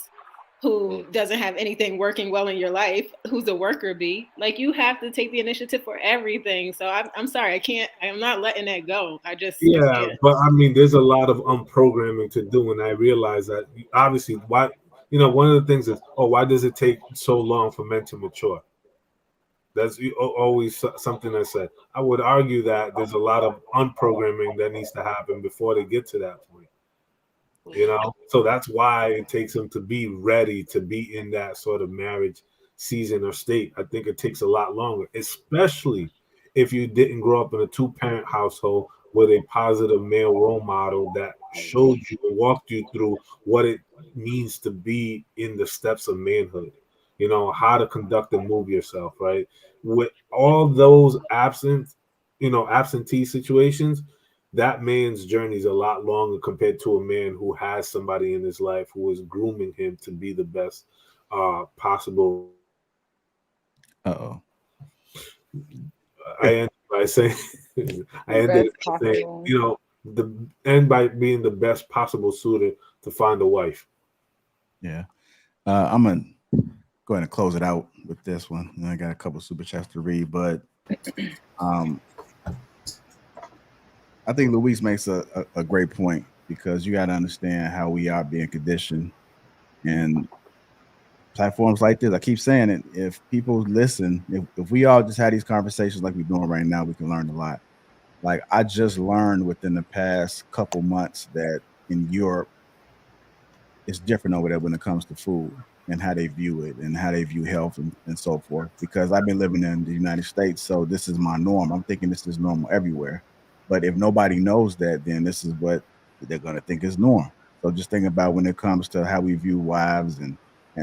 who doesn't have anything working well in your life, who's a worker bee. Like, you have to take the initiative for everything. So I'm sorry, I'm not letting that go. Yeah, but I mean, there's a lot of unprogramming to do, and I realize that obviously one of the things is, why does it take so long for men to mature? That's always something I said. I would argue that there's a lot of unprogramming that needs to happen before they get to that point. So that's why it takes them to be ready to be in that sort of marriage season or state. I think it takes a lot longer, especially if you didn't grow up in a 2-parent household with a positive male role model that showed you and walked you through what it means to be in the steps of manhood. How to conduct and move yourself, right? With all those absentee situations, that man's journey is a lot longer compared to a man who has somebody in his life who is grooming him to be the best possible. I ended by saying, by being the best possible suitor to find a wife. Yeah. I'm gonna go ahead and close it out with this one. And I got a couple super chats to read, but I think Luis makes a great point, because you got to understand how we are being conditioned. And platforms like this, I keep saying it, if people listen, if we all just had these conversations like we're doing right now, we can learn a lot. Like, I just learned within the past couple months that in Europe, it's different over there when it comes to food and how they view it and how they view health and so forth. Because I've been living in the United States, so this is my norm. I'm thinking this is normal everywhere. But if nobody knows that, then this is what they're going to think is norm. So just think about when it comes to how we view wives and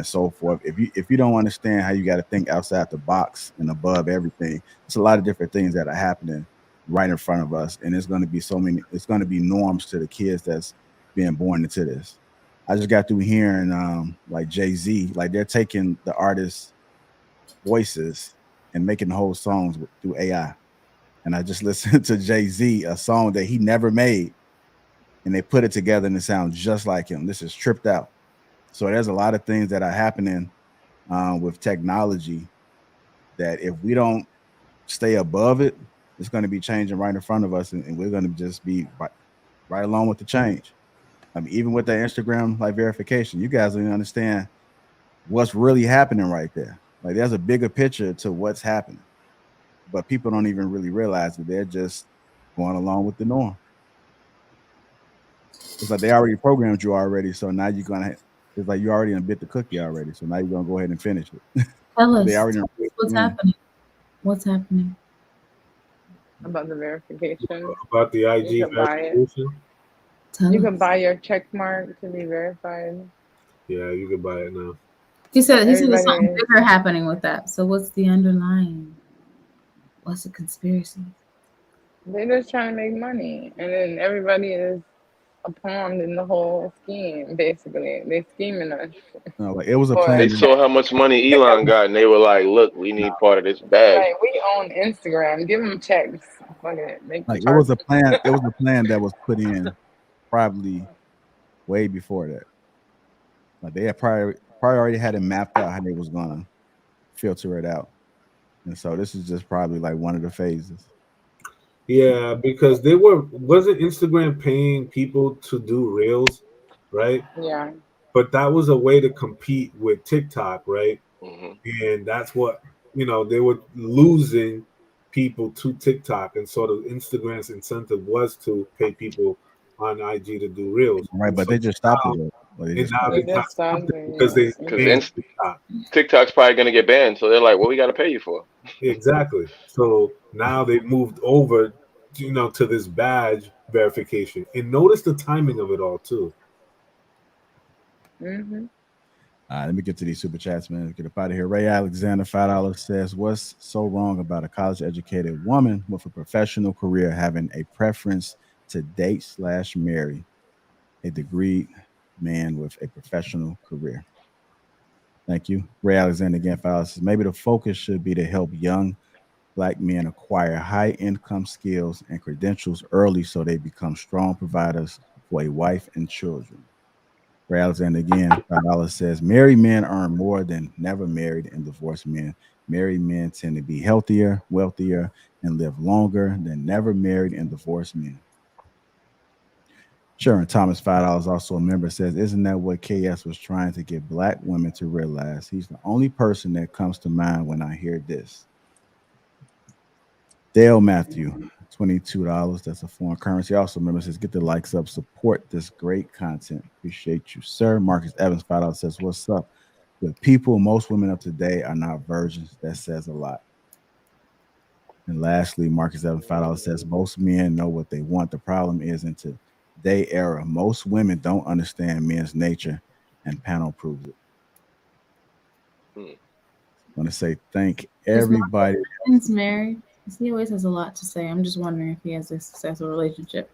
so forth. If you don't understand how you got to think outside the box and above everything, it's a lot of different things that are happening right in front of us. And it's going to be it's going to be norms to the kids that's being born into this. I just got through hearing like Jay-Z, like they're taking the artists' voices and making the whole songs through AI. And I just listened to Jay-Z, a song that he never made. and they put it together and it sounds just like him. This is tripped out. So there's a lot of things that are happening with technology that if we don't stay above it, it's going to be changing right in front of us, and we're going to just be right along with the change. I mean, even with the Instagram like verification, you guys don't even understand what's really happening right there. Like there's a bigger picture to what's happening, but people don't even really realize that they're just going along with the norm. It's like they already programmed you already, so now you're gonna. It's like you already bit the cookie already, so now you're gonna go ahead and finish it. Tell us they already what's happening. What's happening? About the verification. About the IG you can verification. You can buy your check mark to be verified. Yeah, you can buy it now. He said there's something bigger happening with that. So what's the underlying? What's the conspiracy? They're just trying to make money, and then everybody is a pawn in the whole scheme. Basically, they scheming us. No, like it was a plan. They saw how much money Elon got, and they were like, "Look, we need part of this bag." Like, we own Instagram. Give them checks. Fuck it. Like it was a plan. It was a plan that was put in probably way before that. Like they had probably already had it mapped out how they was gonna filter it out, and so this is just probably like one of the phases. Yeah, because wasn't Instagram paying people to do reels, right? Yeah. But that was a way to compete with TikTok, right? Mm-hmm. And that's what, they were losing people to TikTok. And so the Instagram's incentive was to pay people on IG to do reels. Right, but they just stopped it. Because TikTok's probably going to get banned. So they're like, what we got to pay you for? Exactly. So now they've moved over, to this badge verification. And notice the timing of it all, too. Mm-hmm. Let me get to these super chats, man. Let's get up out of here. Ray Alexander, $5 says, what's so wrong about a college-educated woman with a professional career having a preference to date/marry a degreed man with a professional career? Thank you. Ray Alexander again, $5 says, maybe the focus should be to help young Black men acquire high-income skills and credentials early so they become strong providers for a wife and children. Ray Alexander again, $5 says, married men earn more than never married and divorced men. Married men tend to be healthier, wealthier, and live longer than never married and divorced men. Sharon Thomas, $5, also a member, says, isn't that what KS was trying to get Black women to realize? He's the only person that comes to mind when I hear this. Dale Matthew, $22. That's a foreign currency. Also, remember, says, get the likes up, support this great content. Appreciate you, sir. Marcus Evans, $5 says, what's up? With people, most women of today are not virgins. That says a lot. And lastly, Marcus Evans, $5 says, most men know what they want. The problem is in today's era, most women don't understand men's nature, and panel proves it. I want to say thank everybody. He's married. He always has a lot to say. I'm just wondering if he has a successful relationship,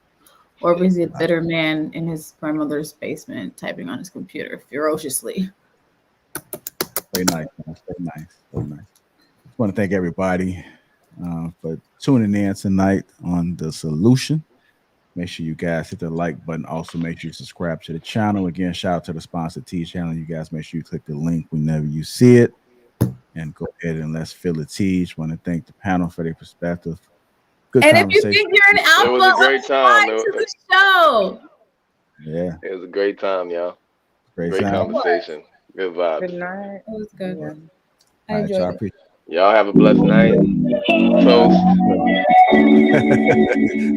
or if he's a bitter man in his grandmother's basement typing on his computer ferociously. Very nice. Very nice. Very nice. I want to thank everybody for tuning in tonight on The Solution. Make sure you guys hit the like button. Also, make sure you subscribe to the channel. Again, shout out to the sponsor, T channel. You guys make sure you click the link whenever you see it. And go ahead and let's fill the teach. Want to thank the panel for their perspective. Good and conversation. If you think you're an alpha, it was a great time. to the show. Yeah, it was a great time, y'all. Great time. Conversation. Good vibes. Good night. It was good. Yeah. I enjoyed it. Y'all have a blessed night. Toast.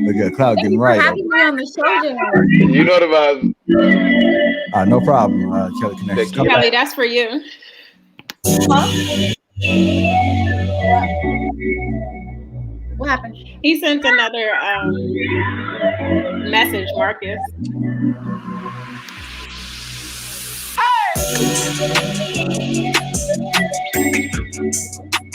Look at Cloud getting right. Having me on the show, you know the vibes. No problem. Kelly Connection. Kelly, that's for you. Huh? What happened? He sent another message, Marcus. Hey!